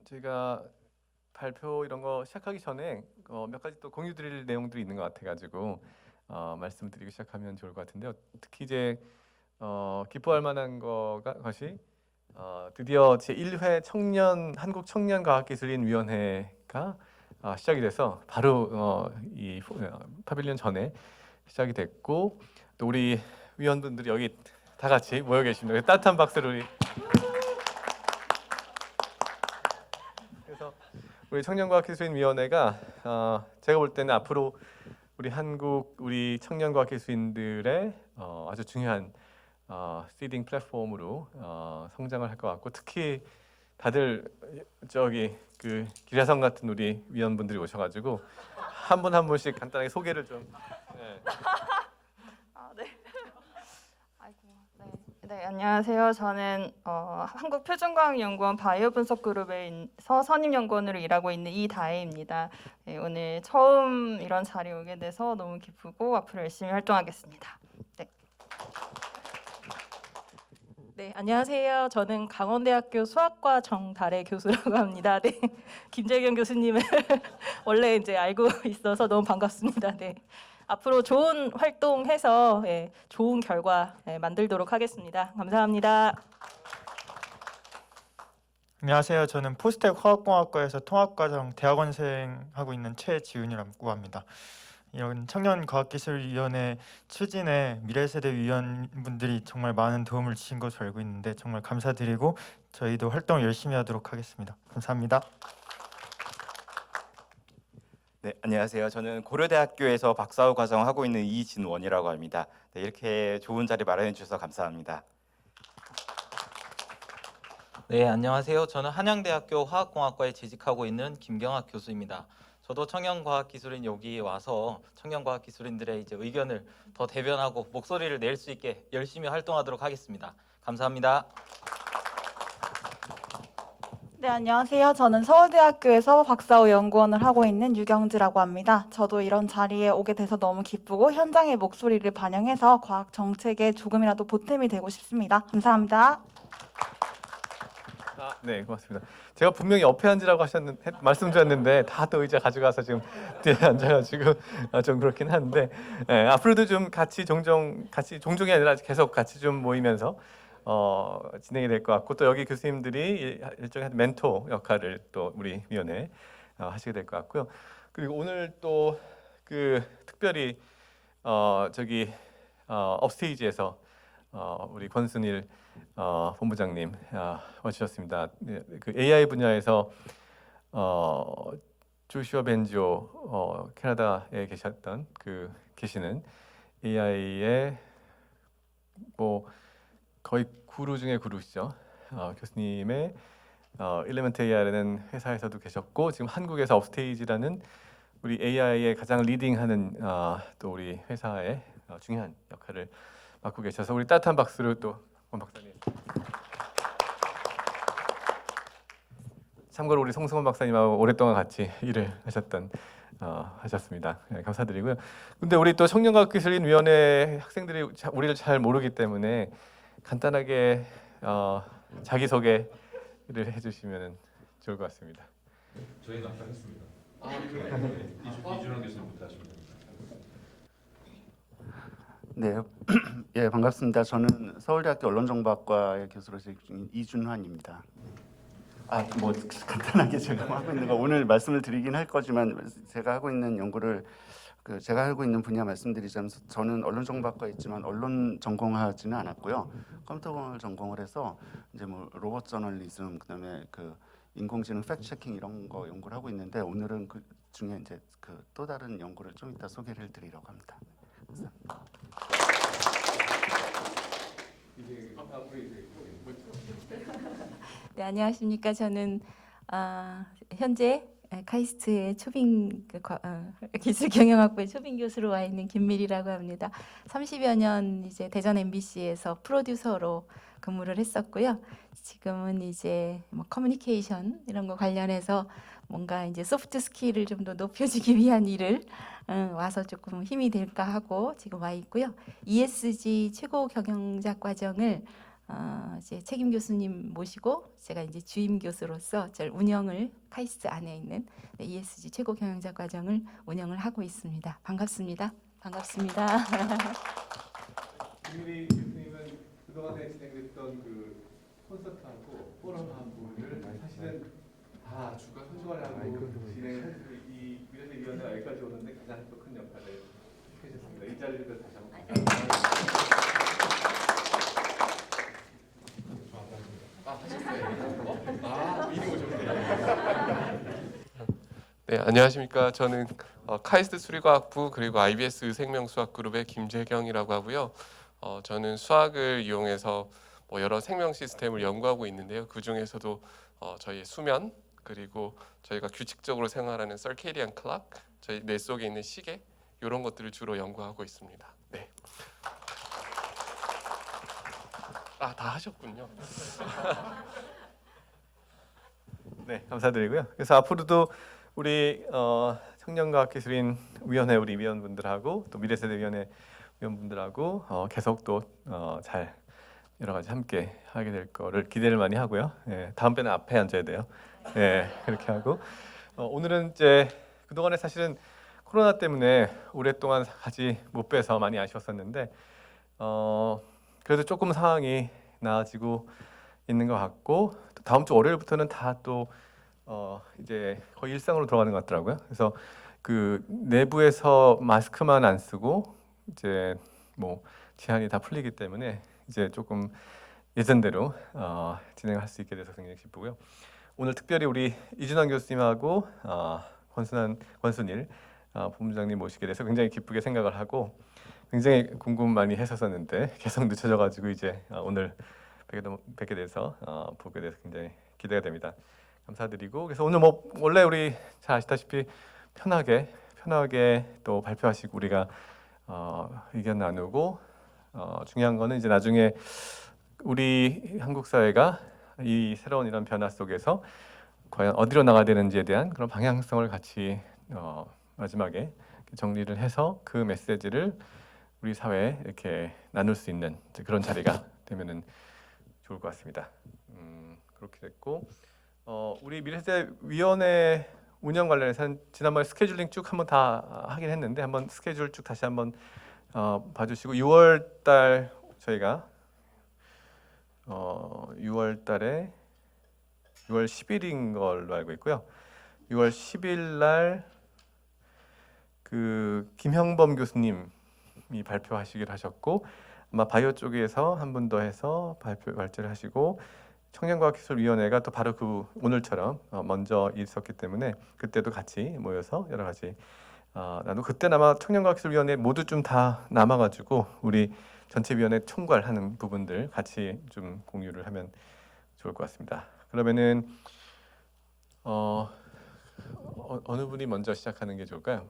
저희가 발표 이런 거 시작하기 전에 몇 가지 또 공유드릴 내용들이 있는 것 같아가지고 말씀드리고 시작하면 좋을 것 같은데요. 특히 이제 기뻐할 만한 것이 드디어 제1회 한국 청년과학기술인위원회가 시작이 돼서 바로 이 파빌리온 전에 시작이 됐고, 또 우리 위원분들이 여기 다 같이 모여 계십니다. 따뜻한 박수로 그래서 우리 청년과학기술인위원회가 제가 볼 때는 앞으로 우리 청년과학기술인들의 아주 중요한 시딩 플랫폼으로 성장을 할 것 같고, 특히 다들 저기 그 기라성 같은 우리 위원분들이 오셔가지고 한 분 한 분씩 간단하게 소개를 좀. 네. 네. 아이고, 네, 안녕하세요. 저는 한국표준과학연구원 바이오분석그룹에서 선임연구원으로 일하고 있는 이다혜입니다. 네, 오늘 처음 이런 자리에 오게 돼서 너무 기쁘고 앞으로 열심히 활동하겠습니다. 네. 네, 안녕하세요. 저는 강원대학교 수학과 정달애 교수라고 합니다. 네, 김재경 교수님을 원래 이제 알고 있어서 너무 반갑습니다. 네, 앞으로 좋은 활동해서 좋은 결과 만들도록 하겠습니다. 감사합니다. 안녕하세요. 저는 포스텍 화학공학과에서 통합과정 대학원생 하고 있는 최지훈이라고 합니다. 이런 청년과학기술위원회 추진에 미래세대 위원분들이 정말 많은 도움을 주신 것으로 알고 있는데 정말 감사드리고 저희도 활동 열심히 하도록 하겠습니다. 감사합니다. 네, 안녕하세요. 저는 고려대학교에서 박사후 과정 하고 있는 이진원이라고 합니다. 네, 이렇게 좋은 자리 마련해 주셔서 감사합니다. 네, 안녕하세요. 저는 한양대학교 화학공학과에 재직하고 있는 김경학 교수입니다. 저도 청년과학기술인 여기 와서 청년과학기술인들의 이제 의견을 더 대변하고 목소리를 낼 수 있게 열심히 활동하도록 하겠습니다. 감사합니다. 네, 안녕하세요. 저는 서울대학교에서 박사후 연구원을 하고 있는 유경지라고 합니다. 저도 이런 자리에 오게 돼서 너무 기쁘고 현장의 목소리를 반영해서 과학 정책에 조금이라도 보탬이 되고 싶습니다. 감사합니다. 네, 고맙습니다. 제가 분명히 옆에 앉으라고 말씀드렸는데 다 또 의자 가져가서 지금 뒤에 앉아가지고 좀 그렇긴 한데, 앞으로도 좀 종종이 아니라 계속 같이 좀 모이면서 진행이 될 것 같고, 또 여기 교수님들이 일종의 멘토 역할을 또 우리 위원회 하시게 될 것 같고요. 그리고 오늘 또 특별히 업스테이지에서 우리 권순일 본부장님 와주셨습니다. 그 AI 분야에서 조슈아 벤지오 캐나다에 계시는 AI의 뭐 거의 구루 중에 구루시죠. 교수님의 일레멘트 AI라는 회사에서도 계셨고, 지금 한국에서 업스테이지라는 우리 AI의 가장 리딩하는 또 우리 회사의 중요한 역할을 맡고 계셔서 우리 따뜻한 박수로 또 권 박사님. 참고로 우리 송승헌 박사님하고 오랫동안 같이 일을 하셨습니다. 네, 감사드리고요. 근데 우리 또 청년과학기술인위원회 학생들이 우리를 잘 모르기 때문에 간단하게 자기 소개를 해주시면 좋을 것 같습니다. 저희가 아까 했습니다. 이준환 교수님부터 하시면 됩니다. 네, 예, 반갑습니다. 저는 서울대학교 언론정보학과의 교수로 재직 중인 이준환입니다. 뭐 간단하게 제가 하고 있는 거 오늘 말씀을 드리긴 할 거지만, 제가 하고 있는 연구를 제가 하고 있는 분야 말씀드리자면, 저는 언론정보학과에 있지만 언론 전공하지는 않았고요. 컴퓨터공학을 전공을 해서 이제 뭐 로봇 저널리즘, 그다음에 인공지능 팩트 체킹 이런 거 연구를 하고 있는데, 오늘은 그 중에 이제 또 다른 연구를 좀 이따 소개를 드리려고 합니다. 네, 안녕하십니까. 저는 현재 카이스트의 기술경영학부의 초빙 교수로 와 있는 김미리라고 합니다. 30여 년 이제 대전 MBC에서 프로듀서로 근무를 했었고요. 지금은 이제 뭐 커뮤니케이션 이런 거 관련해서 뭔가 이제 소프트 스킬을 좀 더 높여주기 위한 일을 와서 조금 힘이 될까 하고 지금 와 있고요. ESG 최고 경영자 과정을 이제 책임 교수님 모시고 제가 이제 주임 교수로서 운영을 카이스트 안에 있는 ESG 최고 경영자 과정을 운영을 하고 있습니다. 반갑습니다. 반갑습니다. 김일희 교수님은 그동안에 진행됐던 그 콘서트하고 포럼하고를 사실은 다 손주관하고 진행해서 이 미래세대위원회가 여기까지 오는데 가장 또 큰 역할을 해주셨습니다. 이 자리를 다시 한번 네, 안녕하십니까. 저는 카이스트 수리과학부 그리고 IBS 생명수학그룹의 김재경이라고 하고요. 저는 수학을 이용해서 여러 생명 시스템을 연구하고 있는데요. 그 중에서도 저희 수면 그리고 저희가 규칙적으로 생활하는 서케디안 클락, 저희 뇌 속에 있는 시계 이런 것들을 주로 연구하고 있습니다. 네. 다 하셨군요. 네, 감사드리고요. 그래서 앞으로도 우리 청년과학기술인 위원회 우리 위원분들하고 또 미래세대위원회 위원분들하고 계속 또 잘 여러 가지 함께 하게 될 거를 기대를 많이 하고요. 예, 다음번에는 앞에 앉아야 돼요. 예, 그렇게 하고 오늘은 이제 그동안에 사실은 코로나 때문에 오랫동안 같이 못 뵈서 많이 아쉬웠었는데 그래도 조금 상황이 나아지고 있는 것 같고 또 다음 주 월요일부터는 다 또 이제 거의 일상으로 들어가는 것 같더라고요. 그래서 그 내부에서 마스크만 안 쓰고 이제 뭐 제한이 다 풀리기 때문에 이제 조금 예전대로 진행할 수 있게 돼서 굉장히 기쁘고요. 오늘 특별히 우리 이준환 교수님하고 권순일 본부장님 모시게 돼서 굉장히 기쁘게 생각을 하고 굉장히 궁금 많이 했었는데 계속 늦춰져가지고 이제 오늘 뵙게 돼서 보게 돼서 굉장히 기대가 됩니다. 감사드리고 그래서 오늘 뭐 원래 우리 잘 아시다시피 편하게 또 발표하시고 우리가 의견 나누고 중요한 거는 이제 나중에 우리 한국 사회가 이 새로운 이런 변화 속에서 과연 어디로 나가야 되는지에 대한 그런 방향성을 같이 마지막에 정리를 해서 그 메시지를 우리 사회에 이렇게 나눌 수 있는 그런 자리가 되면은 좋을 것 같습니다. 그렇게 됐고 우리 미래세대 위원회 운영 관련해서 지난번에 스케줄링 쭉 한번 다 하긴 했는데 한번 스케줄 쭉 다시 한번 봐주시고 6월달 저희가 6월달에 6월 10일인 걸로 알고 있고요. 6월 10일 날 그 김형범 교수님이 발표하시기로 하셨고 아마 바이오 쪽에서 한 분 더 해서 발제를 하시고 청년과학기술위원회가 또 바로 그 오늘처럼 먼저 있었기 때문에 그때도 같이 모여서 여러 가지 나도 그때 아마 청년과학기술위원회 모두 좀 다 남아가지고 우리 전체 위원회 총괄하는 부분들 같이 좀 공유를 하면 좋을 것 같습니다. 그러면은 어느 분이 먼저 시작하는 게 좋을까요?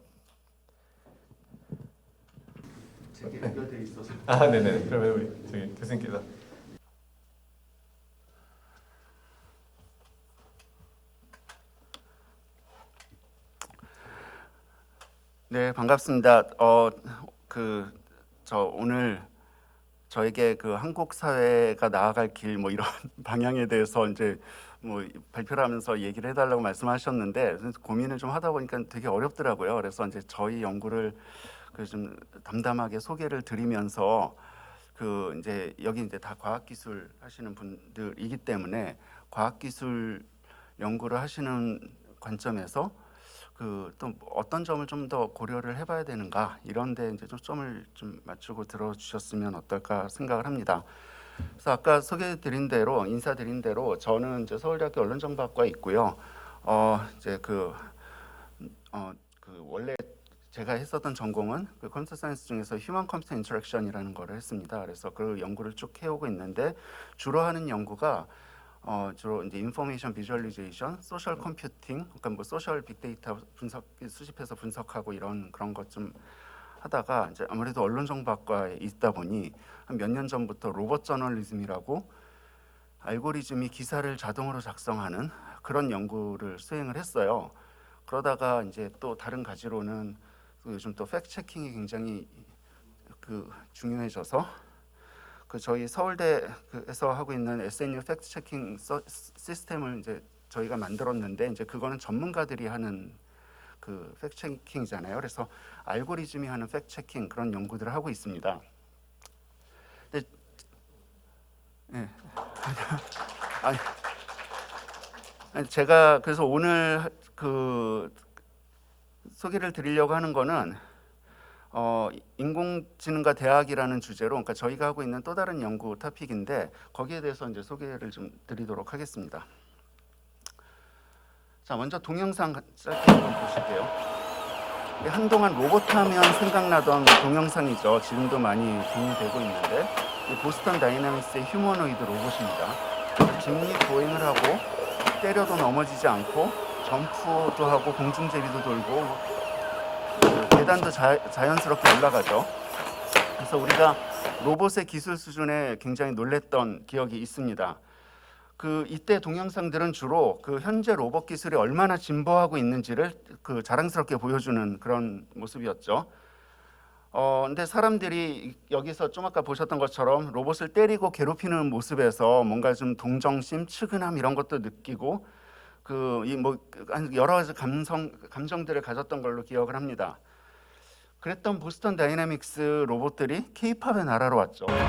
제게 연결돼 있어서. 네네. 그러면 우리 저기 교수님께서. 네, 반갑습니다. 저 오늘 저에게 그 한국 사회가 나아갈 길 뭐 이런 방향에 대해서 이제 뭐 발표를 하면서 얘기를 해달라고 말씀하셨는데 고민을 좀 하다 보니까 되게 어렵더라고요. 그래서 이제 저희 연구를 그 좀 담담하게 소개를 드리면서 그 이제 여기 이제 다 과학기술 하시는 분들이기 때문에 과학기술 연구를 하시는 관점에서 그 또 어떤 점을 좀 더 고려를 해봐야 되는가 이런데 이제 좀 점을 좀 맞추고 들어주셨으면 어떨까 생각을 합니다. 그래서 아까 소개드린 대로 인사드린 대로 저는 이제 서울대학교 언론정보학과에 있고요. 이제 그 원래 제가 했었던 전공은 그 컴퓨터 사이언스 중에서 휴먼 컴퓨터 인터랙션이라는 거를 했습니다. 그래서 그 연구를 쭉 해오고 있는데 주로 하는 연구가 주로 이제 인포메이션 비주얼리제이션, 소셜 컴퓨팅, 그러니까 뭐 소셜 빅데이터 수집해서 분석하고 이런 그런 것 좀 하다가 이제 아무래도 언론정보학과에 있다 보니 한 몇 년 전부터 로봇 저널리즘이라고 알고리즘이 기사를 자동으로 작성하는 그런 연구를 수행을 했어요. 그러다가 이제 또 다른 가지로는 요즘 또 팩트 체킹이 굉장히 그 중요해져서 그 저희 서울대에서 하고 있는 SNU 팩트 체킹 시스템을 이제 저희가 만들었는데 이제 그거는 전문가들이 하는 그 팩트 체킹이잖아요. 그래서 알고리즘이 하는 팩트 체킹 그런 연구들을 하고 있습니다. 근데 아니, 제가 그래서 오늘 그 소개를 드리려고 하는 거는 인공지능과 대학이라는 주제로, 그러니까 저희가 하고 있는 또 다른 연구 토픽인데 거기에 대해서 이제 소개를 좀 드리도록 하겠습니다. 자, 먼저 동영상 짧게 한번 보실게요. 한동안 로봇하면 생각나던 동영상이죠. 지금도 많이 공유되고 있는데 보스턴 다이내믹스의 휴머노이드 로봇입니다. 직립 보행을 하고 때려도 넘어지지 않고 점프도 하고 공중제비도 돌고 계단도 자연스럽게 올라가죠. 그래서 우리가 로봇의 기술 수준에 굉장히 놀랬던 기억이 있습니다. 이때 동영상들은 주로 그 현재 로봇 기술이 얼마나 진보하고 있는지를 그 자랑스럽게 보여주는 그런 모습이었죠. 근데 사람들이 여기서 좀 아까 보셨던 것처럼 로봇을 때리고 괴롭히는 모습에서 뭔가 좀 동정심, 측은함 이런 것도 느끼고 여러 가지 감정들을 가졌던 걸로 기억을 합니다. 그랬던 보스턴 다이내믹스 로봇들이 K-팝의 나라로 왔죠. 그런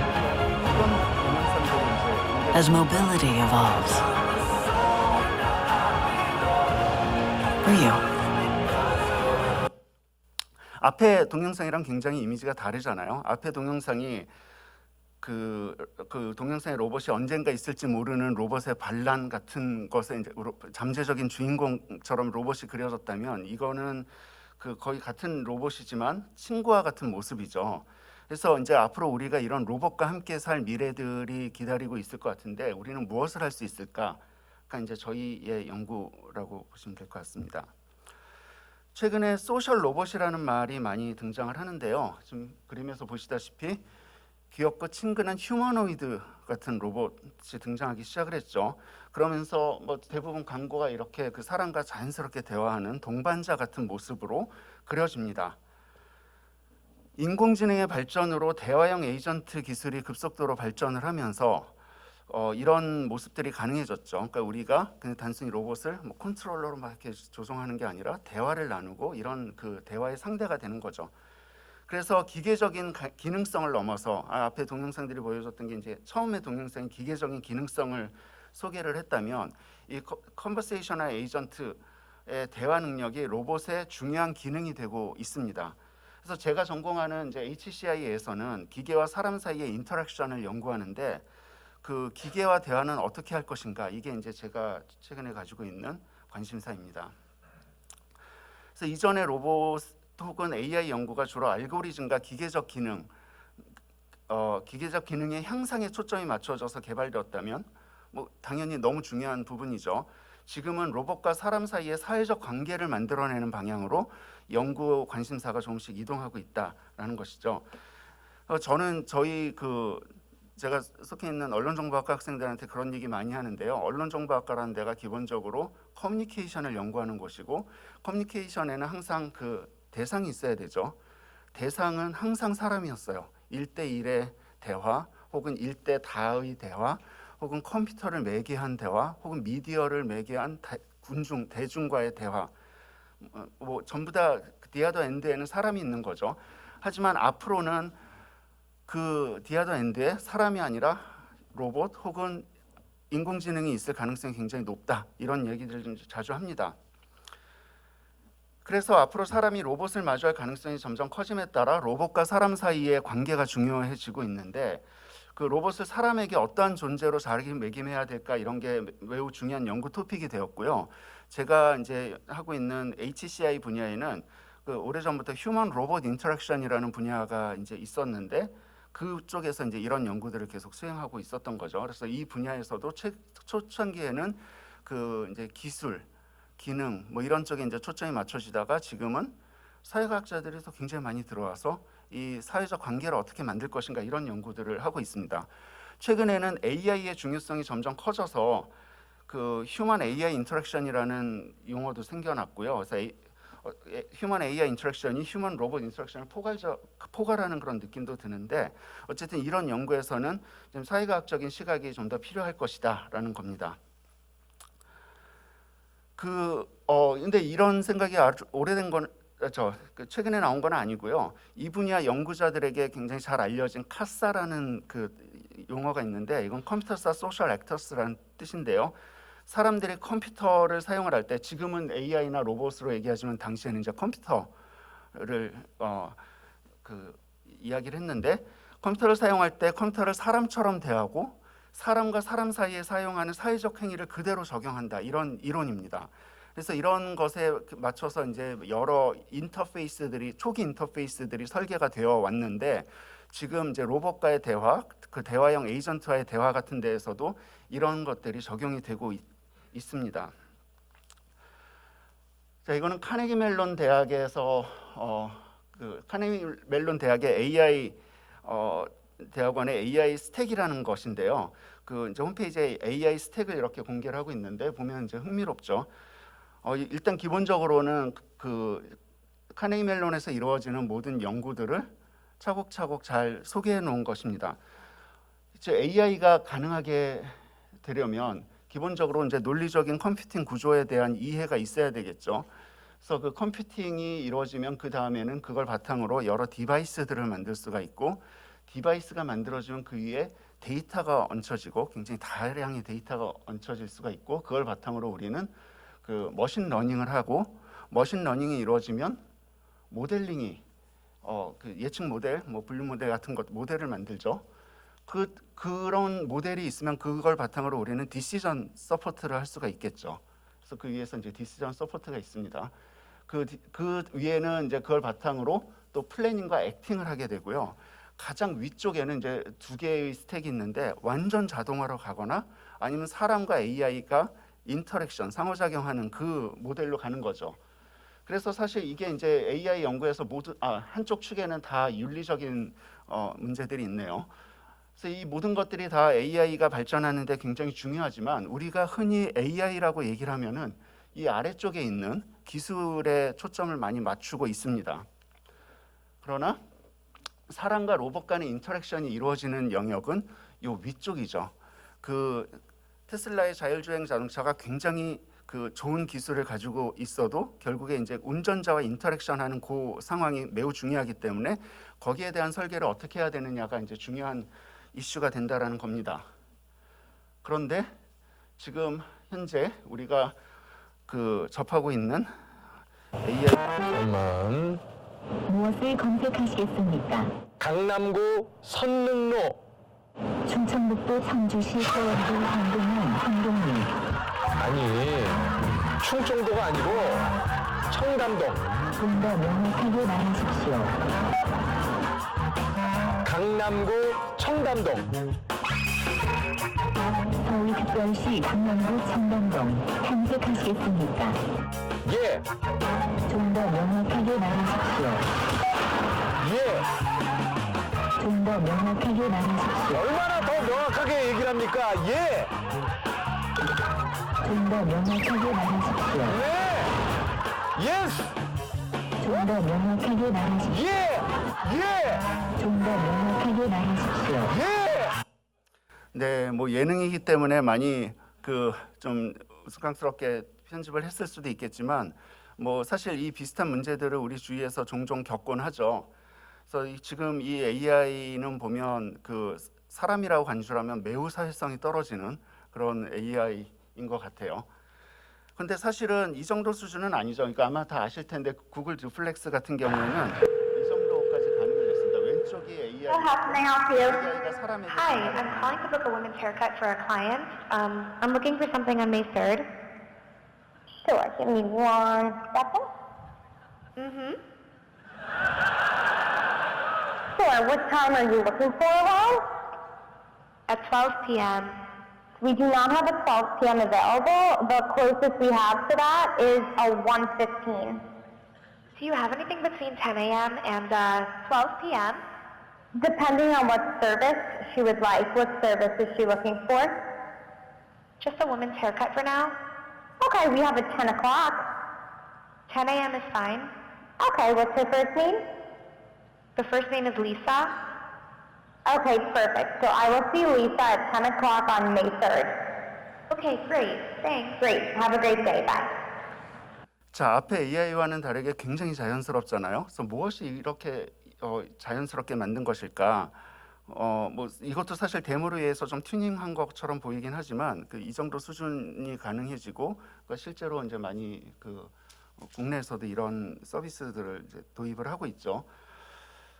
동영상들이 이제 As mobility evolves, Rio. 앞에 동영상이랑 굉장히 이미지가 다르잖아요. 앞에 동영상이 그 동영상의 로봇이 언젠가 있을지 모르는 로봇의 반란 같은 것에 이제 잠재적인 주인공처럼 로봇이 그려졌다면 이거는 거의 같은 로봇이지만 친구와 같은 모습이죠. 그래서 이제 앞으로 우리가 이런 로봇과 함께 살 미래들이 기다리고 있을 것 같은데 우리는 무엇을 할 수 있을까? 그러니까 이제 저희의 연구라고 보시면 될 것 같습니다. 최근에 소셜 로봇이라는 말이 많이 등장을 하는데요. 지금 그림에서 보시다시피 귀엽고 친근한 휴머노이드 같은 로봇이 등장하기 시작을 했죠. 그러면서 대부분 광고가 이렇게 그 사람과 자연스럽게 대화하는 동반자 같은 모습으로 그려집니다. 인공지능의 발전으로 대화형 에이전트 기술이 급속도로 발전을 하면서 이런 모습들이 가능해졌죠. 그러니까 우리가 그냥 단순히 로봇을 컨트롤러로 막 이렇게 조종하는 게 아니라 대화를 나누고 이런 그 대화의 상대가 되는 거죠. 그래서 기계적인 기능성을 넘어서 앞에 동영상들이 보여줬던 게 이제 처음에 동영상이 기계적인 기능성을 소개를 했다면 이 컨버세이셔널 에이전트의 대화 능력이 로봇의 중요한 기능이 되고 있습니다. 그래서 제가 전공하는 이제 HCI에서는 기계와 사람 사이의 인터랙션을 연구하는데 그 기계와 대화는 어떻게 할 것인가 이게 이제 제가 최근에 가지고 있는 관심사입니다. 그래서 이전에 로봇 혹은 AI 연구가 주로 알고리즘과 기계적 기능의 향상에 초점이 맞춰져서 개발되었다면 당연히 너무 중요한 부분이죠. 지금은 로봇과 사람 사이의 사회적 관계를 만들어내는 방향으로 연구 관심사가 조금씩 이동하고 있다라는 것이죠. 저는 제가 속해 있는 언론정보학과 학생들한테 그런 얘기 많이 하는데요. 언론정보학과라는 데가 기본적으로 커뮤니케이션을 연구하는 곳이고 커뮤니케이션에는 항상 대상이 있어야 되죠. 대상은 항상 사람이었어요. 1대1의 대화 혹은 1대 다의 대화 혹은 컴퓨터를 매개한 대화 혹은 미디어를 매개한 대중과의 대화 전부 다 디아더 엔드에는 사람이 있는 거죠. 하지만 앞으로는 그 디아더 엔드에 사람이 아니라 로봇 혹은 인공지능이 있을 가능성이 굉장히 높다. 이런 얘기들을 좀 자주 합니다. 그래서 앞으로 사람이 로봇을 마주할 가능성이 점점 커짐에 따라 로봇과 사람 사이의 관계가 중요해지고 있는데 그 로봇을 사람에게 어떠한 존재로 자리매김해야 될까 이런 게 매우 중요한 연구 토픽이 되었고요. 제가 이제 하고 있는 HCI 분야에는 오래전부터 휴먼 로봇 인터랙션이라는 분야가 이제 있었는데 그쪽에서 이제 이런 연구들을 계속 수행하고 있었던 거죠. 그래서 이 분야에서도 초창기에는 이제 기술, 기능 이런 쪽에 이제 초점이 맞춰지다가 지금은 사회과학자들이 또 굉장히 많이 들어와서 이 사회적 관계를 어떻게 만들 것인가 이런 연구들을 하고 있습니다. 최근에는 AI의 중요성이 점점 커져서 휴먼 AI 인터랙션이라는 용어도 생겨났고요. 그래서 휴먼 AI 인터랙션이 휴먼 로봇 인터랙션을 포괄하는 그런 느낌도 드는데 어쨌든 이런 연구에서는 좀 사회과학적인 시각이 좀 더 필요할 것이다라는 겁니다. 근데 이런 생각이 아주 오래된 건 최근에 나온 건 아니고요. 이 분야 연구자들에게 굉장히 잘 알려진 카사라는 그 용어가 있는데 이건 컴퓨터사 소셜 액터스라는 뜻인데요. 사람들이 컴퓨터를 사용을 할 때 지금은 AI나 로봇으로 얘기하지만 당시에는 이제 컴퓨터를 이야기를 했는데 컴퓨터를 사용할 때 컴퓨터를 사람처럼 대하고 사람과 사람 사이에 사용하는 사회적 행위를 그대로 적용한다 이런 이론입니다. 그래서 이런 것에 맞춰서 이제 여러 인터페이스들이 초기 인터페이스들이 설계가 되어 왔는데 지금 이제 로봇과의 대화, 그 대화형 에이전트와의 대화 같은 데에서도 이런 것들이 적용이 되고 있습니다. 자, 이거는 카네기 멜론 대학에서 카네기 멜론 대학의 AI 대학원의 AI 스택이라는 것인데요. 그 이제 홈페이지에 AI 스택을 이렇게 공개를 하고 있는데 보면 이제 흥미롭죠. 일단 기본적으로는 그 카네기 멜론에서 이루어지는 모든 연구들을 차곡차곡 잘 소개해 놓은 것입니다. 이제 AI가 가능하게 되려면 기본적으로 이제 논리적인 컴퓨팅 구조에 대한 이해가 있어야 되겠죠. 그래서 그 컴퓨팅이 이루어지면 그 다음에는 그걸 바탕으로 여러 디바이스들을 만들 수가 있고 디바이스가 만들어지면 그 위에 데이터가 얹혀지고 굉장히 다량의 데이터가 얹혀질 수가 있고 그걸 바탕으로 우리는 그 머신 러닝을 하고 머신 러닝이 이루어지면 모델링이 그 예측 모델, 뭐 분류 모델 같은 것 모델을 만들죠. 그런 모델이 있으면 그걸 바탕으로 우리는 디시전 서포트를 할 수가 있겠죠. 그래서 그 위에서 이제 디시전 서포트가 있습니다. 그 위에는 이제 그걸 바탕으로 또 플래닝과 액팅을 하게 되고요. 가장 위쪽에는 이제 두 개의 스택이 있는데 완전 자동화로 가거나 아니면 사람과 AI가 인터랙션, 상호작용하는 그 모델로 가는 거죠. 그래서 사실 이게 이제 AI 연구에서 모두 한쪽 축에는 다 윤리적인 문제들이 있네요. 그래서 이 모든 것들이 다 AI가 발전하는데 굉장히 중요하지만 우리가 흔히 AI라고 얘기를 하면은 이 아래쪽에 있는 기술에 초점을 많이 맞추고 있습니다. 그러나 사람과 로봇 간의 인터랙션이 이루어지는 영역은 요 위쪽이죠. 그 테슬라의 자율주행 자동차가 굉장히 그 좋은 기술을 가지고 있어도 결국에 이제 운전자와 인터랙션하는 그 상황이 매우 중요하기 때문에 거기에 대한 설계를 어떻게 해야 되느냐가 이제 중요한 이슈가 된다라는 겁니다. 그런데 지금 현재 우리가 그 접하고 있는 AI 무엇을 검색하시겠습니까? 강남구 선릉로, 충청북도 청주시 서원구 황동면 황동리. 아니 충청도가 아니고 청담동. 좀 더 명확하게 말하십시오. 강남구 청담동. 서울특별시 강남구 청담동 탐색하시겠습니까? 예. 좀 더 명확하게 말하십시오. 예. 좀 더 명확하게 말하십시오. 얼마나 더 명확하게 얘기를 합니까? 예. 좀 더 명확하게 말하십시오. 네. 예스. 좀 더 명확하게 말하십시오. 예. 예. 좀 더 명확하게 말하십시오. 예. 네, 뭐 예능이기 때문에 많이 그 좀 우스꽝스럽게 편집을 했을 수도 있겠지만 뭐 사실 이 비슷한 문제들을 우리 주위에서 종종 겪곤 하죠. 그래서 지금 이 AI는 보면 그 사람이라고 간주하면 매우 사회성이 떨어지는 그런 AI인 것 같아요. 근데 사실은 이 정도 수준은 아니죠. 그러니까 아마 다 아실 텐데 구글 듀플렉스 같은 경우에는 이 정도까지 가능을 했습니다. 왼쪽이 AI가 사람에게 Hi, I'm calling to book a women's haircut for a client. I'm looking for something on May 3rd. Sure, give me 1 second. Sure, what time are you looking for around? At 12 p.m. We do not have a 12 p.m. available. The closest we have to that is a 1:15. Do you have anything between 10 a.m. and 12 p.m.? Depending on what service she would like. What service is she looking for? Just a woman's haircut for now. Okay, we have a 10 o'clock. 10 a.m. is fine. Okay, what's her first name? The first name is Lisa. Okay, perfect. So I will see Lisa at 10 o'clock on May 3rd. Okay, great. Thanks. Great. Have a great day. Bye. 자, 앞에 AI와는 다르게 굉장히 자연스럽잖아요. 그래서 무엇이 이렇게 자연스럽게 만든 것일까? 뭐 이것도 사실 데모를 위해서 좀 튜닝한 것처럼 보이긴 하지만 이 정도 수준이 가능해지고 실제로 이제 많이 국내에서도 이런 서비스들을 이제 도입을 하고 있죠.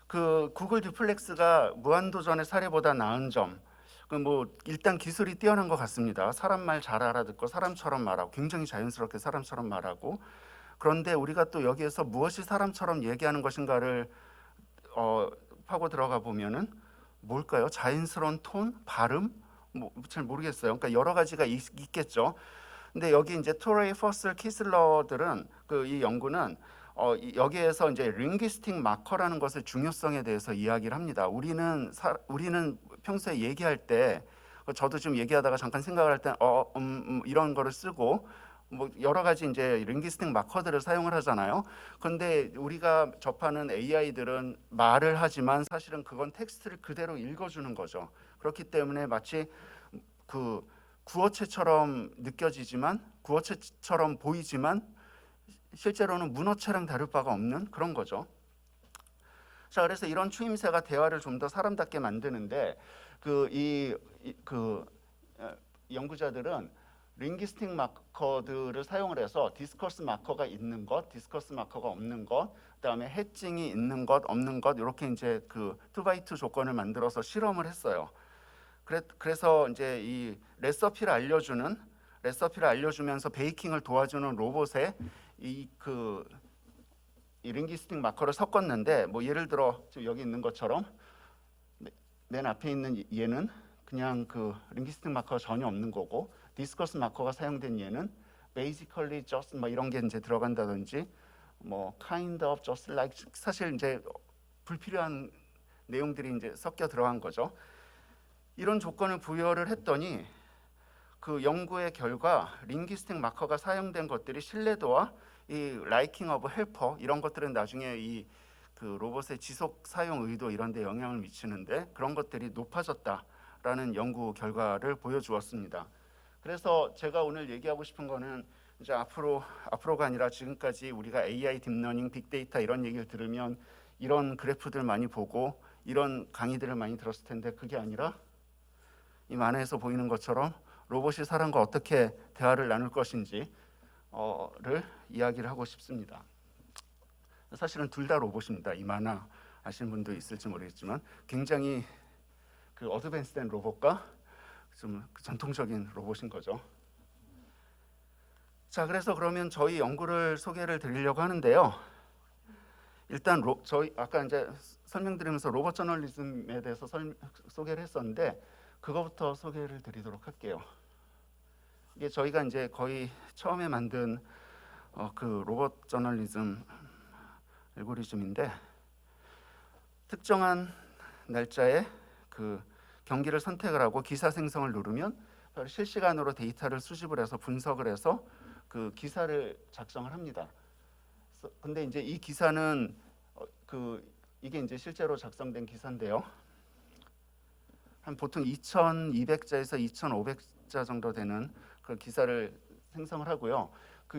구글 듀플렉스가 무한도전의 사례보다 나은 점, 뭐 일단 기술이 뛰어난 것 같습니다. 사람 말 잘 알아듣고 사람처럼 말하고 굉장히 자연스럽게 사람처럼 말하고. 그런데 우리가 또 여기에서 무엇이 사람처럼 얘기하는 것인가를 파고 들어가 보면은 뭘까요? 자연스러운 톤, 발음, 뭐 잘 모르겠어요. 그러니까 여러 가지가 있겠죠. 근데 여기 이제 토레이, 퍼슬, 키슬러들은 이 연구는 여기에서 이제 링귀스틱 마커라는 것의 중요성에 대해서 이야기를 합니다. 우리는 평소에 얘기할 때 저도 좀 얘기하다가 잠깐 생각을 할 때 이런 거를 쓰고 뭐 여러 가지 이제 링귀스틱 마커들을 사용을 하잖아요. 그런데 우리가 접하는 AI들은 말을 하지만 사실은 그건 텍스트를 그대로 읽어주는 거죠. 그렇기 때문에 마치 구어체처럼 느껴지지만 구어체처럼 보이지만 실제로는 문어체랑 다를 바가 없는 그런 거죠. 자, 그래서 이런 추임새가 대화를 좀 더 사람답게 만드는데 연구자들은 링귀스틱 마커들을 사용을 해서 디스커스 마커가 있는 것, 디스커스 마커가 없는 것, 그다음에 해칭이 있는 것, 없는 것 이렇게 이제 2x2 조건을 만들어서 실험을 했어요. 그래서 이제 이 레시피를 알려주면서 베이킹을 도와주는 로봇에 이 링귀스틱 마커를 섞었는데 뭐 예를 들어 지금 여기 있는 것처럼 맨 앞에 있는 얘는 그냥 링귀스틱 마커가 전혀 없는 거고 디스커스 마커가 사용된 얘는 basically just 뭐 이런 게 이제 들어간다든지 뭐 kind of just like 사실 이제 불필요한 내용들이 이제 섞여 들어간 거죠. 이런 조건을 부여를 했더니 연구의 결과 링귀스틱 마커가 사용된 것들이 신뢰도와 이 라이킹 오브 헬퍼 이런 것들은 나중에 이 로봇의 지속 사용 의도 이런 데 영향을 미치는데 그런 것들이 높아졌다라는 연구 결과를 보여주었습니다. 그래서 제가 오늘 얘기하고 싶은 거는 이제 앞으로가 아니라 지금까지 우리가 AI, 딥러닝, 빅데이터 이런 얘기를 들으면 이런 그래프들 많이 보고 이런 강의들을 많이 들었을 텐데 그게 아니라 이 만화에서 보이는 것처럼 로봇이 사람과 어떻게 대화를 나눌 것인지를 이야기를 하고 싶습니다. 사실은 둘 다 로봇입니다. 이 만화 아시는 분도 있을지 모르겠지만 굉장히 어드밴스된 로봇과 좀 전통적인 로봇인 거죠. 자, 그래서 그러면 저희 연구를 소개를 드리려고 하는데요. 일단 저희 아까 이제 설명드리면서 로봇 저널리즘에 대해서 소개를 했었는데 그거부터 소개를 드리도록 할게요. 이게 저희가 이제 거의 처음에 만든 로봇 저널리즘 알고리즘인데 특정한 날짜에 경기를 선택을 하고 기사 생성을 누르면 실시간으로 데이터를 수집을 해서 분석을 해서 기사를 작성을 합니다. 근데 이제 이 기사는 이게 이제 실제로 작성된 기사인데요. 한 보통 2,200자에서 2,500자 정도 되는 기사를 생성을 하고요.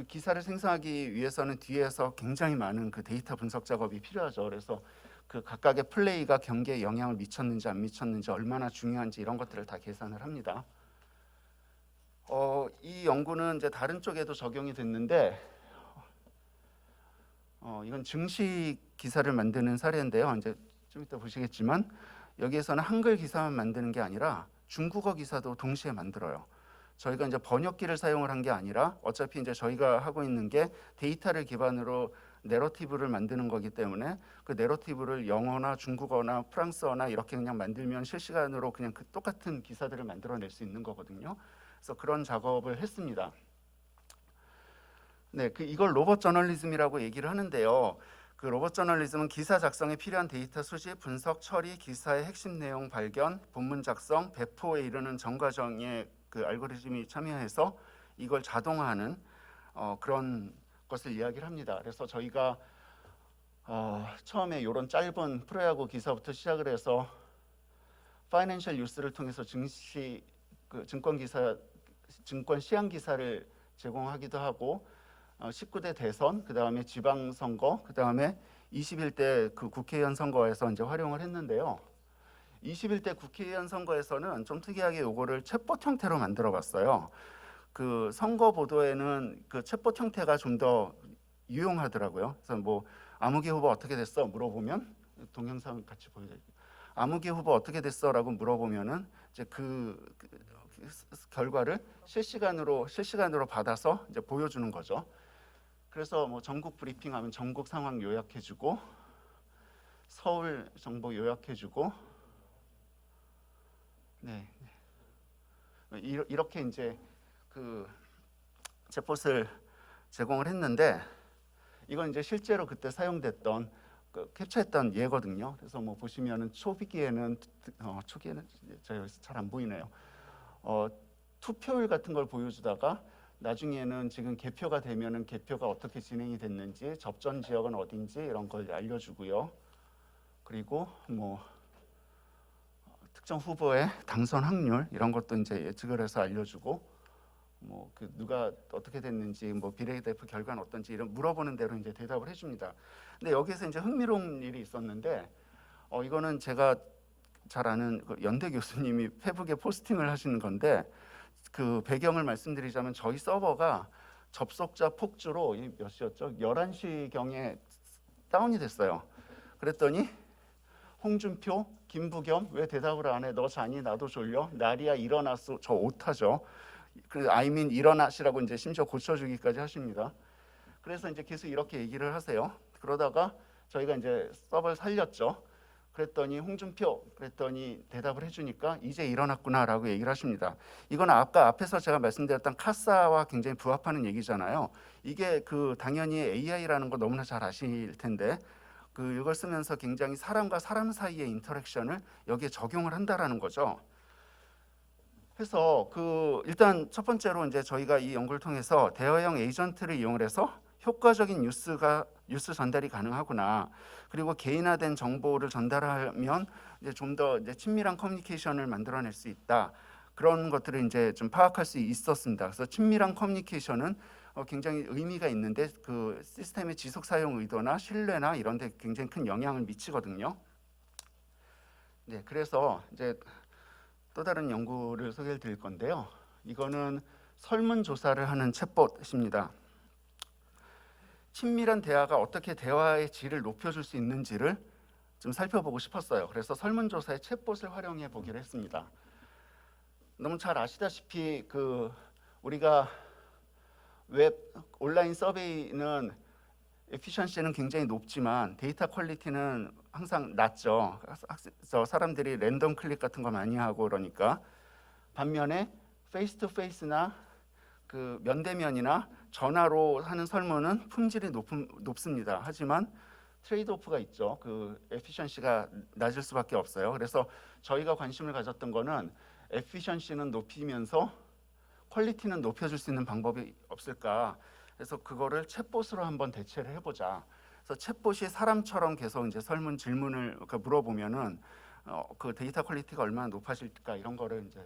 기사를 생성하기 위해서는 뒤에서 굉장히 많은 데이터 분석 작업이 필요하죠. 그래서 각각의 플레이가 경기에 영향을 미쳤는지 안 미쳤는지 얼마나 중요한지 이런 것들을 다 계산을 합니다. 이 연구는 이제 다른 쪽에도 적용이 됐는데 이건 증시 기사를 만드는 사례인데요. 이제 좀 이따 보시겠지만 여기에서는 한글 기사만 만드는 게 아니라 중국어 기사도 동시에 만들어요. 저희가 이제 번역기를 사용을 한 게 아니라 어차피 이제 저희가 하고 있는 게 데이터를 기반으로 내러티브를 만드는 거기 때문에 그 내러티브를 영어나 중국어나 프랑스어나 이렇게 그냥 만들면 실시간으로 그냥 똑같은 기사들을 만들어낼 수 있는 거거든요. 그래서 그런 작업을 했습니다. 네, 이걸 로봇 저널리즘이라고 얘기를 하는데요. 로봇 저널리즘은 기사 작성에 필요한 데이터 수집, 분석, 처리, 기사의 핵심 내용 발견, 본문 작성, 배포에 이르는 전 과정에 알고리즘이 참여해서 이걸 자동화하는 그런 것을 이야기를 합니다. 그래서 저희가 처음에 이런 짧은 프로야구 기사부터 시작을 해서 파이낸셜 뉴스를 통해서 증권 시향 기사를 제공하기도 하고 19대 대선, 그 다음에 지방선거, 그 다음에 21대 그 국회의원 선거에서 이제 활용을 했는데요. 21대 국회의원 선거에서는 좀 특이하게 요거를 챗봇 형태로 만들어봤어요. 그 선거 보도에는 그 챗봇 형태가 좀 더 유용하더라고요. 그래서 뭐 아무개 후보 어떻게 됐어? 물어보면 동영상 같이 보여드릴게요. 아무개 후보 어떻게 됐어라고 물어보면은 이제 그 결과를 실시간으로 받아서 이제 보여주는 거죠. 그래서 뭐 전국 브리핑하면 전국 상황 요약해주고 서울 정보 요약해주고 네 이렇게 이제 그 챗봇을 제공을 했는데 이건 이제 실제로 그때 사용됐던 캡처했던 예거든요. 그래서 뭐 보시면은 초기에는 제가 여기서 잘 안 보이네요. 투표율 같은 걸 보여주다가 나중에는 지금 개표가 되면은 개표가 어떻게 진행이 됐는지, 접전 지역은 어딘지 이런 걸 알려주고요. 그리고 뭐 특정 후보의 당선 확률 이런 것도 이제 예측을 해서 알려주고, 뭐 그 누가 어떻게 됐는지, 뭐 비례대표 결과는 어떤지 이런 물어보는 대로 이제 대답을 해줍니다. 근데 여기서 이제 흥미로운 일이 있었는데, 이거는 제가 잘 아는 그 연대 교수님이 페북에 포스팅을 하시는 건데, 그 배경을 말씀드리자면 저희 서버가 접속자 폭주로 몇 시였죠? 11시경에 다운이 됐어요. 그랬더니 홍준표, 김부겸 왜 대답을 안 해? 너 자니? 나도 졸려? 나리야 일어났어? 저 오타죠. 그 아이민 일어나시라고 이제 심지어 고쳐주기까지 하십니다. 그래서 이제 계속 이렇게 얘기를 하세요. 그러다가 저희가 이제 서버를 살렸죠. 그랬더니 홍준표 그랬더니 대답을 해주니까 이제 일어났구나라고 얘기를 하십니다. 이건 아까 앞에서 제가 말씀드렸던 카사와 굉장히 부합하는 얘기잖아요. 이게 그 당연히 AI라는 거 너무나 잘 아실 텐데, 그 이걸 쓰면서 굉장히 사람과 사람 사이의 인터랙션을 여기에 적용을 한다라는 거죠. 그래서 그 일단 첫 번째로 이제 저희가 이 연구를 통해서 대화형 에이전트를 이용을 해서 효과적인 뉴스 전달이 가능하구나. 그리고 개인화된 정보를 전달하면 이제 좀 더 이제 친밀한 커뮤니케이션을 만들어낼 수 있다. 그런 것들을 이제 좀 파악할 수 있었습니다. 그래서 친밀한 커뮤니케이션은 굉장히 의미가 있는데 그 시스템의 지속 사용 의도나 신뢰나 이런 데 굉장히 큰 영향을 미치거든요. 네, 그래서 이제 또 다른 연구를 소개해 드릴 건데요. 이거는 설문조사를 하는 챗봇입니다. 친밀한 대화가 어떻게 대화의 질을 높여줄 수 있는지를 좀 살펴보고 싶었어요. 그래서 설문조사에 챗봇을 활용해 보기로 했습니다. 너무 잘 아시다시피 그 우리가 웹 온라인 서베이는 에피션시는 굉장히 높지만 데이터 퀄리티는 항상 낮죠. 사람들이 랜덤 클릭 같은 거 많이 하고 그러니까. 반면에 페이스 투 페이스나 그 면대면이나 전화로 하는 설문은 품질이 높습니다. 하지만 트레이드오프가 있죠. 그 에피션시가 낮을 수밖에 없어요. 그래서 저희가 관심을 가졌던 거는 에피션시는 높이면서 퀄리티는 높여줄 수 있는 방법이 없을까. 그래서 그거를 챗봇으로 한번 대체를 해보자. 그래서 챗봇이 사람처럼 계속 이제 설문 질문을 물어보면은 그 데이터 퀄리티가 얼마나 높아질까 이런 거를 이제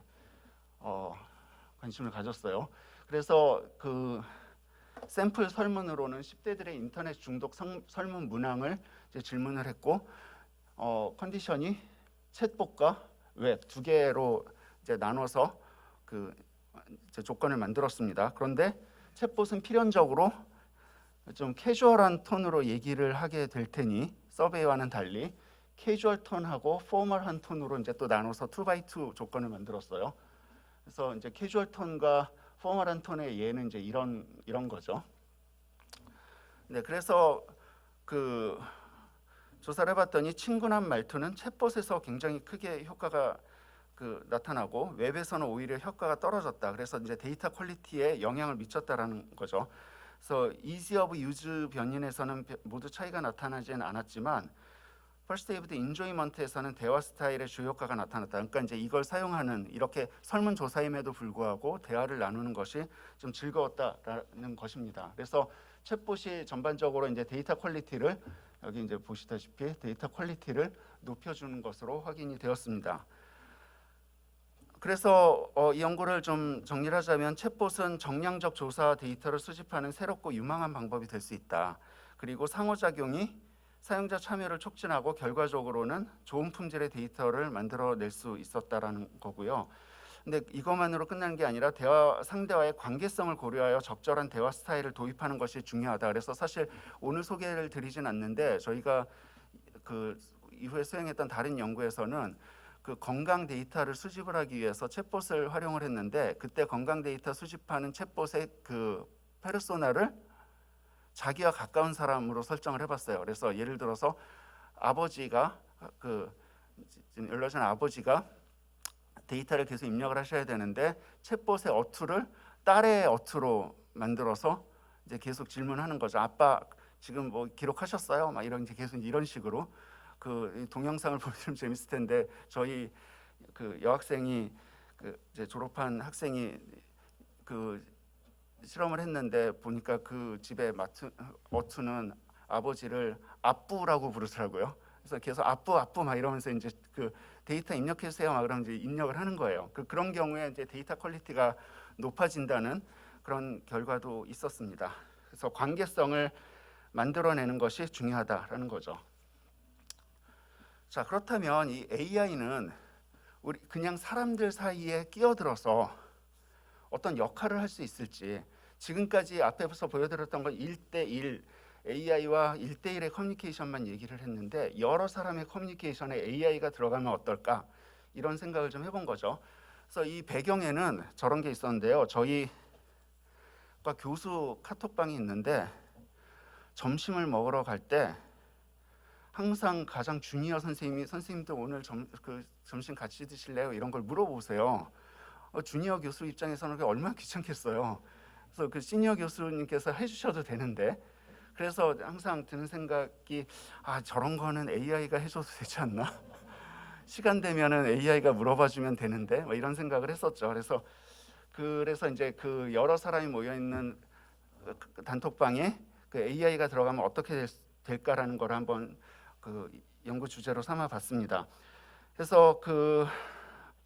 관심을 가졌어요. 그래서 그 샘플 설문으로는 10대들의 인터넷 중독 설문 문항을 이제 질문을 했고, 컨디션이 챗봇과 웹 두 개로 이제 나눠서 그 이제 조건을 만들었습니다. 그런데 챗봇은 필연적으로 좀 캐주얼한 톤으로 얘기를 하게 될 테니 서베이와는 달리 캐주얼 톤하고 포멀한 톤으로 이제 또 나눠서 2x2 조건을 만들었어요. 그래서 이제 캐주얼 톤과 포멀한 톤의 예는 이제 이런 거죠. 네, 그래서 그 조사를 해봤더니 친근한 말투는 챗봇에서 굉장히 크게 효과가 그 나타나고 웹에서는 오히려 효과가 떨어졌다. 그래서 이제 데이터 퀄리티에 영향을 미쳤다라는 거죠. 그래서 이지 오브 유즈 변인에서는 모두 차이가 나타나지는 않았지만 퍼스테이브드 인조이먼트에서는 대화 스타일의 주효과가 나타났다. 그러니까 이제 이걸 사용하는 이렇게 설문조사임에도 불구하고 대화를 나누는 것이 좀 즐거웠다라는 것입니다. 그래서 챗봇이 전반적으로 이제 데이터 퀄리티를 여기 이제 보시다시피 데이터 퀄리티를 높여주는 것으로 확인이 되었습니다. 그래서 이 연구를 좀 정리를 하자면 챗봇은 정량적 조사 데이터를 수집하는 새롭고 유망한 방법이 될 수 있다. 그리고 상호작용이 사용자 참여를 촉진하고 결과적으로는 좋은 품질의 데이터를 만들어낼 수 있었다라는 거고요. 근데 이것만으로 끝나는 게 아니라 대화 상대와의 관계성을 고려하여 적절한 대화 스타일을 도입하는 것이 중요하다. 그래서 사실 오늘 소개를 드리진 않는데 저희가 그 이후에 수행했던 다른 연구에서는 그 건강 데이터를 수집을 하기 위해서 챗봇을 활용을 했는데 그때 건강 데이터 수집하는 챗봇의 그 페르소나를 자기와 가까운 사람으로 설정을 해봤어요. 그래서 예를 들어서 아버지가 그 연락한 아버지가 데이터를 계속 입력을 하셔야 되는데 챗봇의 어투를 딸의 어투로 만들어서 이제 계속 질문하는 거죠. 아빠 지금 뭐 기록하셨어요? 막 이런 이제 계속 이런 식으로 그 동영상을 보시면 재밌을 텐데 저희 그 여학생이 그 이제 졸업한 학생이 그 실험을 했는데 보니까 그 집의 어투는 아버지를 아뿌라고 부르더라고요. 그래서 계속 아뿌 막 이러면서 이제 그 데이터 입력해 주세요 막 그러면 이제 입력을 하는 거예요. 그런 경우에 이제 데이터 퀄리티가 높아진다는 그런 결과도 있었습니다. 그래서 관계성을 만들어내는 것이 중요하다라는 거죠. 자, 그렇다면 이 AI는 우리 그냥 사람들 사이에 끼어들어서 어떤 역할을 할 수 있을지, 지금까지 앞에서 보여드렸던 건 1대1 AI와 1대1의 커뮤니케이션만 얘기를 했는데 여러 사람의 커뮤니케이션에 AI가 들어가면 어떨까 이런 생각을 좀 해본 거죠. 그래서 이 배경에는 저런 게 있었는데요. 저희가 교수 카톡방이 있는데 점심을 먹으러 갈 때 항상 가장 주니어 선생님들 오늘 점심 같이 드실래요? 이런 걸 물어보세요. 주니어 교수 입장에서는 그게 얼마나 귀찮겠어요. 그래서 그 시니어 교수님께서 해주셔도 되는데, 그래서 항상 드는 생각이 저런 거는 AI가 해줘도 되지 않나? 시간 되면은 AI가 물어봐주면 되는데 뭐 이런 생각을 했었죠. 그래서 이제 그 여러 사람이 모여 있는 단톡방에 그 AI가 들어가면 어떻게 될까라는 걸 한번 그 연구 주제로 삼아봤습니다. 그래서 그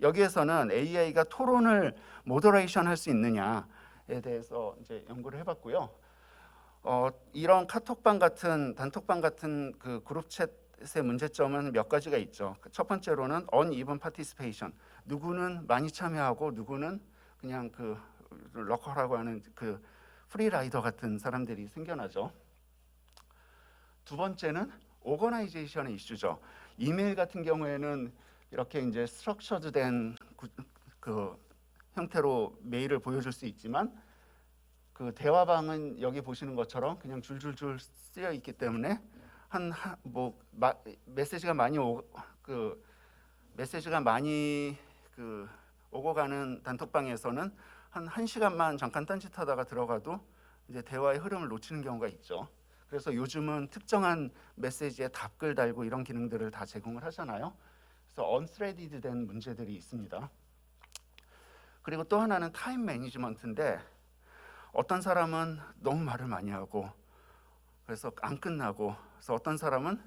여기에서는 AI가 토론을 모더레이션 할 수 있느냐에 대해서 이제 연구를 해봤고요. 이런 카톡방 같은 단톡방 같은 그 그룹 챗의 문제점은 몇 가지가 있죠. 첫 번째로는 uneven participation. 누구는 많이 참여하고 누구는 그냥 그 러커라고 하는 그 프리라이더 같은 사람들이 생겨나죠. 두 번째는 오거나이제이션의 이슈죠. 이메일 같은 경우에는 이렇게 이제 스트럭처드된 그 형태로 메일을 보여줄 수 있지만 그 대화방은 여기 보시는 것처럼 그냥 줄줄줄 쓰여 있기 때문에 메시지가 많이 오고 가는 단톡방에서는 한 1시간만 잠깐 딴짓하다가 들어가도 이제 대화의 흐름을 놓치는 경우가 있죠. 그래서 요즘은 특정한 메시지에 답글 달고 이런 기능들을 다 제공을 하잖아요. 그래서 unthreaded 된 문제들이 있습니다. 그리고 또 하나는 타임 매니지먼트인데 어떤 사람은 너무 말을 많이 하고 그래서 안 끝나고, 그래서 어떤 사람은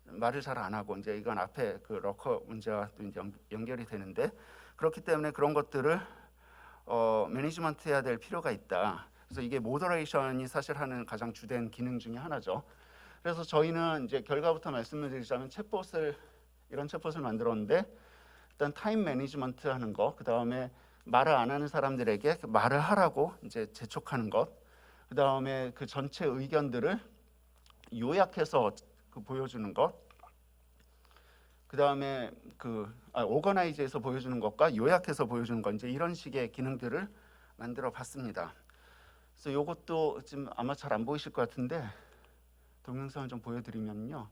말을 잘 안 하고, 이제 이건 앞에 그 러커 문제와 또 이제 연결이 되는데, 그렇기 때문에 그런 것들을 매니지먼트 해야 될 필요가 있다. 그래서 이게 모더레이션이 사실 하는 가장 주된 기능 중에 하나죠. 그래서 저희는 이제 결과부터 말씀을 드리자면 이런 챗봇을 만들었는데, 일단 타임 매니지먼트 하는 거, 그 다음에 말을 안 하는 사람들에게 말을 하라고 이제 재촉하는 것, 그 다음에 그 전체 의견들을 요약해서 보여주는 것, 그 다음에 오거나이즈해서 보여주는 것과 요약해서 보여주는 것, 이제 이런 식의 기능들을 만들어 봤습니다. 그래서 이것도 지금 아마 잘 안 보이실 것 같은데 동영상을 좀 보여드리면요,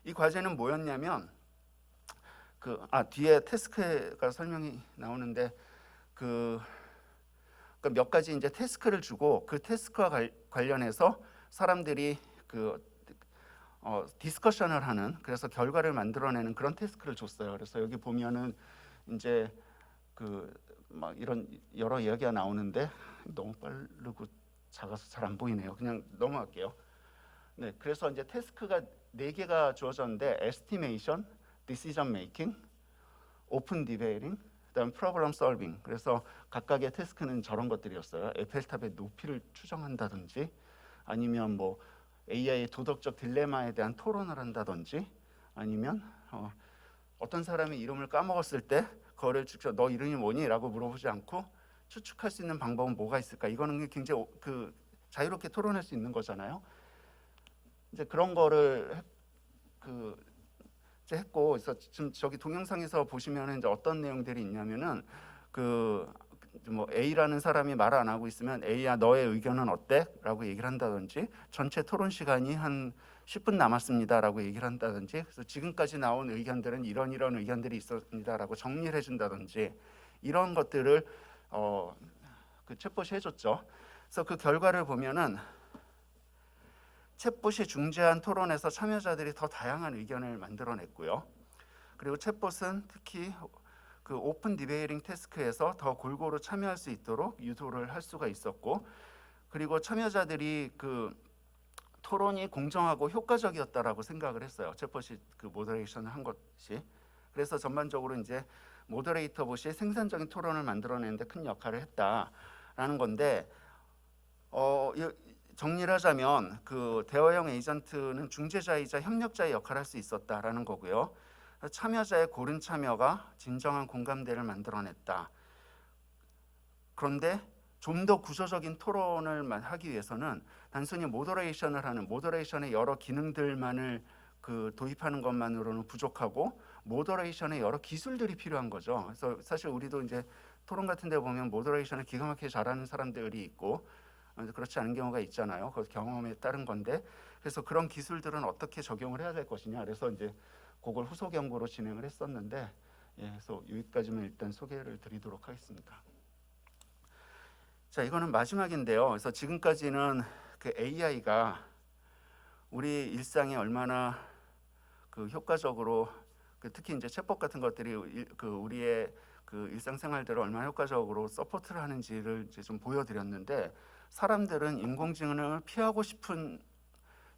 이 과제는 뭐였냐면 뒤에 태스크가 설명이 나오는데 몇 가지 이제 태스크를 주고 그 태스크와 관련해서 사람들이 디스커션을 하는, 그래서 결과를 만들어내는 그런 태스크를 줬어요. 그래서 여기 보면은 이제 그 막 이런 여러 이야기가 나오는데 너무 빠르고 작아서 잘 안 보이네요. 그냥 넘어갈게요. 네, 그래서 이제 태스크가 4개가 주어졌는데 estimation, decision making, open debating, 그다음 problem solving. 그래서 각각의 태스크는 저런 것들이었어요. 에펠탑의 높이를 추정한다든지, 아니면 뭐 AI의 도덕적 딜레마에 대한 토론을 한다든지, 아니면 어떤 사람이 이름을 까먹었을 때 그거를 직접 너 이름이 뭐니? 라고 물어보지 않고 추측할 수 있는 방법은 뭐가 있을까? 이거는 굉장히 자유롭게 토론할 수 있는 거잖아요. 이제 그런 거를 이제 했고, 그래서 지금 저기 동영상에서 보시면은 이제 어떤 내용들이 있냐면은 뭐 A라는 사람이 말을 안 하고 있으면 A야 너의 의견은 어때? 라고 얘기를 한다든지, 전체 토론 시간이 한 10분 남았습니다라고 얘기를 한다든지, 그래서 지금까지 나온 의견들은 이런 의견들이 있었습니다라고 정리를 해준다든지, 이런 것들을 그 챗봇이 해줬죠. 그래서 그 결과를 보면은 챗봇이 중재한 토론에서 참여자들이 더 다양한 의견을 만들어냈고요. 그리고 챗봇은 특히 그 오픈 디베이팅 태스크에서 더 골고루 참여할 수 있도록 유도를 할 수가 있었고, 그리고 참여자들이 그 토론이 공정하고 효과적이었다라고 생각을 했어요. 챗봇이 그 모더레이션을 한 것이. 그래서 전반적으로 이제 모더레이터 봇이 생산적인 토론을 만들어내는데 큰 역할을 했다라는 건데, 정리를 하자면 그 대화형 에이전트는 중재자이자 협력자의 역할을 할 수 있었다라는 거고요. 참여자의 고른 참여가 진정한 공감대를 만들어냈다. 그런데 좀 더 구조적인 토론을 하기 위해서는 단순히 모더레이션의 여러 기능들만을 도입하는 것만으로는 부족하고, 모더레이션의 여러 기술들이 필요한 거죠. 그래서 사실 우리도 이제 토론 같은 데 보면 모더레이션을 기가 막히게 잘하는 사람들이 있고 그렇지 않은 경우가 있잖아요. 그 경험에 따른 건데, 그래서 그런 기술들은 어떻게 적용을 해야 될 것이냐, 그래서 이제 그걸 후속 연구로 진행을 했었는데, 그래서 여기까지만 일단 소개를 드리도록 하겠습니다. 자, 이거는 마지막인데요. 그래서 지금까지는 그 AI가 우리 일상에 얼마나 그 효과적으로, 특히 이제 챗봇 같은 것들이 우리의 그 일상생활들을 얼마나 효과적으로 서포트를 하는지를 이제 좀 보여드렸는데, 사람들은 인공지능을 피하고 싶은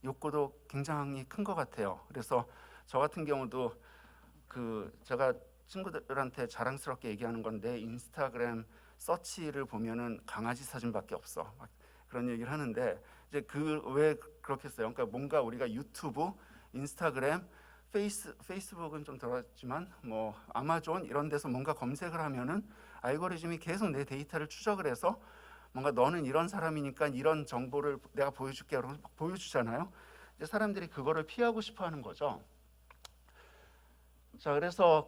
욕구도 굉장히 큰 것 같아요. 그래서 저 같은 경우도 제가 친구들한테 자랑스럽게 얘기하는 건데, 인스타그램 서치를 보면은 강아지 사진밖에 없어, 막 그런 얘기를 하는데, 이제 왜 그렇겠어요? 그러니까 뭔가 우리가 유튜브, 인스타그램, 페이스북은 좀 덜하지만 뭐 아마존 이런 데서 뭔가 검색을 하면은 알고리즘이 계속 내 데이터를 추적을 해서 뭔가 너는 이런 사람이니까 이런 정보를 내가 보여줄게, 그러면 보여주잖아요. 이제 사람들이 그거를 피하고 싶어하는 거죠. 자, 그래서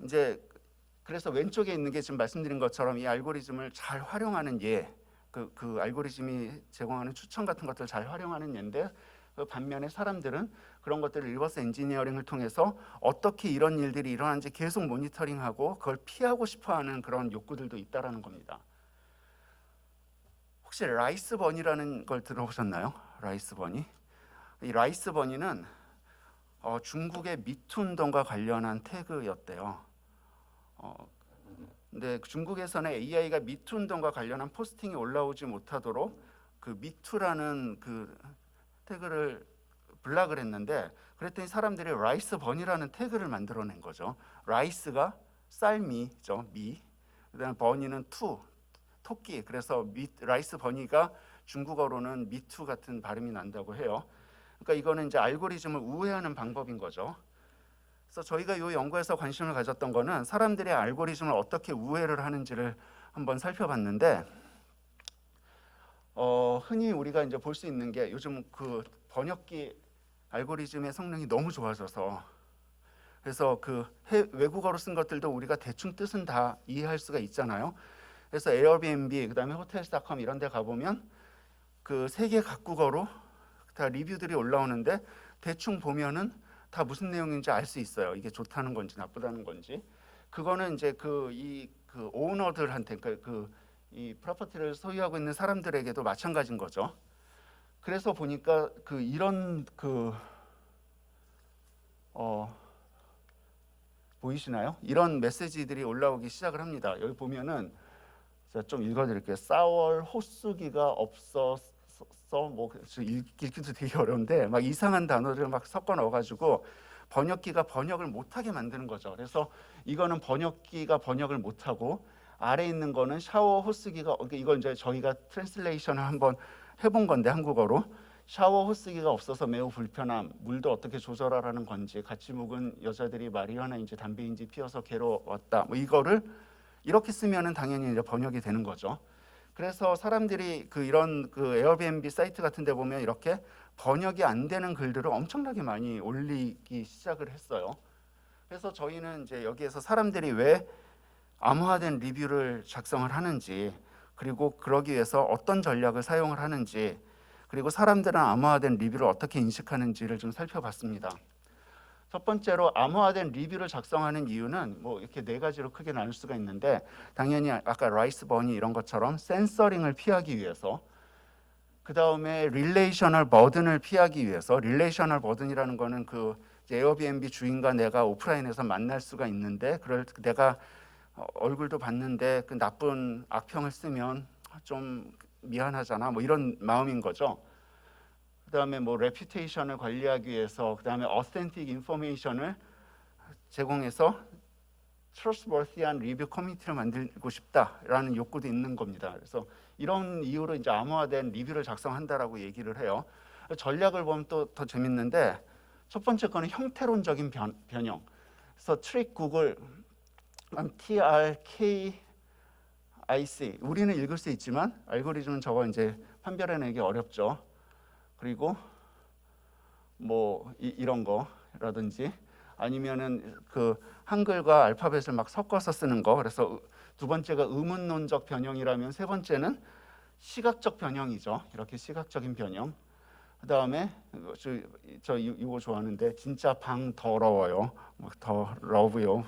이제 그래서 왼쪽에 있는 게 지금 말씀드린 것처럼 이 알고리즘을 잘 활용하는 그 알고리즘이 제공하는 추천 같은 것들을 잘 활용하는 예인데, 반면에 사람들은 그런 것들을 리버스 엔지니어링을 통해서 어떻게 이런 일들이 일어나는지 계속 모니터링하고 그걸 피하고 싶어하는 그런 욕구들도 있다라는 겁니다. 혹시 라이스 버니라는 걸 들어보셨나요? 라이스 버니. 이 라이스 버니는 중국의 미투 운동과 관련한 태그였대요. 근데 중국에서는 AI가 미투 운동과 관련한 포스팅이 올라오지 못하도록 그 미투라는 그 태그를 블락을 했는데, 그랬더니 사람들이 라이스 버니라는 태그를 만들어낸 거죠. 라이스가 쌀미죠, 미. 그다음에 버니는 토끼. 그래서 라이스 버니가 중국어로는 미투 같은 발음이 난다고 해요. 그러니까 이거는 이제 알고리즘을 우회하는 방법인 거죠. 그래서 저희가 이 연구에서 관심을 가졌던 거는 사람들이 알고리즘을 어떻게 우회를 하는지를 한번 살펴봤는데, 흔히 우리가 이제 볼 수 있는 게, 요즘 그 번역기 알고리즘의 성능이 너무 좋아져서, 그래서 그 외국어로 쓴 것들도 우리가 대충 뜻은 다 이해할 수가 있잖아요. 그래서 에어비앤비, 그다음에 호텔스닷컴 이런 데 가보면 그 세계 각국어로 다 리뷰들이 올라오는데, 대충 보면은 다 무슨 내용인지 알 수 있어요. 이게 좋다는 건지 나쁘다는 건지. 그거는 이제 그 오너들한테, 이 프로퍼티를 소유하고 있는 사람들에게도 마찬가지인 거죠. 그래서 보니까 이런 보이시나요? 이런 메시지들이 올라오기 시작을 합니다. 여기 보면은 제가 좀 읽어드릴게요. 4월 호수기가 없어서 뭐 읽기도 되게 어려운데 막 이상한 단어를 막 섞어 넣어가지고 번역기가 번역을 못하게 만드는 거죠. 그래서 이거는 번역기가 번역을 못하고 아래 있는 거는 샤워 호스기가 이걸 이제 저희가 트랜슬레이션을 한번 해본 건데 한국어로 샤워 호스기가 없어서 매우 불편함, 물도 어떻게 조절하라는 건지, 같이 묵은 여자들이 마리화나인지 담배인지 피워서 괴로웠다. 뭐 이거를 이렇게 쓰면은 당연히 이제 번역이 되는 거죠. 그래서 사람들이 이런 에어비앤비 사이트 같은 데 보면 이렇게 번역이 안 되는 글들을 엄청나게 많이 올리기 시작을 했어요. 그래서 저희는 이제 여기에서 사람들이 왜 암호화된 리뷰를 작성을 하는지, 그리고 그러기 위해서 어떤 전략을 사용을 하는지, 그리고 사람들은 암호화된 리뷰를 어떻게 인식하는지를 좀 살펴봤습니다. 첫 번째로 암호화된 리뷰를 작성하는 이유는 뭐 이렇게 네 가지로 크게 나눌 수가 있는데, 당연히 아까 라이스 버니 이런 것처럼 센서링을 피하기 위해서, 그 다음에 릴레이셔널 버든을 피하기 위해서, 릴레이셔널 버든이라는 거는 에어비앤비 주인과 내가 오프라인에서 만날 수가 있는데 내가 얼굴도 봤는데 그 나쁜 악평을 쓰면 좀 미안하잖아, 뭐 이런 마음인 거죠. 그다음에 뭐 레퓨테이션을 관리하기 위해서, 그다음에 어센틱 인포메이션을 제공해서 트러스트워시한 리뷰 커뮤니티를 만들고 싶다라는 욕구도 있는 겁니다. 그래서 이런 이유로 이제 암호화된 리뷰를 작성한다라고 얘기를 해요. 전략을 보면 또 더 재밌는데, 첫 번째 거는 형태론적인 변형. 그래서 트릭 구글 TRKIC, 우리는 읽을 수 있지만 알고리즘은 저거 이제 판별해내기 어렵죠. 그리고 뭐 이런 거라든지, 아니면은 한글과 알파벳을 막 섞어서 쓰는 거. 그래서 두 번째가 의문론적 변형이라면, 세 번째는 시각적 변형이죠. 이렇게 시각적인 변형. 그다음에 저 이거 좋아하는데, 진짜 방 더러워요, 더러워요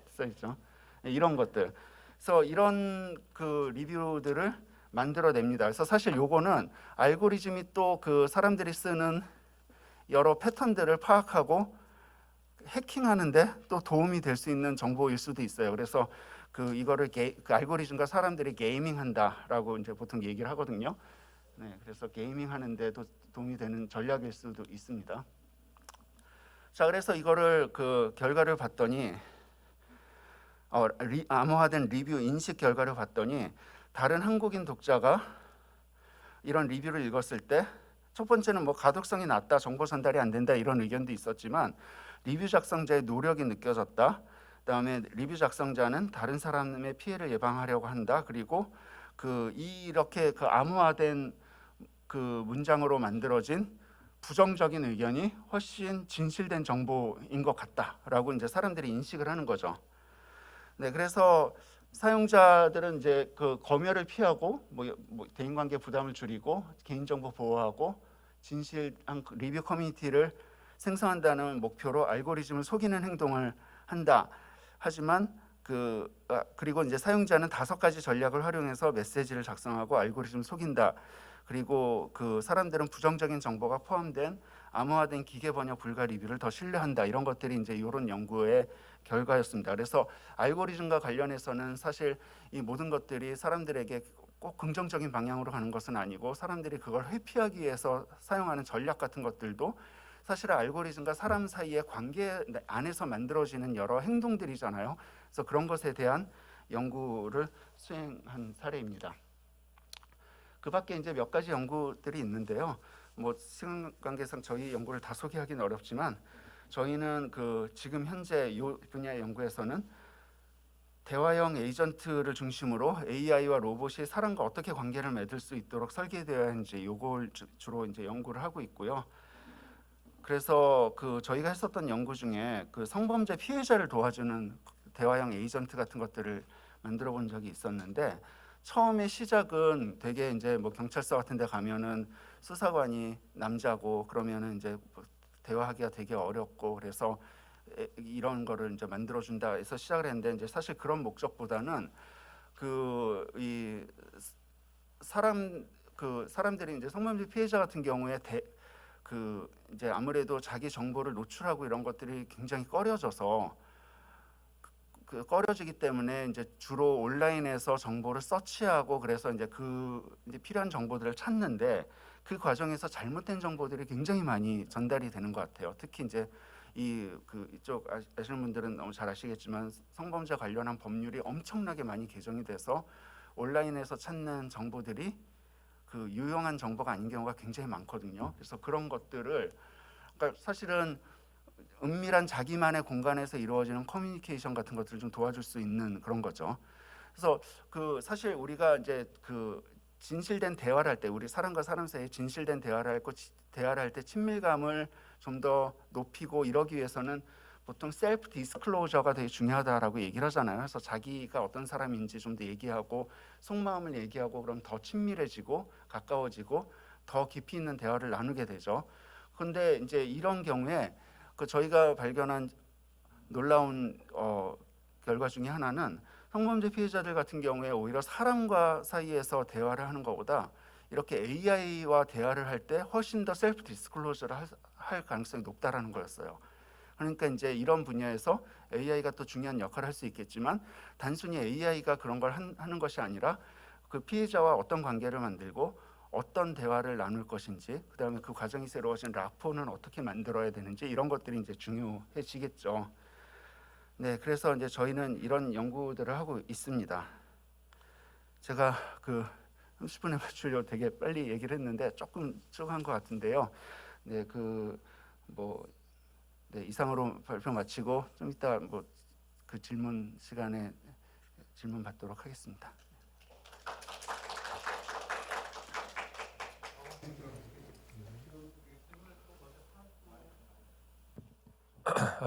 써 있죠. 이런 것들. 그래서 이런 리뷰들을 만들어냅니다. 그래서 사실 요거는 알고리즘이 또 사람들이 쓰는 여러 패턴들을 파악하고 해킹하는데 또 도움이 될 수 있는 정보일 수도 있어요. 그래서 이거를 알고리즘과 사람들이 게이밍한다라고 이제 보통 얘기를 하거든요. 네, 그래서 게이밍하는데도 도움이 되는 전략일 수도 있습니다. 자, 그래서 이거를 결과를 봤더니 암호화된 리뷰 인식 결과를 봤더니, 다른 한국인 독자가 이런 리뷰를 읽었을 때 첫 번째는 뭐 가독성이 낮다, 정보 전달이 안 된다 이런 의견도 있었지만, 리뷰 작성자의 노력이 느껴졌다. 그다음에 리뷰 작성자는 다른 사람의 피해를 예방하려고 한다. 그리고 이렇게 암호화된 문장으로 만들어진 부정적인 의견이 훨씬 진실된 정보인 것 같다라고 이제 사람들이 인식을 하는 거죠. 네, 그래서 사용자들은 이제 검열을 피하고 뭐 대인관계 부담을 줄이고 개인정보 보호하고 진실한 리뷰 커뮤니티를 생성한다는 목표로 알고리즘을 속이는 행동을 한다. 하지만 그리고 이제 사용자는 5가지 전략을 활용해서 메시지를 작성하고 알고리즘을 속인다. 그리고 사람들은 부정적인 정보가 포함된 암호화된 기계 번역 불가 리뷰를 더 신뢰한다. 이런 것들이 이제 이런 연구의 결과였습니다. 그래서 알고리즘과 관련해서는 사실 이 모든 것들이 사람들에게 꼭 긍정적인 방향으로 가는 것은 아니고, 사람들이 그걸 회피하기 위해서 사용하는 전략 같은 것들도 사실 알고리즘과 사람 사이의 관계 안에서 만들어지는 여러 행동들이잖아요. 그래서 그런 것에 대한 연구를 수행한 사례입니다. 그 밖에 이제 몇 가지 연구들이 있는데요. 뭐 시간 관계상 저희 연구를 다 소개하기는 어렵지만, 저희는 지금 현재 이 분야의 연구에서는 대화형 에이전트를 중심으로 AI와 로봇이 사람과 어떻게 관계를 맺을 수 있도록 설계되어야 하는지 이걸 주로 이제 연구를 하고 있고요. 그래서 저희가 했었던 연구 중에 성범죄 피해자를 도와주는 대화형 에이전트 같은 것들을 만들어 본 적이 있었는데, 처음에 시작은 되게 이제 뭐 경찰서 같은 데 가면은 수사관이 남자고 그러면은 이제 대화하기가 되게 어렵고, 그래서 이런 거를 이제 만들어 준다 해서 시작을 했는데, 이제 사실 그런 목적보다는 사람 그 사람들이 이제 성범죄 피해자 같은 경우에 이제 아무래도 자기 정보를 노출하고 이런 것들이 굉장히 꺼려져서 꺼려지기 때문에 이제 주로 온라인에서 정보를 서치하고 그래서 이제 이제 필요한 정보들을 찾는데 그 과정에서 잘못된 정보들이 굉장히 많이 전달이 되는 것 같아요. 특히 이제 이쪽 아시는 분들은 너무 잘 아시겠지만 성범죄 관련한 법률이 엄청나게 많이 개정이 돼서 온라인에서 찾는 정보들이 유용한 정보가 아닌 경우가 굉장히 많거든요. 그래서 그런 것들을 그러니까 사실은 은밀한 자기만의 공간에서 이루어지는 커뮤니케이션 같은 것들을 좀 도와줄 수 있는 그런 거죠. 그래서 사실 우리가 이제 진실된 대화를 할 때 우리 사람과 사람 사이에 진실된 대화를 할 때 친밀감을 좀 더 높이고 이러기 위해서는 보통 셀프 디스클로저가 되게 중요하다라고 얘기를 하잖아요. 그래서 자기가 어떤 사람인지 좀 더 얘기하고 속마음을 얘기하고 그럼 더 친밀해지고 가까워지고 더 깊이 있는 대화를 나누게 되죠. 그런데 이제 이런 경우에 저희가 발견한 놀라운 결과 중에 하나는 성범죄 피해자들 같은 경우에 오히려 사람과 사이에서 대화를 하는 것보다 이렇게 AI와 대화를 할 때 훨씬 더 셀프 디스클로저를 할 가능성이 높다라는 거였어요. 그러니까 이제 이런 분야에서 AI가 또 중요한 역할을 할 수 있겠지만 단순히 AI가 그런 걸 하는 것이 아니라 그 피해자와 어떤 관계를 만들고 어떤 대화를 나눌 것인지 그다음에 그 과정이 새로워진 라포는 어떻게 만들어야 되는지 이런 것들이 이제 중요해지겠죠. 네, 그래서 이제 저희는 이런 연구들을 하고 있습니다. 제가 30분에 맞추려고 되게 빨리 얘기를 했는데 조금 쭉 한 것 같은데요. 네, 네, 이상으로 발표 마치고 좀 이따 그 질문 시간에 질문 받도록 하겠습니다.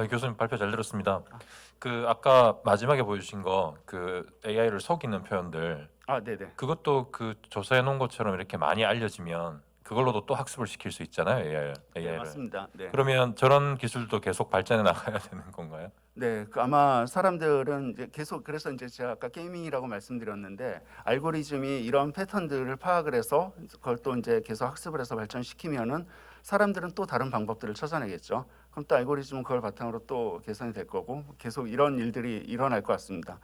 교수님 발표 잘 들었습니다. 아까 마지막에 보여주신 거 AI를 속이는 표현들 네네. 그것도 조사해 놓은 것처럼 이렇게 많이 알려지면 그걸로도 또 학습을 시킬 수 있잖아요, AI를. 네, 맞습니다. 네. 그러면 저런 기술도 계속 발전해 나가야 되는 건가요? 네, 아마 사람들은 이제 계속 그래서 이제 제가 아까 게이밍이라고 말씀드렸는데 알고리즘이 이런 패턴들을 파악을 해서 그걸 또 이제 계속 학습을 해서 발전시키면은 사람들은 또 다른 방법들을 찾아내겠죠. 그럼 또 알고리즘은 그걸 바탕으로 또 개선이 될 거고 계속 이런 일들이 일어날 것 같습니다.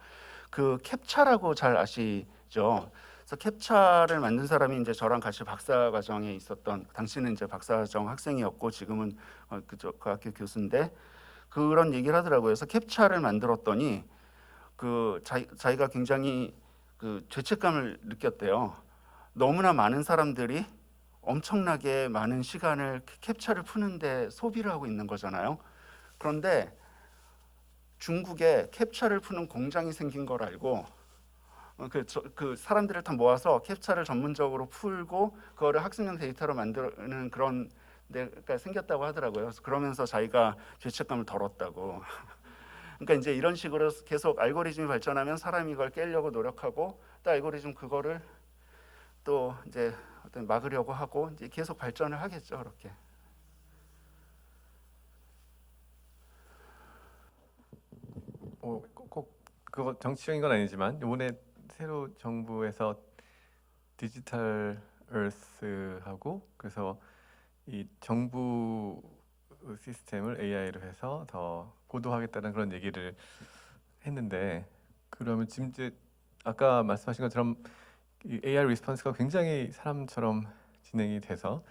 캡차라고 잘 아시죠? 그래서 캡차를 만든 사람이 이제 저랑 같이 박사 과정에 있었던 당시는 이제 박사 과정 학생이었고 지금은 그 학교 교수인데 그런 얘기를 하더라고요. 그래서 캡차를 만들었더니 자기가 굉장히 죄책감을 느꼈대요. 너무나 많은 사람들이 엄청나게 많은 시간을 캡차를 푸는데 소비를 하고 있는 거잖아요. 그런데 중국에 캡차를 푸는 공장이 생긴 걸 알고 그 사람들을 다 모아서 캡차를 전문적으로 풀고 그거를 학습용 데이터로 만드는 그런 데가 생겼다고 하더라고요. 그래서 그러면서 자기가 죄책감을 덜었다고. 그러니까 이제 이런 식으로 계속 알고리즘이 발전하면 사람이 이걸 깨려고 노력하고 또 알고리즘 그거를 또 이제 어떤 막으려고 하고 이제 계속 발전을 하겠죠, 그렇게. 꼭 그거 정치적인 건 아니지만 이번에 새로 정부에서 디지털 얼스하고 그래서 이 정부 시스템을 AI로 해서 더 고도화하겠다는 그런 얘기를 했는데 그러면 지금 이제 아까 말씀하신 것처럼 이 AI 리스폰스가 굉장히 사람처럼 진행이 돼서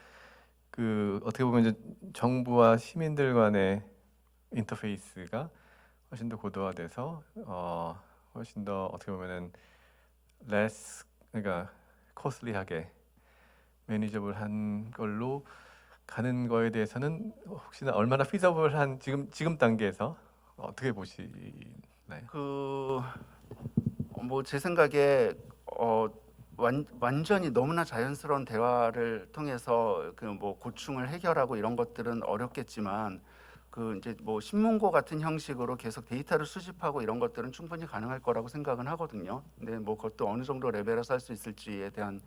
어떻게 보면 이제 정부와 시민들 간의 인터페이스가 훨씬 더 고도화돼서 훨씬 더 어떻게 보면은 그러니까 코슬리하게 매니저블한 걸로 가는 거에 대해서는 혹시나 얼마나 피저블한 지금 단계에서 어떻게 보시나요? 제 생각에 완전히 너무나 자연스러운 대화를 통해서 고충을 해결하고 이런 것들은 어렵겠지만 이제 신문고 같은 형식으로 계속 데이터를 수집하고 이런 것들은 충분히 가능할 거라고 생각은 하거든요. 근데 그것도 어느 정도 레벨에서 할 수 있을지에 대한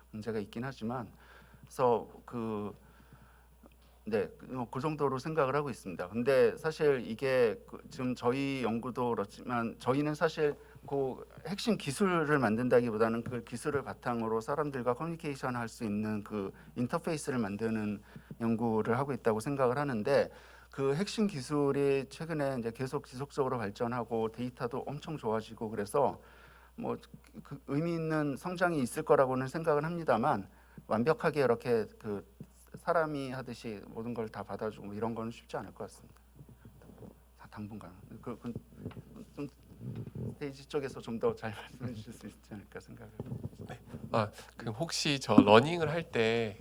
문제가 있긴 하지만 그래서 그 정도로 생각을 하고 있습니다. 근데 사실 이게 지금 저희 연구도 그렇지만 저희는 사실 그 핵심 기술을 만든다기보다는 그 기술을 바탕으로 사람들과 커뮤니케이션 할 수 있는 그 인터페이스를 만드는 연구를 하고 있다고 생각을 하는데 그 핵심 기술이 최근에 이제 계속 지속적으로 발전하고 데이터도 엄청 좋아지고 그래서 뭐 그 의미 있는 성장이 있을 거라고는 생각을 합니다만 완벽하게 이렇게 그 사람이 하듯이 모든 걸 다 받아주고 뭐 이런 거는 쉽지 않을 것 같습니다. 당분간 좀 스테이지 쪽에서 좀 더 잘 말씀해 주실 수 있지 않을까 생각을 합니다. 그럼 혹시 저 러닝을 할 때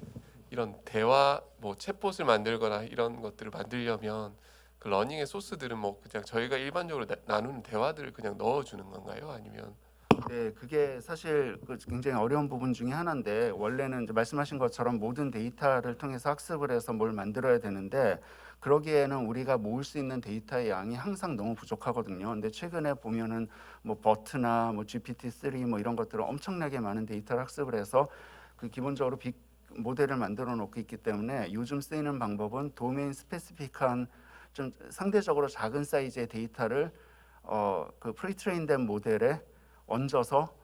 이런 대화 뭐 챗봇을 만들거나 이런 것들을 만들려면 그 러닝의 소스들은 뭐 그냥 저희가 일반적으로 나누는 대화들을 그냥 넣어주는 건가요? 아니면 네, 그게 사실 그 굉장히 어려운 부분 중에 하나인데 원래는 이제 말씀하신 것처럼 모든 데이터를 통해서 학습을 해서 뭘 만들어야 되는데 그러기에는 우리가 모을 수 있는 데이터의 양이 항상 너무 부족하거든요. 근데 최근에 보면은 뭐 버트나 뭐 GPT-3 뭐 이런 것들은 엄청나게 많은 데이터를 학습을 해서 그 기본적으로 빅 모델을 만들어 놓고 있기 때문에 요즘 쓰이는 방법은 도메인 스페시픽한 좀 상대적으로 작은 사이즈의 데이터를 그 프리트레인된 모델에 얹어서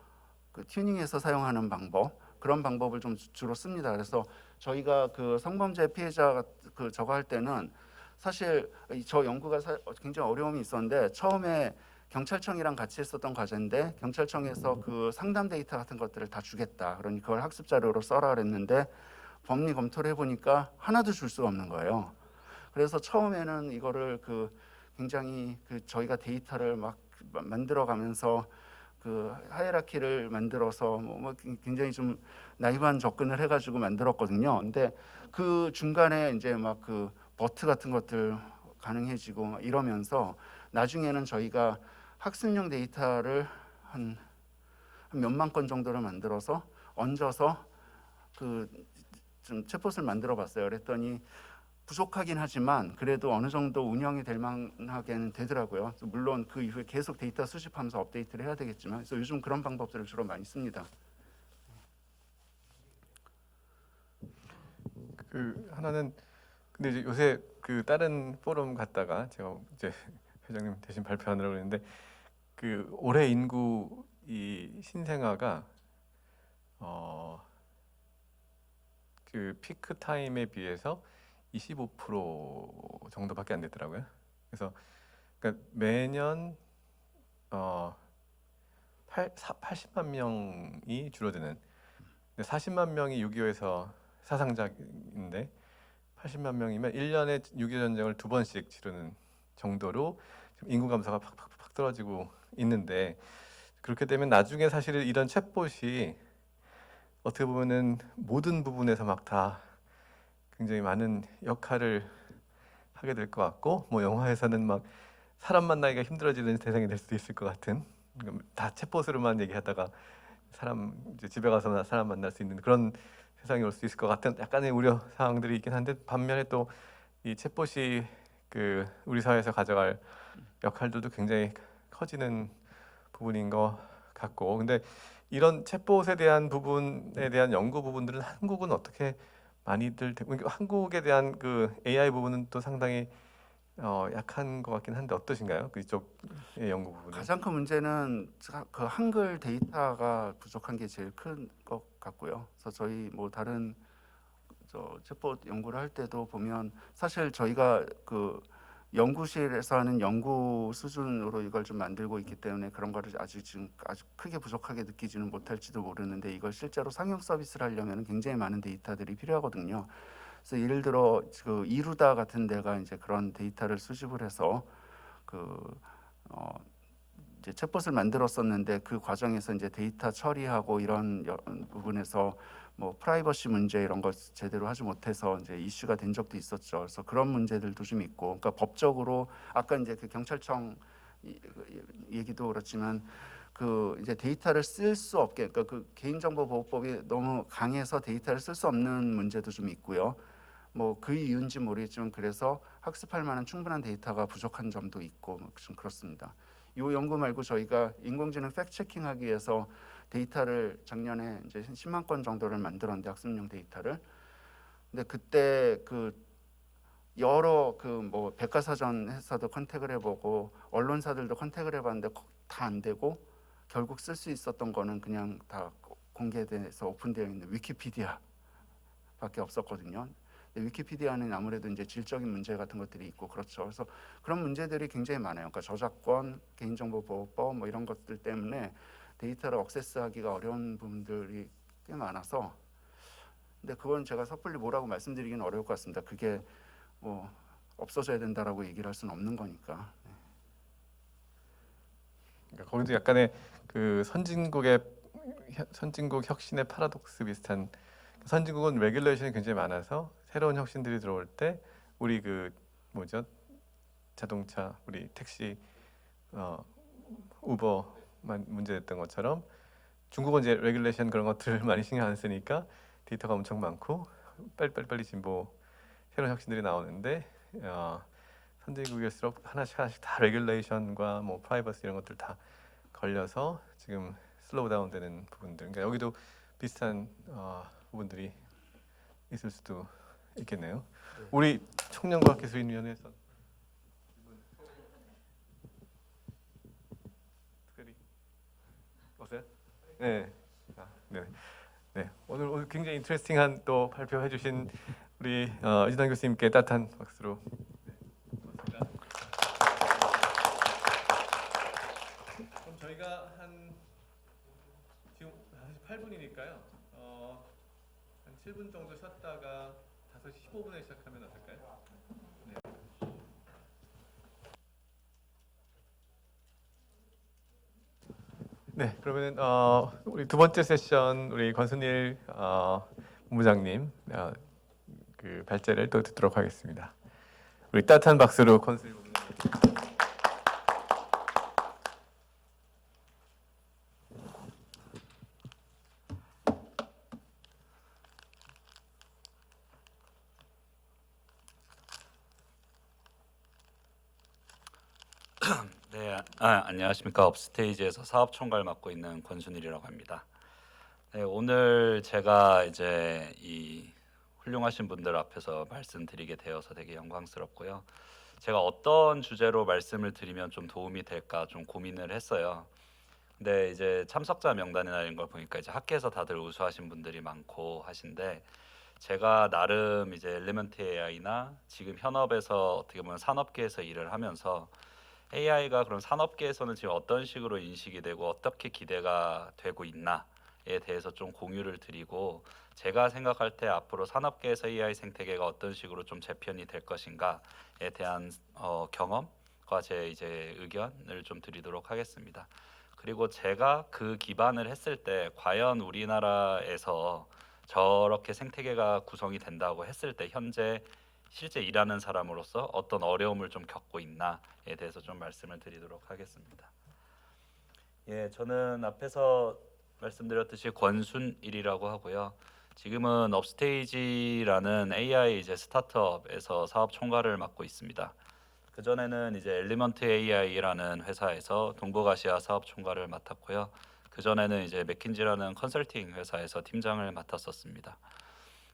그 튜닝해서 사용하는 방법 그런 방법을 좀 주로 씁니다. 그래서 저희가 그 성범죄 피해자 그 저거 할 때는 사실 저 연구가 굉장히 어려움이 있었는데 처음에 경찰청이랑 같이 했었던 과제인데 경찰청에서 그 상담 데이터 같은 것들을 다 주겠다. 그러니 그걸 학습 자료로 써라 그랬는데 법리 검토를 해보니까 하나도 줄 수가 없는 거예요. 그래서 처음에는 이거를 그 굉장히 그 저희가 데이터를 막 만들어가면서 그 하이라키를 만들어서 뭐 굉장히 좀 나이브한 접근을 해가지고 만들었거든요. 근데 그 중간에 이제 막 그 버트 같은 것들 가능해지고 이러면서 나중에는 저희가 학습용 데이터를 한 몇만 건 정도를 만들어서 얹어서 그 좀 챗봇을 만들어봤어요. 그랬더니 부족하긴 하지만 그래도 어느 정도 운영이 될 만하게는 되더라고요. 물론 그 이후에 계속 데이터 수집하면서 업데이트를 해야 되겠지만 그래서 요즘 그런 방법들을 주로 많이 씁니다. 그 하나는 근데 이제 요새 그 다른 포럼 갔다가 제가 이제 회장님 대신 발표하느라고 했는데 그 올해 인구 이 신생아가 그 피크 타임에 비해서 25% 정도밖에 안 되더라고요. 그래서 그러니까 매년 80만 명이 줄어드는. 근데 40만 명이 6.25에서 사상자인데 80만 명이면 1년에 6.25 전쟁을 2번씩 치르는 정도로 지금 인구 감소가 팍팍팍 떨어지고 있는데 그렇게 되면 나중에 사실 이런 챗봇이 어떻게 보면은 모든 부분에서 막 다 굉장히 많은 역할을 하게 될 것 같고 뭐 영화에서는 막 사람 만나기가 힘들어지는 세상이 될 수도 있을 것 같은 다 챗봇으로만 얘기하다가 사람 이제 집에 가서 사람 만날 수 있는 그런 세상이 올 수 있을 것 같은 약간의 우려 사항들이 있긴 한데 반면에 또 이 챗봇이 그 우리 사회에서 가져갈 역할들도 굉장히 커지는 부분인 것 같고 근데 이런 챗봇에 대한 부분에 대한 연구 부분들은 한국은 어떻게 많이들 한국에 대한 그 AI 부분은 또 상당히 약한 것 같긴 한데 어떠신가요? 그쪽의 연구 부분. 가장 큰 문제는 그 한글 데이터가 부족한 게 제일 큰 것 같고요. 그래서 저희 뭐 다른 저 챗봇 연구를 할 때도 보면 사실 저희가 그 연구실에서 하는 연구 수준으로 이걸 좀 만들고 있기 때문에 그런 거를 아직 지금 아주 크게 부족하게 느끼지는 못할지도 모르는데 이걸 실제로 상용 서비스를 하려면 굉장히 많은 데이터들이 필요하거든요. 그래서 예를 들어 그 이루다 같은 데가 이제 그런 데이터를 수집을 해서 이제 챗봇을 만들었었는데 그 과정에서 이제 데이터 처리하고 이런 부분에서 뭐 프라이버시 문제 이런 거 제대로 하지 못해서 이제 이슈가 된 적도 있었죠. 그래서 그런 문제들도 좀 있고, 그러니까 법적으로 아까 이제 그 경찰청 얘기도 그렇지만 그 이제 데이터를 쓸 수 없게, 그러니까 그 개인정보보호법이 너무 강해서 데이터를 쓸 수 없는 문제도 좀 있고요. 뭐 그 이유인지 모르겠지만 그래서 학습할 만한 충분한 데이터가 부족한 점도 있고 좀 그렇습니다. 이 연구 말고 저희가 인공지능 팩트 체킹하기 위해서 데이터를 작년에 이제 10만 건 정도를 만들었는데 학습용 데이터를. 근데 그때 그 여러 그 뭐 백과사전 회사도 컨택을 해보고 언론사들도 컨택을 해봤는데 다 안 되고 결국 쓸 수 있었던 거는 그냥 다 공개돼서 오픈되어 있는 위키피디아밖에 없었거든요. 근데 위키피디아는 아무래도 이제 질적인 문제 같은 것들이 있고 그렇죠. 그래서 그런 문제들이 굉장히 많아요. 그러니까 저작권, 개인정보보호법 뭐 이런 것들 때문에 데이터를 액세스하기가 어려운 부분들이 꽤 많아서, 근데 그건 제가 섣불리 뭐라고 말씀드리기는 어려울 것 같습니다. 그게 뭐 없어져야 된다라고 얘기를 할 수는 없는 거니까. 그러니까 거기도 약간의 그 선진국 혁신의 파라독스 비슷한, 선진국은 레귤레이션이 굉장히 많아서 새로운 혁신들이 들어올 때 우리 그 뭐죠, 자동차, 우리 택시, 우버만 문제됐던 것처럼 중국은 이제 레귤레이션 그런 것들을 많이 신경 안 쓰니까 데이터가 엄청 많고 빨리 진보 새로운 혁신들이 나오는데, 선진국일수록 하나씩 다 레귤레이션과 뭐 프라이버시 이런 것들 다 걸려서 지금 슬로우 다운 되는 부분들. 그러니까 여기도 비슷한 부분들이 있을 수도 있겠네요. 우리 청년과학기술인위원회에서 특별히 오세요? 네. 네. 오늘 굉장히 인터레스팅한 또 발표해 주신 우리 이진환 교수님께 따뜻한 박수로. 그럼 저희가 한 지금 8분이니까요. 한 7분 정도 쉬었다가 5시 15분에 시작하면 어떨까요? 네. 네, 그러면 우리 두 번째 세션 우리 권순일 본부장님 그 발제를 또 듣도록 하겠습니다. 우리 따뜻한 박수로 권순일 본부장님. 네, 안녕하십니까. 업스테이지에서 사업총괄 맡고 있는 권순일이라고 합니다. 네, 오늘 제가 이제 이 훌륭하신 분들 앞에서 말씀드리게 되어서 되게 영광스럽고요. 제가 어떤 주제로 말씀을 드리면 좀 도움이 될까 좀 고민을 했어요. 근데 이제 참석자 명단이나 이런 걸 보니까 이제 학계에서 다들 우수하신 분들이 많고 하신데, 제가 나름 이제 엘리먼트 AI나 지금 현업에서 어떻게 보면 산업계에서 일을 하면서 AI가 그럼 산업계에서는 지금 어떤 식으로 인식이 되고 어떻게 기대가 되고 있나에 대해서 좀 공유를 드리고, 제가 생각할 때 앞으로 산업계에서 AI 생태계가 어떤 식으로 좀 재편이 될 것인가에 대한 경험과 제 이제 의견을 좀 드리도록 하겠습니다. 그리고 제가 그 기반을 했을 때 과연 우리나라에서 저렇게 생태계가 구성이 된다고 했을 때 현재 실제 일하는 사람으로서 어떤 어려움을 좀 겪고 있나에 대해서 좀 말씀을 드리도록 하겠습니다. 예, 저는 앞에서 말씀드렸듯이 권순일이라고 하고요. 지금은 업스테이지라는 AI 이제 스타트업에서 사업 총괄을 맡고 있습니다. 그 전에는 이제 엘리먼트 AI라는 회사에서 동북아시아 사업 총괄을 맡았고요. 그 전에는 이제 맥킨지라는 컨설팅 회사에서 팀장을 맡았었습니다.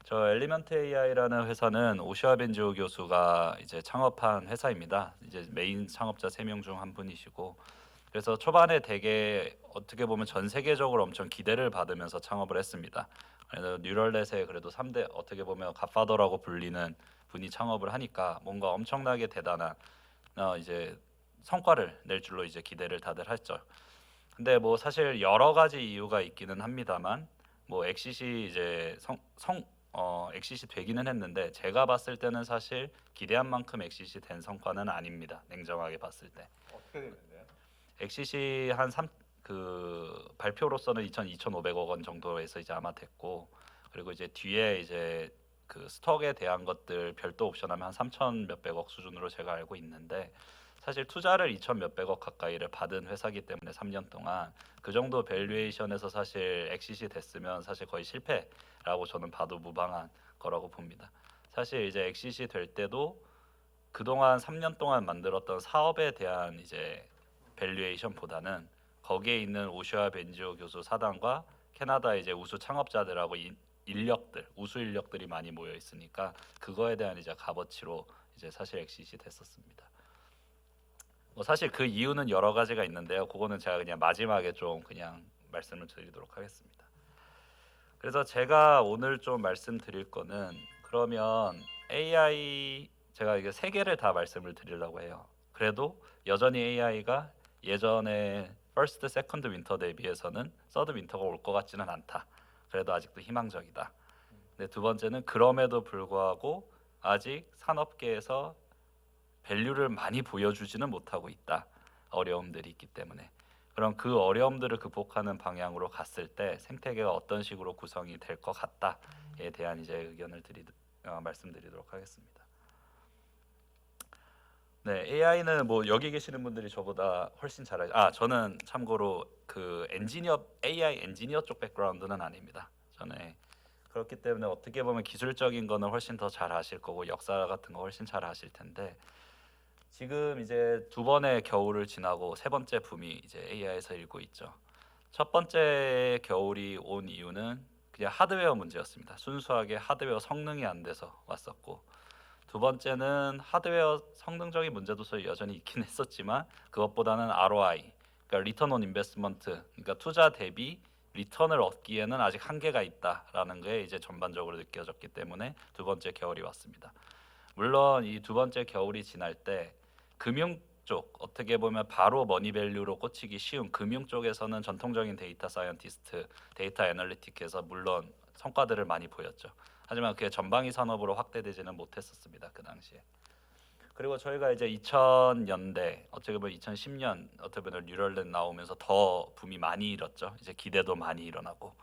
저 엘리먼트 AI라는 회사는 오시아 벤지오 교수가 이제 창업한 회사입니다. 이제 메인 창업자 3명 중 한 분이시고, 그래서 초반에 되게 어떻게 보면 전 세계적으로 엄청 기대를 받으면서 창업을 했습니다. 그래서 뉴럴넷의 그래도 3대 어떻게 보면 갓파더라고 불리는 분이 창업을 하니까 뭔가 엄청나게 대단한 이제 성과를 낼 줄로 이제 기대를 다들 했죠. 근데 뭐 사실 여러 가지 이유가 있기는 합니다만, 뭐 엑시시 이제 엑시시 되기는 했는데 제가 봤을 때는 사실 기대한 만큼 엑시시 된 성과는 아닙니다. 냉정하게 봤을 때. 어떻게 됐는데요? 엑시시 그 발표로서는 2,500억 원 정도에서 이제 아마 됐고, 그리고 이제 뒤에 이제 그 스톡에 대한 것들 별도 옵션하면 한 3천 몇백억 수준으로 제가 알고 있는데, 사실 투자를 2천 몇백억 가까이를 받은 회사기 때문에 3년 동안 그 정도 밸류에이션에서 사실 엑시시 됐으면 사실 거의 실패라고 저는 봐도 무방한 거라고 봅니다. 사실 이제 엑시시 될 때도 그동안 3년 동안 만들었던 사업에 대한 이제 밸류에이션보다는 거기에 있는 오시아 벤지오 교수 사단과 캐나다 이제 우수 창업자들하고 우수 인력들이 많이 모여 있으니까 그거에 대한 이제 값어치로 이제 사실 엑시시 됐었습니다. 뭐 사실 그 이유는 여러 가지가 있는데요. 그거는 제가 그냥 마지막에 좀 그냥 말씀을 드리도록 하겠습니다. 그래서 제가 오늘 좀 말씀드릴 거는 그러면 AI 제가 이게 세 개를 다 말씀을 드리려고 해요. 그래도 여전히 AI가 예전에 퍼스트, 세컨드 윈터 대비해서는 서드 윈터가 올 것 같지는 않다. 그래도 아직도 희망적이다. 근데 두 번째는 그럼에도 불구하고 아직 산업계에서 밸류를 많이 보여주지는 못하고 있다. 어려움들이 있기 때문에. 그럼 그 어려움들을 극복하는 방향으로 갔을 때 생태계가 어떤 식으로 구성이 될 것 같다에 대한 이제 의견을 말씀드리도록 하겠습니다. 네, AI는 뭐 여기 계시는 분들이 저보다 훨씬 잘 알죠. 저는 참고로 그 AI 엔지니어 쪽 백그라운드는 아닙니다. 저는 그렇기 때문에 어떻게 보면 기술적인 거는 훨씬 더 잘 아실 거고 역사 같은 거 훨씬 잘 아실 텐데 지금 이제 두 번의 겨울을 지나고 세 번째 붐이 이제 AI에서 일고 있죠. 첫 번째 겨울이 온 이유는 그냥 하드웨어 문제였습니다. 순수하게 하드웨어 성능이 안 돼서 왔었고 두 번째는 하드웨어 성능적인 문제도 여전히 있긴 했었지만 그것보다는 ROI, 그러니까 리턴 온 인베스트먼트, 그러니까 투자 대비 리턴을 얻기에는 아직 한계가 있다라는 게 이제 전반적으로 느껴졌기 때문에 두 번째 겨울이 왔습니다. 물론 이 두 번째 겨울이 지날 때 금융 쪽 어떻게 보면 바로 머니밸류로 꽂히기 쉬운 금융 쪽에서는 전통적인 데이터 사이언티스트, 데이터 애널리틱에서 물론 성과들을 많이 보였죠. 하지만 그게 전방위 산업으로 확대되지는 못했었습니다. 그 당시에. 그리고 저희가 이제 2000년대 어떻게 보면 2010년 어떻게 보면 뉴럴넷 나오면서 더 붐이 많이 일었죠. 이제 기대도 많이 일어나고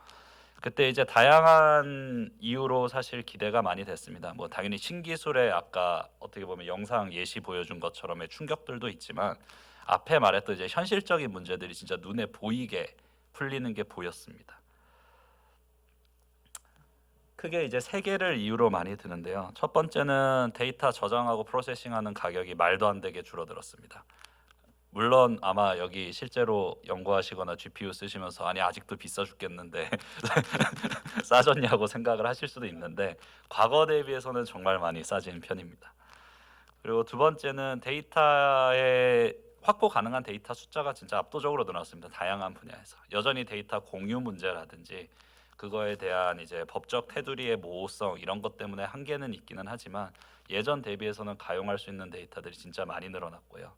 그때 이제 다양한 이유로 사실 기대가 많이 됐습니다. 뭐 당연히 신기술의 아까 어떻게 보면 영상 예시 보여준 것처럼의 충격들도 있지만 앞에 말했던 이제 현실적인 문제들이 진짜 눈에 보이게 풀리는 게 보였습니다. 크게 이제 세 개를 이유로 많이 드는데요. 첫 번째는 데이터 저장하고 프로세싱하는 가격이 말도 안 되게 줄어들었습니다. 물론 아마 여기 실제로 연구하시거나 GPU 쓰시면서 아니 아직도 비싸 죽겠는데 싸졌냐고 생각을 하실 수도 있는데 과거 대비해서는 정말 많이 싸진 편입니다. 그리고 두 번째는 데이터의 확보 가능한 데이터 숫자가 진짜 압도적으로 늘었습니다. 다양한 분야에서 여전히 데이터 공유 문제라든지 그거에 대한 이제 법적 테두리의 모호성 이런 것 때문에 한계는 있기는 하지만 예전 대비해서는 가용할 수 있는 데이터들이 진짜 많이 늘어났고요.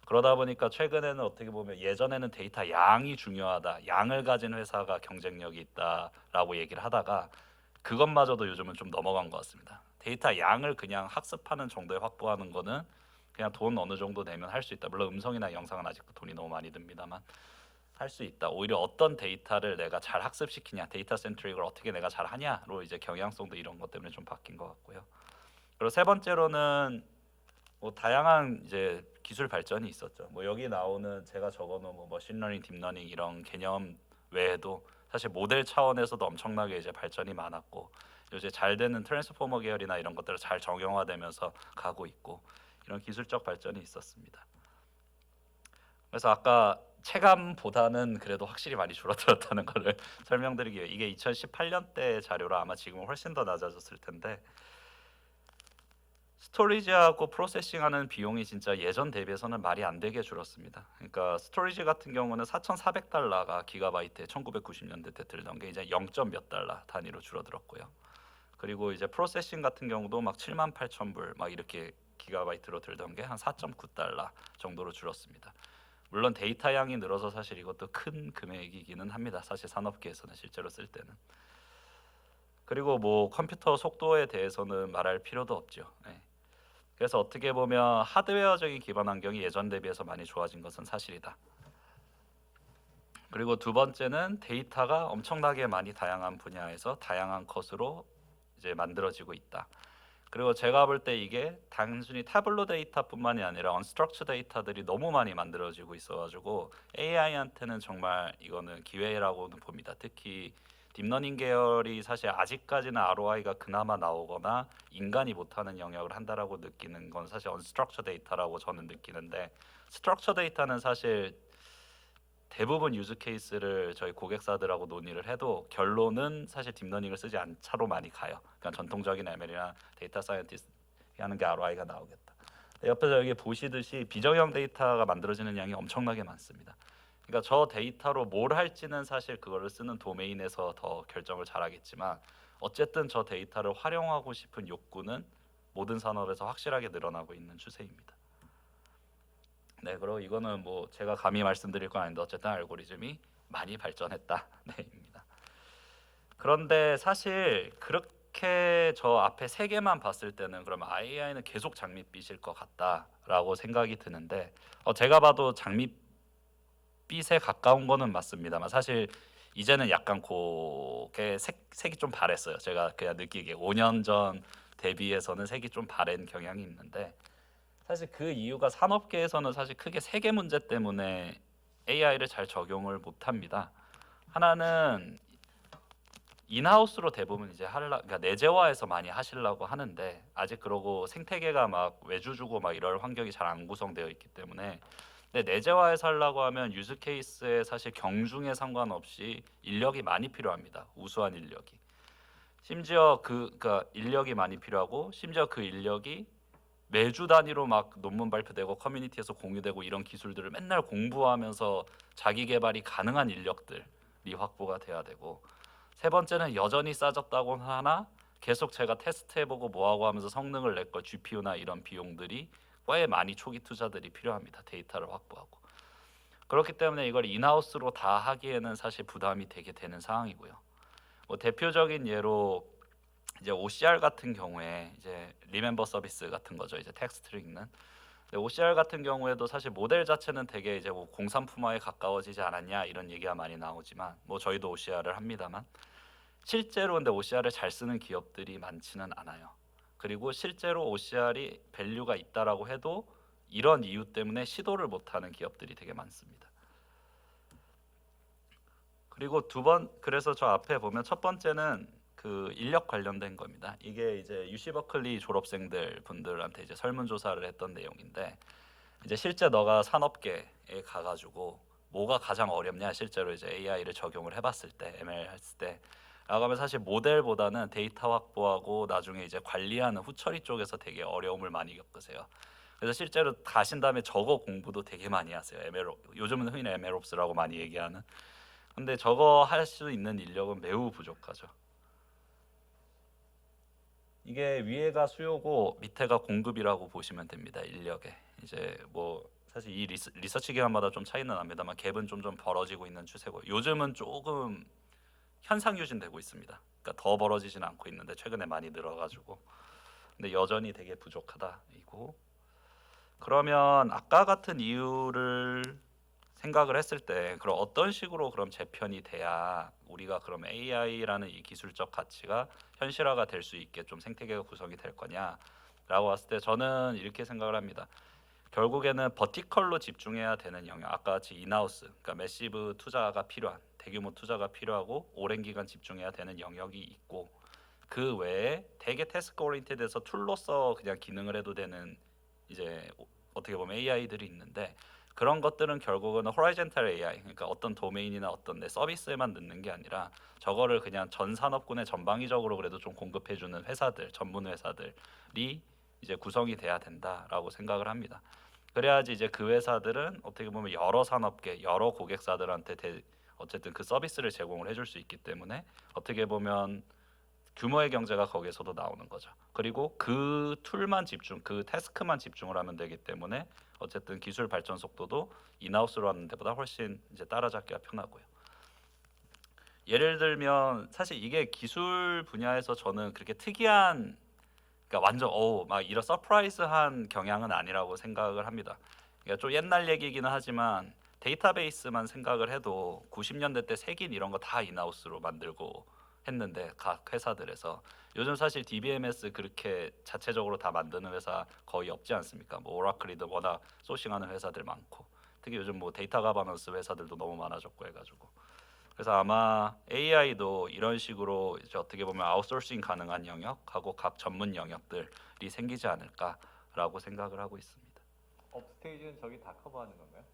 그러다 보니까 최근에는 어떻게 보면 예전에는 데이터 양이 중요하다, 양을 가진 회사가 경쟁력이 있다라고 얘기를 하다가 그것마저도 요즘은 좀 넘어간 것 같습니다. 데이터 양을 그냥 학습하는 정도에 확보하는 거는 그냥 돈 어느 정도 내면 할 수 있다. 물론 음성이나 영상은 아직도 돈이 너무 많이 듭니다만 할 수 있다. 오히려 어떤 데이터를 내가 잘 학습시키냐, 데이터 센트릭을 어떻게 내가 잘 하냐로 이제 경향성도 이런 것 때문에 좀 바뀐 것 같고요. 그리고 세 번째로는 뭐 다양한 이제 기술 발전이 있었죠. 뭐 여기 나오는 제가 적어놓은 뭐 머신러닝, 딥러닝 이런 개념 외에도 사실 모델 차원에서도 엄청나게 이제 발전이 많았고 요새 잘 되는 트랜스포머 계열이나 이런 것들을 잘 정형화되면서 가고 있고 이런 기술적 발전이 있었습니다. 그래서 아까 체감보다는 그래도 확실히 많이 줄어들었다는 것을 설명드리기 위해 이게 2018년대 자료라 아마 지금은 훨씬 더 낮아졌을 텐데 스토리지하고 프로세싱하는 비용이 진짜 예전 대비해서는 말이 안 되게 줄었습니다. 그러니까 스토리지 같은 경우는 4,400달러가 기가바이트에 1990년대 때 들던 게 이제 0. 몇 달러 단위로 줄어들었고요. 그리고 이제 프로세싱 같은 경우도 막 78,000불 막 이렇게 기가바이트로 들던 게 한 4.9달러 정도로 줄었습니다. 물론 데이터 양이 늘어서 사실 이것도 큰 금액이기는 합니다. 사실 산업계에서는 실제로 쓸 때는. 그리고 뭐 컴퓨터 속도에 대해서는 말할 필요도 없죠. 네. 그래서 어떻게 보면 하드웨어적인 기반 환경이 예전 대비해서 많이 좋아진 것은 사실이다. 그리고 두 번째는 데이터가 엄청나게 많이 다양한 분야에서 다양한 컷으로 이제 만들어지고 있다. 그리고 제가 볼 때 이게 단순히 타블로 데이터뿐만이 아니라 언스트럭처 데이터들이 너무 많이 만들어지고 있어가지고 AI한테는 정말 이거는 기회라고는 봅니다. 특히 딥러닝 계열이 사실 아직까지는 ROI가 그나마 나오거나 인간이 못하는 영역을 한다라고 느끼는 건 사실 언스트럭처 데이터라고 저는 느끼는데 스트럭처 데이터는 사실 대부분 유즈 케이스를 저희 고객사들하고 논의를 해도 결론은 사실 딥러닝을 쓰지 않차로 많이 가요. 그러니까 전통적인 ML이나 데이터 사이언티스트 하는 게 ROI가 나오겠다. 옆에서 여기 보시듯이 비정형 데이터가 만들어지는 양이 엄청나게 많습니다. 그러니까 저 데이터로 뭘 할지는 사실 그거를 쓰는 도메인에서 더 결정을 잘하겠지만 어쨌든 저 데이터를 활용하고 싶은 욕구는 모든 산업에서 확실하게 늘어나고 있는 추세입니다. 네, 그리고 이거는 뭐 제가 감히 말씀드릴 건 아닌데 어쨌든 알고리즘이 많이 발전했다. 네입니다. 그런데 사실 그렇게 저 앞에 세 개만 봤을 때는 그러면 AI는 계속 장밋빛일 것 같다라고 생각이 드는데 제가 봐도 장밋빛에 가까운 거는 맞습니다만 사실 이제는 약간 그게 색이 좀 바랬어요. 제가 그냥 느끼기에 5년 전 대비해서는 색이 좀 바랜 경향이 있는데 사실 그 이유가 산업계에서는 사실 크게 세 개 문제 때문에 AI를 잘 적용을 못합니다. 하나는 인하우스로 대부분 이제 그러니까 내재화해서 많이 하시려고 하는데 아직 그러고 생태계가 막 외주 주고 막 이럴 환경이 잘 안 구성되어 있기 때문에 근데 내재화해서 하려고 하면 유즈 케이스에 사실 경중에 상관없이 인력이 많이 필요합니다. 우수한 인력이. 심지어 그러니까 인력이 많이 필요하고 심지어 그 인력이 매주 단위로 막 논문 발표되고 커뮤니티에서 공유되고 이런 기술들을 맨날 공부하면서 자기 개발이 가능한 인력들이 확보가 돼야 되고 세 번째는 여전히 싸졌다고 하나 계속 제가 테스트해보고 뭐하고 하면서 성능을 낼 걸 GPU나 이런 비용들이 꽤 많이 초기 투자들이 필요합니다. 데이터를 확보하고 그렇기 때문에 이걸 인하우스로 다 하기에는 사실 부담이 되게 되는 상황이고요. 뭐 대표적인 예로 이제 OCR 같은 경우에 이제 리멤버 서비스 같은 거죠. 이제 텍스트를 읽는. OCR 같은 경우에도 사실 모델 자체는 되게 이제 뭐 공산품화에 가까워지지 않았냐 이런 얘기가 많이 나오지만 뭐 저희도 OCR을 합니다만 실제로 근데 OCR을 잘 쓰는 기업들이 많지는 않아요. 그리고 실제로 OCR이 밸류가 있다라고 해도 이런 이유 때문에 시도를 못하는 기업들이 되게 많습니다. 그리고 그래서 저 앞에 보면 첫 번째는 그 인력 관련된 겁니다. 이게 이제 UC 버클리 졸업생들 분들한테 이제 설문조사를 했던 내용인데 이제 실제 너가 산업계에 가가지고 뭐가 가장 어렵냐 실제로 이제 AI를 적용을 해봤을 때 ML 했을 때 라고 하면 사실 모델보다는 데이터 확보하고 나중에 이제 관리하는 후처리 쪽에서 되게 어려움을 많이 겪으세요. 그래서 실제로 가신 다음에 저거 공부도 되게 많이 하세요. 요즘은 흔히 MLOps라고 많이 얘기하는. 근데 저거 할 수 있는 인력은 매우 부족하죠. 이게 위에가 수요고 밑에가 공급이라고 보시면 됩니다. 인력에 이제 뭐 사실 이 리서치 기관마다 좀 차이는 납니다만 갭은 좀 벌어지고 있는 추세고 요즘은 조금 현상 유지되고 있습니다. 그러니까 더 벌어지진 않고 있는데 최근에 많이 늘어가지고 근데 여전히 되게 부족하다이고 그러면 아까 같은 이유를 생각을 했을 때 그럼 어떤 식으로 그럼 재편이 돼야 우리가 그럼 AI라는 이 기술적 가치가 현실화가 될 수 있게 좀 생태계가 구성이 될 거냐라고 봤을 때 저는 이렇게 생각을 합니다. 결국에는 버티컬로 집중해야 되는 영역 아까 같이 인하우스 그러니까 매시브 투자가 필요한 대규모 투자가 필요하고 오랜 기간 집중해야 되는 영역이 있고 그 외에 되게 태스크 오리엔티드해서 툴로서 그냥 기능을 해도 되는 이제 어떻게 보면 AI들이 있는데 그런 것들은 결국은 호라이젠탈 AI 그러니까 어떤 도메인이나 어떤 내 서비스에만 넣는 게 아니라 저거를 그냥 전 산업군에 전방위적으로 그래도 좀 공급해주는 회사들 전문 회사들이 이제 구성이 돼야 된다라고 생각을 합니다. 그래야지 이제 그 회사들은 어떻게 보면 여러 산업계 여러 고객사들한테 어쨌든 그 서비스를 제공을 해줄 수 있기 때문에 어떻게 보면 규모의 경제가 거기에서도 나오는 거죠. 그리고 그 툴만 집중, 그 태스크만 집중을 하면 되기 때문에 어쨌든 기술 발전 속도도 인하우스로 하는 데보다 훨씬 이제 따라잡기가 편하고요. 예를 들면 사실 이게 기술 분야에서 저는 그렇게 특이한 그러니까 완전 막 이런 서프라이즈한 경향은 아니라고 생각을 합니다. 그러니까 좀 옛날 얘기이기는 하지만 데이터베이스만 생각을 해도 90년대 때 색인 이런 거 다 인하우스로 만들고 했는데 각 회사들에서 요즘 사실 DBMS 그렇게 자체적으로 다 만드는 회사 거의 없지 않습니까? 뭐 오라클이든 워낙 소싱하는 회사들 많고 특히 요즘 뭐 데이터 가버넌스 회사들도 너무 많아졌고 해가지고 그래서 아마 AI도 이런 식으로 이제 어떻게 보면 아웃소싱 가능한 영역하고 각 전문 영역들이 생기지 않을까라고 생각을 하고 있습니다. 업스테이지는 저기 다 커버하는 건가요?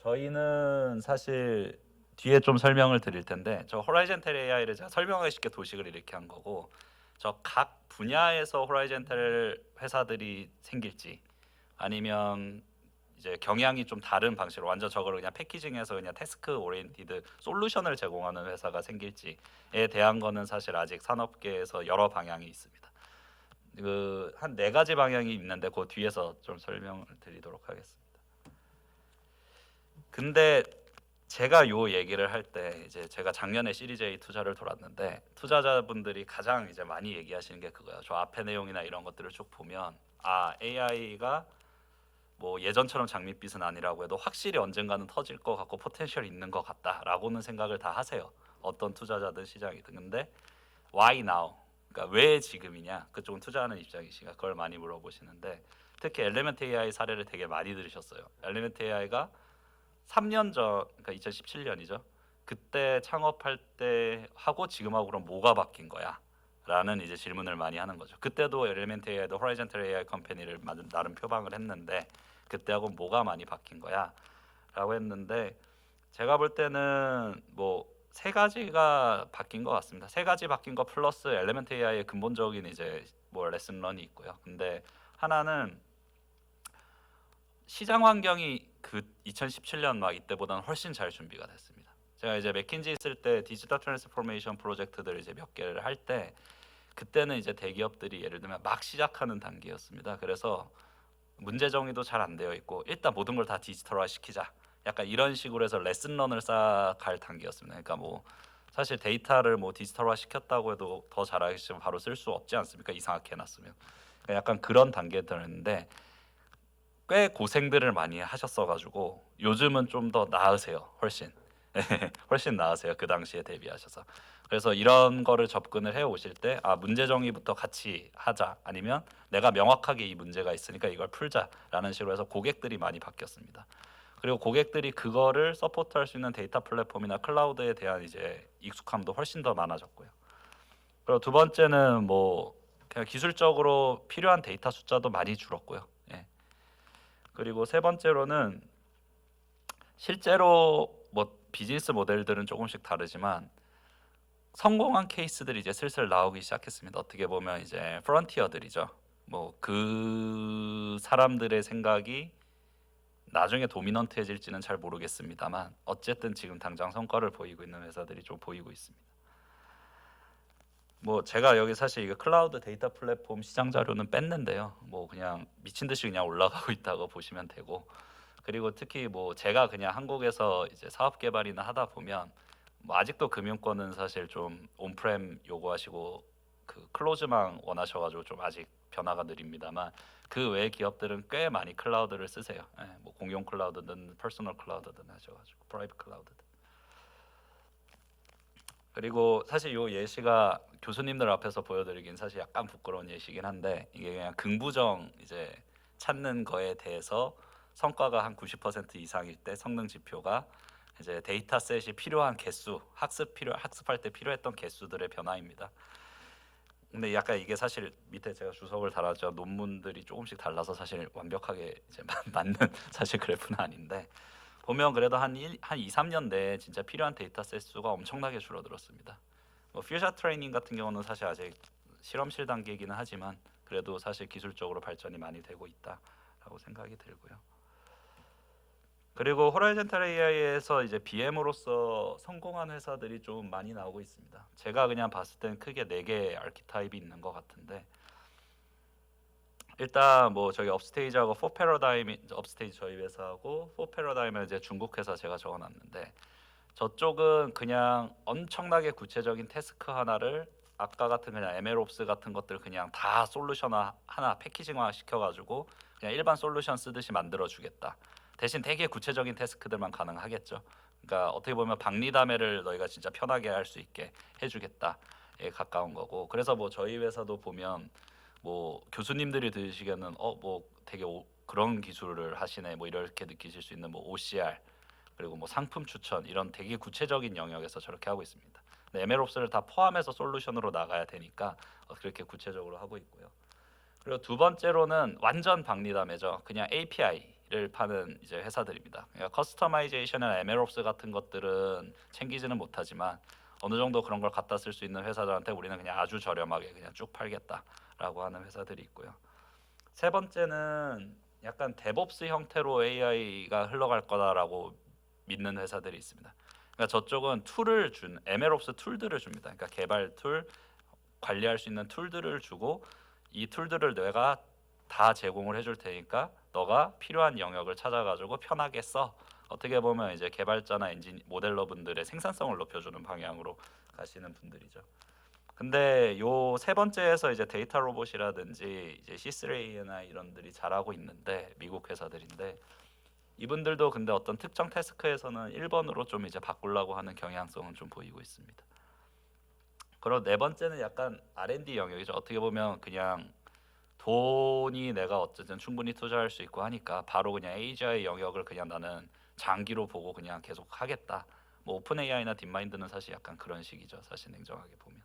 저희는 사실 뒤에 좀 설명을 드릴 텐데 저 호라이젠탈 AI를 제가 설명하기 쉽게 도식을 이렇게 한 거고 저 각 분야에서 호라이즌탈 회사들이 생길지 아니면 이제 경향이 좀 다른 방식으로 완전 저거를 그냥 패키징해서 그냥 태스크 오리엔티드 솔루션을 제공하는 회사가 생길지에 대한 거는 사실 아직 산업계에서 여러 방향이 있습니다. 그 한 4가지 방향이 있는데 그 뒤에서 좀 설명을 드리도록 하겠습니다. 근데 제가 요 얘기를 할 때 이제 제가 작년에 시리즈 A 투자를 돌았는데 투자자분들이 가장 이제 많이 얘기하시는 게 그거예요. 저 앞에 내용이나 이런 것들을 쭉 보면 AI가 뭐 예전처럼 장밋빛은 아니라고 해도 확실히 언젠가는 터질 것 같고 포텐셜이 있는 것 같다라고는 생각을 다 하세요. 어떤 투자자든 시장이든. 근데 why now? 그러니까 왜 지금이냐? 그쪽은 투자하는 입장이시니까 그걸 많이 물어보시는데 특히 엘리멘트 AI 사례를 되게 많이 들으셨어요. 엘리멘트 AI가 3년 전, 그러니까 2017년이죠. 그때 창업할 때 하고 지금하고 그럼 뭐가 바뀐 거야? 라는 이제 질문을 많이 하는 거죠. 그때도 엘리멘트 AI도 호라이즌탈 AI 컴퍼니를 나름 표방을 했는데 그때하고 뭐가 많이 바뀐 거야? 라고 했는데 제가 볼 때는 뭐 3가지가 바뀐 것 같습니다. 3가지 바뀐 거 플러스 엘리멘트 AI의 근본적인 이제 뭐 레슨런이 있고요. 근데 하나는 시장 환경이 그 2017년 막 이때보다는 훨씬 잘 준비가 됐습니다. 제가 이제 맥킨지 있을 때 디지털 트랜스포메이션 프로젝트들을 이제 몇 개를 할 때 그때는 이제 대기업들이 예를 들면 막 시작하는 단계였습니다. 그래서 문제 정의도 잘 안 되어 있고 일단 모든 걸 다 디지털화 시키자. 약간 이런 식으로 해서 레슨런을 쌓아갈 단계였습니다. 그러니까 뭐 사실 데이터를 뭐 디지털화 시켰다고 해도 더 잘하시면 바로 쓸 수 없지 않습니까? 이상하게 해놨으면. 그러니까 약간 그런 단계들인데 꽤 고생들을 많이 하셨어가지고 요즘은 좀 더 나으세요. 훨씬 나으세요. 그 당시에 대비하셔서. 그래서 이런 거를 접근을 해 오실 때 문제 정의부터 같이 하자 아니면 내가 명확하게 이 문제가 있으니까 이걸 풀자라는 식으로 해서 고객들이 많이 바뀌었습니다. 그리고 고객들이 그거를 서포트할 수 있는 데이터 플랫폼이나 클라우드에 대한 이제 익숙함도 훨씬 더 많아졌고요. 그리고 두 번째는 뭐 그냥 기술적으로 필요한 데이터 숫자도 많이 줄었고요. 그리고 세 번째로는 실제로 뭐 비즈니스 모델들은 조금씩 다르지만 성공한 케이스들이 이제 슬슬 나오기 시작했습니다. 어떻게 보면 이제 프론티어들이죠. 뭐 그 사람들의 생각이 나중에 도미넌트해질지는 잘 모르겠습니다만 어쨌든 지금 당장 성과를 보이고 있는 회사들이 좀 보이고 있습니다. 뭐 제가 여기 사실 이거 클라우드 데이터 플랫폼 시장 자료는 뺐는데요. 뭐 그냥 미친 듯이 그냥 올라가고 있다고 보시면 되고 그리고 특히 뭐 제가 그냥 한국에서 이제 사업 개발이나 하다 보면 뭐 아직도 금융권은 사실 좀 온프렘 요구하시고 그 클로즈망 원하셔가지고 좀 아직 변화가 느립니다만 그 외 기업들은 꽤 많이 클라우드를 쓰세요. 뭐 공용 클라우드든 퍼스널 클라우드든 하셔가지고 프라이빗 클라우드든. 그리고 사실 요 예시가 교수님들 앞에서 보여드리긴 사실 약간 부끄러운 예시긴 한데 이게 그냥 긍부정 이제 찾는 거에 대해서 성과가 한 90% 이상일 때 성능 지표가 이제 데이터셋이 필요한 개수, 학습할 때 필요했던 개수들의 변화입니다. 근데 약간 이게 사실 밑에 제가 주석을 달았죠. 논문들이 조금씩 달라서 사실 완벽하게 이제 맞는 사실 그래프는 아닌데 보면 그래도 한 2, 3년 내에 진짜 필요한 데이터셋 수가 엄청나게 줄어들었습니다. 뭐 퓨처 트레이닝 같은 경우는 사실 아직 실험실 단계이기는 하지만 그래도 사실 기술적으로 발전이 많이 되고 있다라고 생각이 들고요. 그리고 호라이즌탈 AI에서 이제 BM으로서 성공한 회사들이 좀 많이 나오고 있습니다. 제가 그냥 봤을 땐 크게 4개의 아키타입이 있는 것 같은데 일단 뭐 저기 업스테이지하고 포패러다임 업스테이지 저희 회사하고 포패러다임은 이제 중국 회사 제가 적어놨는데 저쪽은 그냥 엄청나게 구체적인 태스크 하나를 아까 같은 그냥 MLOps 같은 것들 그냥 다 솔루션 하나 패키징화 시켜가지고 그냥 일반 솔루션 쓰듯이 만들어 주겠다. 대신 되게 구체적인 태스크들만 가능하겠죠. 그러니까 어떻게 보면 박리담회를 너희가 진짜 편하게 할 수 있게 해주겠다에 가까운 거고. 그래서 뭐 저희 회사도 보면 뭐 교수님들이 들으시기에는 뭐 되게 그런 기술을 하시네 뭐 이렇게 느끼실 수 있는 뭐 OCR 그리고 뭐 상품 추천 이런 되게 구체적인 영역에서 저렇게 하고 있습니다. 근데 MLOps를 다 포함해서 솔루션으로 나가야 되니까 그렇게 구체적으로 하고 있고요. 그리고 두 번째로는 완전 박리담회죠. 그냥 API를 파는 이제 회사들입니다. 그러니까 커스터마이제이션이나 MLOps 같은 것들은 챙기지는 못하지만 어느 정도 그런 걸 갖다 쓸 수 있는 회사들한테 우리는 그냥 아주 저렴하게 그냥 쭉 팔겠다라고 하는 회사들이 있고요. 세 번째는 약간 데브옵스 형태로 AI가 흘러갈 거다라고 믿는 회사들이 있습니다. 그러니까 저쪽은 툴을 준 MLOps 툴들을 줍니다. 그러니까 개발 툴, 관리할 수 있는 툴들을 주고 이 툴들을 내가 다 제공을 해줄 테니까 너가 필요한 영역을 찾아가지고 편하게 써. 어떻게 보면 이제 개발자나 엔진 모델러 분들의 생산성을 높여주는 방향으로 가시는 분들이죠. 근데 요 세 번째에서 이제 데이터 로봇이라든지 이제 C3A나 이런들이 잘하고 있는데 미국 회사들인데 이분들도 근데 어떤 특정 태스크에서는 1번으로 좀 이제 바꾸려고 하는 경향성은 좀 보이고 있습니다. 그리고 네 번째는 약간 R&D 영역이죠. 어떻게 보면 그냥 돈이 내가 어쨌든 충분히 투자할 수 있고 하니까 바로 그냥 AGI 영역을 그냥 나는 장기로 보고 그냥 계속 하겠다. 뭐 오픈 AI나 딥마인드는 사실 약간 그런 식이죠. 사실 냉정하게 보면.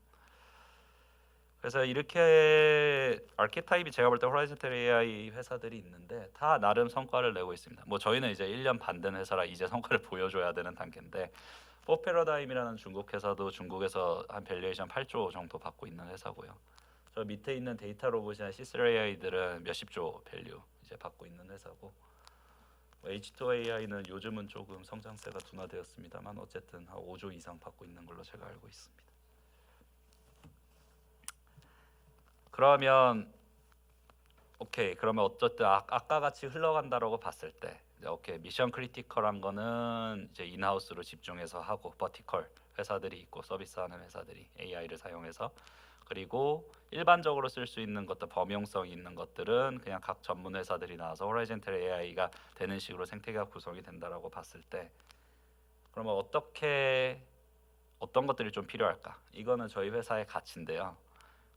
그래서 이렇게 아키타입이 제가 볼 때 호라이즌텔 AI 회사들이 있는데 다 나름 성과를 내고 있습니다. 뭐 저희는 이제 1년 반 된 회사라 이제 성과를 보여줘야 되는 단계인데 포패러다임이라는 중국 회사도 중국에서 한 밸류에이션 8조 정도 받고 있는 회사고요. 저 밑에 있는 데이터 로봇이나 C3AI들은 몇십조 밸류 이제 받고 있는 회사고 H2AI는 요즘은 조금 성장세가 둔화되었습니다만 어쨌든 한 5조 이상 받고 있는 걸로 제가 알고 있습니다. 그러면 오케이 그러면 어쨌든 아까 같이 흘러간다라고 봤을 때 이제 오케이 미션 크리티컬한 거는 이제 인하우스로 집중해서 하고 버티컬 회사들이 있고 서비스하는 회사들이 AI를 사용해서 그리고 일반적으로 쓸 수 있는 것들 범용성 있는 것들은 그냥 각 전문 회사들이 나와서 호라이즌텔 AI가 되는 식으로 생태계가 구성이 된다라고 봤을 때 그러면 어떤 것들이 좀 필요할까? 이거는 저희 회사의 가치인데요.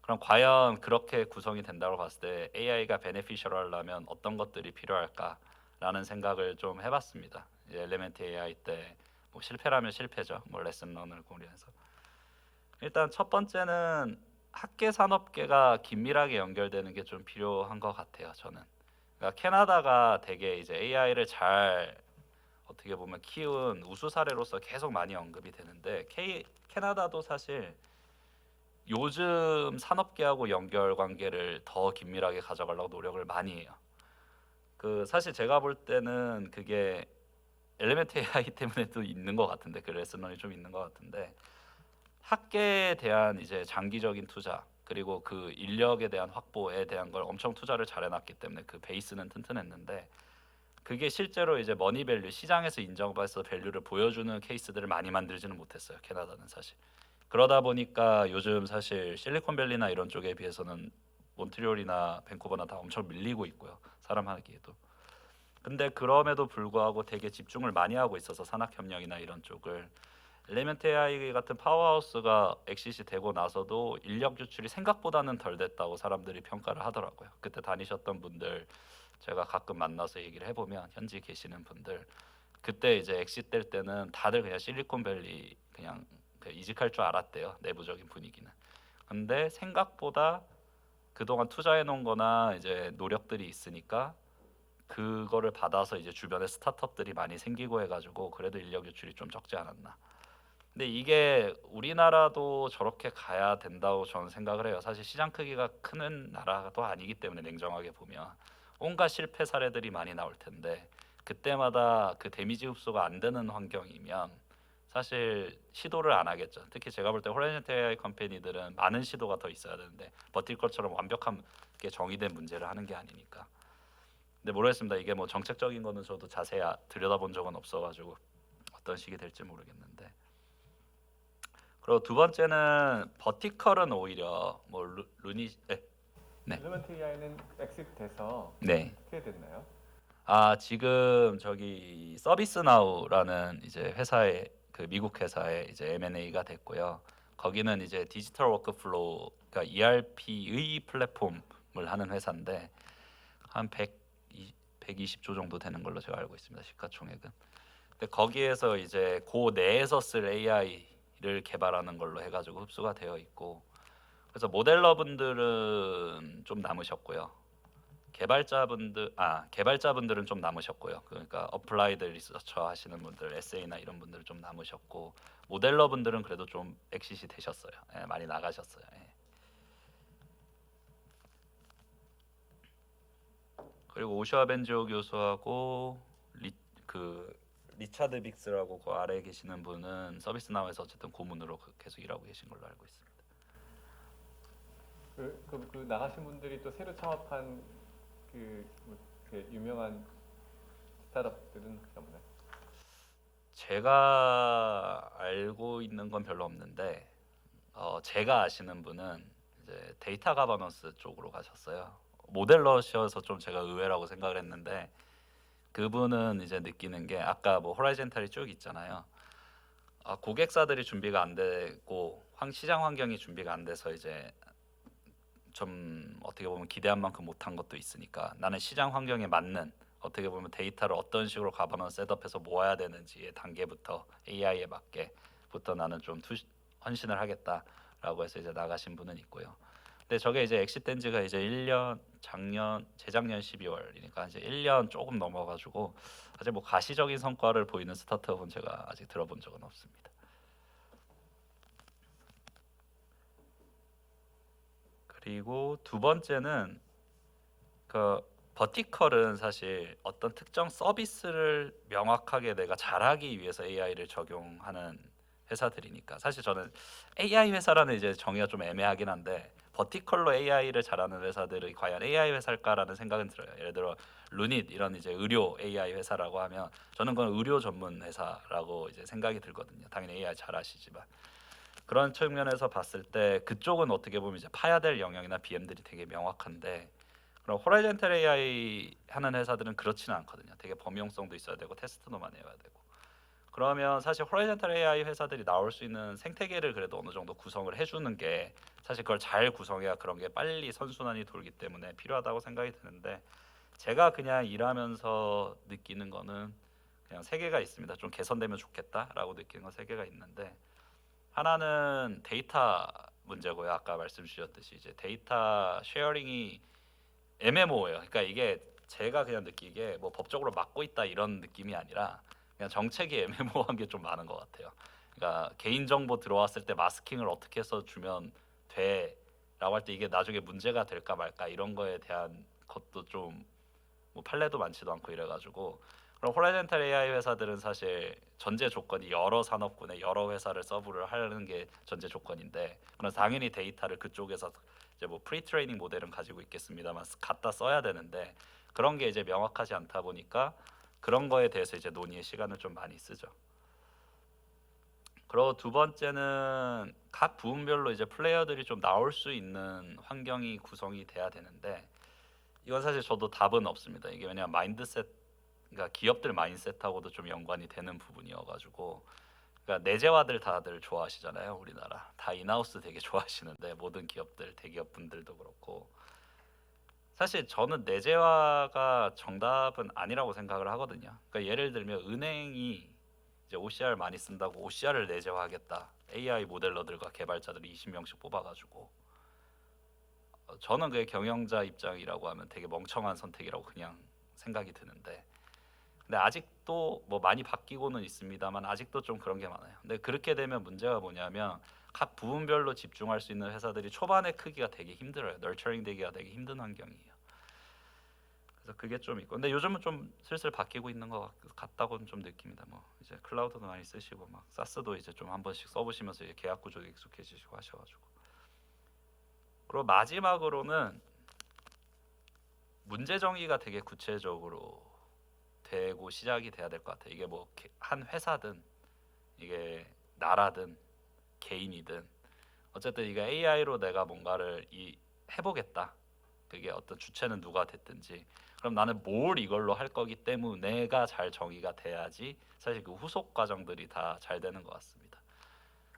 그럼 과연 그렇게 구성이 된다고 봤을 때 AI가 베네피셜 하려면 어떤 것들이 필요할까라는 생각을 좀 해봤습니다. 엘리멘트 AI 때 뭐 실패라면 실패죠. 뭐 레슨런을 고려해서 일단 첫 번째는 학계 산업계가 긴밀하게 연결되는 게 좀 필요한 것 같아요. 저는 그러니까 캐나다가 되게 이제 AI를 잘 어떻게 보면 키운 우수 사례로서 계속 많이 언급이 되는데 캐나다도 사실 요즘 산업계하고 연결 관계를 더 긴밀하게 가져가려고 노력을 많이 해요. 그 사실 제가 볼 때는 그게 엘리멘트 AI 때문에도 있는 것 같은데 그 레슨런이 좀 있는 것 같은데 학계에 대한 이제 장기적인 투자 그리고 그 인력에 대한 확보에 대한 걸 엄청 투자를 잘 해놨기 때문에 그 베이스는 튼튼했는데 그게 실제로 이제 머니 밸류 시장에서 인정받아서 밸류를 보여주는 케이스들을 많이 만들지는 못했어요. 캐나다는 사실. 그러다 보니까 요즘 사실 실리콘밸리나 이런 쪽에 비해서는 몬트리올이나 밴쿠버나 다 엄청 밀리고 있고요. 사람 하기에도. 근데 그럼에도 불구하고 되게 집중을 많이 하고 있어서 산학협력이나 이런 쪽을 엘리멘트 AI 같은 파워하우스가 엑시시 되고 나서도 인력 유출이 생각보다는 덜 됐다고 사람들이 평가를 하더라고요. 그때 다니셨던 분들 제가 가끔 만나서 얘기를 해보면 현지 계시는 분들 그때 이제 엑시 될 때는 다들 그냥 실리콘밸리 그냥 이직할 줄 알았대요. 내부적인 분위기는. 근데 생각보다 그동안 투자해 놓은 거나 이제 노력들이 있으니까 그거를 받아서 이제 주변에 스타트업들이 많이 생기고 해가지고 그래도 인력 유출이 좀 적지 않았나. 근데 이게 우리나라도 저렇게 가야 된다고 저는 생각을 해요. 사실 시장 크기가 큰 나라도 아니기 때문에 냉정하게 보면 온갖 실패 사례들이 많이 나올 텐데 그때마다 그 데미지 흡수가 안 되는 환경이면 사실 시도를 안 하겠죠. 특히 제가 볼 때 호라이즌텔 AI 컴퍼니들은 많은 시도가 더 있어야 되는데 버틸 것처럼 완벽하게 정의된 문제를 하는 게 아니니까. 근데 모르겠습니다. 이게 뭐 정책적인 거는 저도 자세히 들여다본 적은 없어가지고 어떤 식이 될지 모르겠는데. 그리고 두 번째는 버티컬은 오히려 뭐 루니 네. 엘리멘트 AI는 엑시트 돼서 네. 어떻게 됐나요? 지금 저기 서비스나우라는 이제 회사에 그 미국 회사에 이제 M&A가 됐고요. 거기는 이제 디지털 워크플로우 그러니까 ERP의 플랫폼을 하는 회사인데 한 120조 정도 되는 걸로 제가 알고 있습니다. 시가총액은. 근데 거기에서 이제 그 내에서 쓸 AI를 개발하는 걸로 해가지고 흡수가 되어 있고 그래서 모델러분들은 좀 남으셨고요. 개발자분들은 좀 남으셨고요. 그러니까 어플라이드 리서처 하시는 분들, 에세이나 이런 분들은 좀 남으셨고 모델러 분들은 그래도 좀 엑시시 되셨어요. 예, 많이 나가셨어요. 예. 그리고 오샤 벤지오 교수하고 리차드 빅스라고 그 아래에 계시는 분은 서비스나우에서 어쨌든 고문으로 계속 일하고 계신 걸로 알고 있습니다. 그 나가신 분들이 또 새로 창업한 그 유명한 스타트업들은 혹시 없나요? 제가 알고 있는 건 별로 없는데 제가 아시는 분은 이제 데이터 가버넌스 쪽으로 가셨어요. 모델러셔서 좀 제가 의외라고 생각을 했는데 그분은 이제 느끼는 게 아까 뭐 호라이젠탈이 쭉 있잖아요. 고객사들이 준비가 안 되고 시장 환경이 준비가 안 돼서 이제 좀 어떻게 보면 기대한 만큼 못한 것도 있으니까 나는 시장 환경에 맞는 어떻게 보면 데이터를 어떤 식으로 가버넌스 셋업해서 모아야 되는지의 단계부터 AI에 맞게부터 나는 좀 헌신을 하겠다라고 해서 이제 나가신 분은 있고요. 근데 저게 이제 엑시트된 지가 이제 1년 재작년 12월이니까 이제 1년 조금 넘어가지고 아직 뭐 가시적인 성과를 보이는 스타트업은 제가 아직 들어본 적은 없습니다. 그리고 두 번째는 그 버티컬은 사실 어떤 특정 서비스를 명확하게 내가 잘하기 위해서 AI를 적용하는 회사들이니까 사실 저는 AI 회사라는 이제 정의가 좀 애매하긴 한데 버티컬로 AI를 잘하는 회사들이 과연 AI 회사일까라는 생각은 들어요. 예를 들어 루닛 이런 이제 의료 AI 회사라고 하면 저는 그건 의료 전문 회사라고 이제 생각이 들거든요. 당연히 AI 잘하시지만 그런 측면에서 봤을 때 그쪽은 어떻게 보면 이제 파야 될 영역이나 BM들이 되게 명확한데 그럼 호라이젠탈 AI 하는 회사들은 그렇지는 않거든요. 되게 범용성도 있어야 되고 테스트도 많이 해야 되고 그러면 사실 호라이젠탈 AI 회사들이 나올 수 있는 생태계를 그래도 어느 정도 구성을 해주는 게 사실 그걸 잘 구성해야 그런 게 빨리 선순환이 돌기 때문에 필요하다고 생각이 드는데 제가 그냥 일하면서 느끼는 거는 그냥 세 개가 있습니다. 좀 개선되면 좋겠다라고 느끼는 건 세 개가 있는데 하나는 데이터 문제고요. 아까 말씀 주셨듯이 이제 데이터 쉐어링이 애매모호해요. 그러니까 이게 제가 그냥 느끼기에 뭐 법적으로 막고 있다 이런 느낌이 아니라 그냥 정책이 애매모호한 게 좀 많은 것 같아요. 그러니까 개인정보 들어왔을 때 마스킹을 어떻게 해서 주면 돼라고 할 때 이게 나중에 문제가 될까 말까 이런 거에 대한 것도 좀 뭐 판례도 많지도 않고 이래가지고 그럼 호라이젠탈 AI 회사들은 사실 전제 조건이 여러 산업군에 여러 회사를 서브를 하는 게 전제 조건인데 그럼 당연히 데이터를 그쪽에서 이제 뭐 프리트레이닝 모델은 가지고 있겠습니다만 갖다 써야 되는데 그런 게 이제 명확하지 않다 보니까 그런 거에 대해서 이제 논의의 시간을 좀 많이 쓰죠. 그리고 두 번째는 각 부문별로 이제 플레이어들이 좀 나올 수 있는 환경이 구성이 돼야 되는데 이건 사실 저도 답은 없습니다. 이게 왜냐하면 마인드셋 그러니까 기업들 마인드셋하고도 좀 연관이 되는 부분이어가지고 그러니까 내재화들 다들 좋아하시잖아요. 우리나라 다 인하우스 되게 좋아하시는데 모든 기업들 대기업 분들도 그렇고 사실 저는 내재화가 정답은 아니라고 생각을 하거든요. 그러니까 예를 들면 은행이 이제 OCR 많이 쓴다고 OCR을 내재화하겠다. AI 모델러들과 개발자들을 20명씩 뽑아가지고 저는 그게 경영자 입장이라고 하면 되게 멍청한 선택이라고 그냥 생각이 드는데 근데 아직도 뭐 많이 바뀌고는 있습니다만 아직도 좀 그런 게 많아요. 근데 그렇게 되면 문제가 뭐냐면 각 부분별로 집중할 수 있는 회사들이 초반에 크기가 되게 힘들어요. 널처링 되기가 되게 힘든 환경이에요. 그래서 그게 좀 있고 근데 요즘은 좀 슬슬 바뀌고 있는 것 같다고는 좀 느낍니다. 뭐 이제 클라우드도 많이 쓰시고 막 사스도 이제 좀 한 번씩 써보시면서 이제 계약 구조에 익숙해지시고 하셔가지고 그리고 마지막으로는 문제 정의가 되게 구체적으로 되고 시작이 돼야 될 것 같아요. 이게 뭐 한 회사든 이게 나라든 개인이든 어쨌든 이게 AI로 내가 뭔가를 해보겠다. 그게 어떤 주체는 누가 됐든지 그럼 나는 뭘 이걸로 할 거기 때문에가 잘 정의가 돼야지 사실 그 후속 과정들이 다 잘 되는 것 같습니다.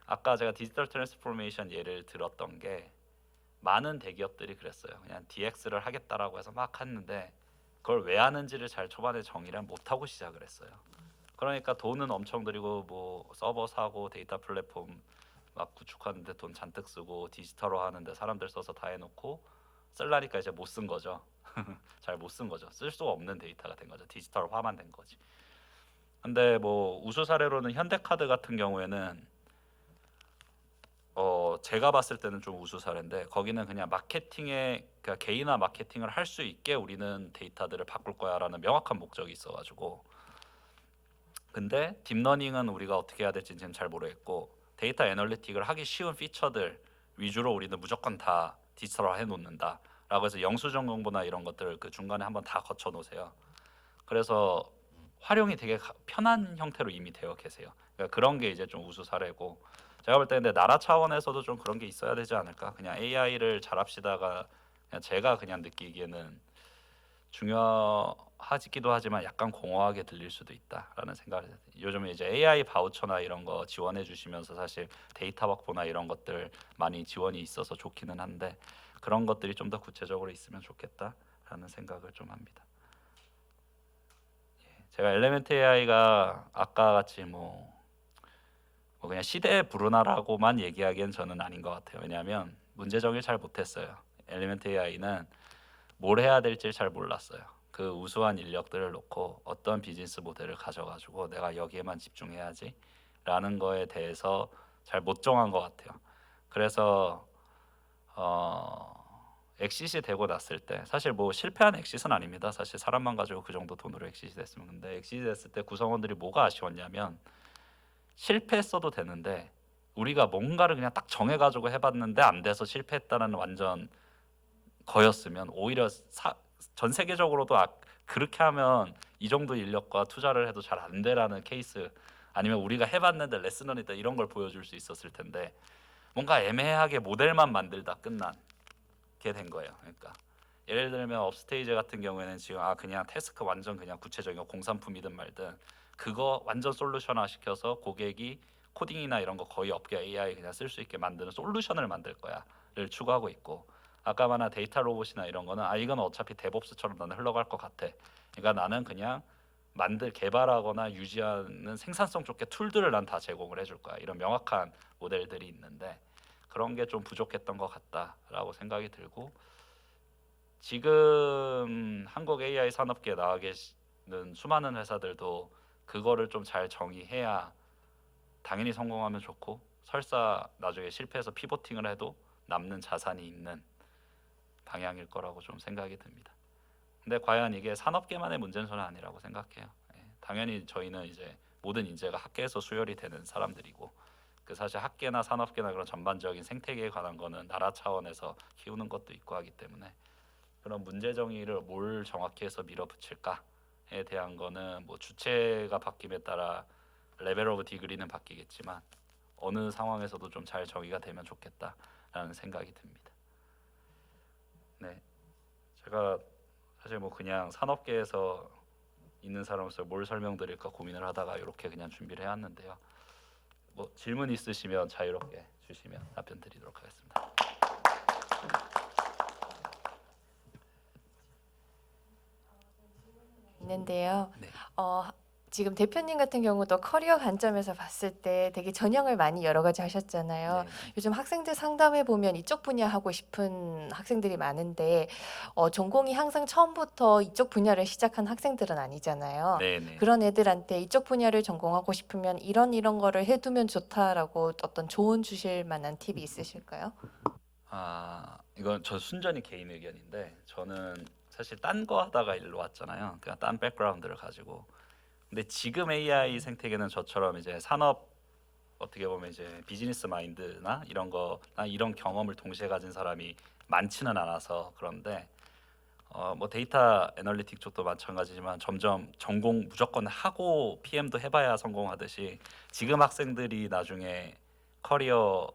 아까 제가 디지털 트랜스포메이션 예를 들었던 게 많은 대기업들이 그랬어요. 그냥 DX를 하겠다라고 해서 막 했는데 그걸 왜 하는지를 잘 초반에 정의를 못하고 시작을 했어요. 그러니까 돈은 엄청 들이고 뭐 서버 사고 데이터 플랫폼 막 구축하는데 돈 잔뜩 쓰고 디지털화 하는데 사람들 써서 다 해놓고 쓰려니까 이제 못 쓴 거죠. 잘 못 쓴 거죠. 쓸 수가 없는 데이터가 된 거죠. 디지털화만 된 거지. 근데 뭐 우수 사례로는 현대카드 같은 경우에는 제가 봤을 때는 좀 우수 사례인데 거기는 그냥 마케팅에 그러니까 개인화 마케팅을 할 수 있게 우리는 데이터들을 바꿀 거야라는 명확한 목적이 있어가지고 근데 딥러닝은 우리가 어떻게 해야 될지는 잘 모르겠고 데이터 애널리틱을 하기 쉬운 피처들 위주로 우리는 무조건 다 디지털화 해놓는다 라고 해서 영수증 정보나 이런 것들을 그 중간에 한번 다 거쳐 놓으세요. 그래서 활용이 되게 편한 형태로 이미 되어 계세요. 그러니까 그런 게 이제 좀 우수 사례고 제가 볼 때 근데 나라 차원에서도 좀 그런 게 있어야 되지 않을까. 그냥 AI를 잘합시다가 그냥 제가 그냥 느끼기에는 중요하기도 하지만 약간 공허하게 들릴 수도 있다라는 생각을 해요. 요즘에 이제 AI 바우처나 이런 거 지원해 주시면서 사실 데이터 확보나 이런 것들 많이 지원이 있어서 좋기는 한데 그런 것들이 좀 더 구체적으로 있으면 좋겠다라는 생각을 좀 합니다. 제가 엘리멘트 AI가 아까 같이 뭐 그냥 시대의 불운하라고만 얘기하기엔 저는 아닌 것 같아요. 왜냐하면 문제 정의를 잘 못했어요. 엘리멘트 AI는 뭘 해야 될지 잘 몰랐어요. 그 우수한 인력들을 놓고 어떤 비즈니스 모델을 가져가지고 내가 여기에만 집중해야지 라는 거에 대해서 잘 못 정한 것 같아요. 그래서 엑시시 되고 났을 때 사실 뭐 실패한 엑시스는 아닙니다. 사실 사람만 가지고 그 정도 돈으로 엑시시 됐으면 근데 엑시시 됐을 때 구성원들이 뭐가 아쉬웠냐면 실패했어도 되는데 우리가 뭔가를 그냥 딱 정해가지고 해봤는데 안 돼서 실패했다는 완전 거였으면 오히려 전 세계적으로도 그렇게 하면 이 정도 인력과 투자를 해도 잘 안 되라는 케이스 아니면 우리가 해봤는데 레슨은 있다 이런 걸 보여줄 수 있었을 텐데 뭔가 애매하게 모델만 만들다 끝난 게 된 거예요. 그러니까 예를 들면 업스테이지 같은 경우에는 지금 그냥 태스크 완전 그냥 구체적인 공산품이든 말든 그거 완전 솔루션화 시켜서 고객이 코딩이나 이런 거 거의 없게 AI 그냥 쓸 수 있게 만드는 솔루션을 만들 거야를 추구하고 있고 아까 말한 데이터 로봇이나 이런 거는 이건 어차피 데브옵스처럼 나는 흘러갈 것 같아. 그러니까 나는 그냥 개발하거나 유지하는 생산성 좋게 툴들을 난 다 제공을 해줄 거야. 이런 명확한 모델들이 있는데 그런 게 좀 부족했던 것 같다라고 생각이 들고 지금 한국 AI 산업계에 나와 계시는 수많은 회사들도 그거를 좀 잘 정의해야 당연히 성공하면 좋고 설사 나중에 실패해서 피보팅을 해도 남는 자산이 있는 방향일 거라고 좀 생각이 듭니다. 근데 과연 이게 산업계만의 문제는 저는 아니라고 생각해요. 당연히 저희는 이제 모든 인재가 학계에서 수혈이 되는 사람들이고 그 사실 학계나 산업계나 그런 전반적인 생태계에 관한 거는 나라 차원에서 키우는 것도 있고 하기 때문에 그런 문제 정의를 뭘 정확히 해서 밀어붙일까에 대한 거는 뭐 주체가 바뀜에 따라 레벨 오브 디그리는 바뀌겠지만 어느 상황에서도 좀 잘 정의가 되면 좋겠다라는 생각이 듭니다. 네, 제가 사실 뭐 그냥 산업계에서 있는 사람으로서 뭘 설명드릴까 고민을 하다가 이렇게 그냥 준비를 해왔는데요. 뭐 질문 있으시면 자유롭게 주시면 답변 드리도록 하겠습니다. 있는데요. 네. 지금 대표님 같은 경우도 커리어 관점에서 봤을 때 되게 전형을 많이 여러 가지 하셨잖아요. 네. 요즘 학생들 상담해 보면 이쪽 분야 하고 싶은 학생들이 많은데 전공이 항상 처음부터 이쪽 분야를 시작한 학생들은 아니잖아요. 네네. 그런 애들한테 이쪽 분야를 전공하고 싶으면 이런 거를 해두면 좋다라고 어떤 조언 주실 만한 팁이 있으실까요? 이건 저 순전히 개인 의견인데 저는 사실 딴 거 하다가 일로 왔잖아요. 그냥 딴 백그라운드를 가지고. 근데 지금 AI 생태계는 저처럼 이제 산업 어떻게 보면 이제 비즈니스 마인드나 이런 경험을 동시에 가진 사람이 많지는 않아서 그런데 뭐 데이터 애널리틱 쪽도 마찬가지지만 점점 전공 무조건 하고 PM도 해봐야 성공하듯이 지금 학생들이 나중에 커리어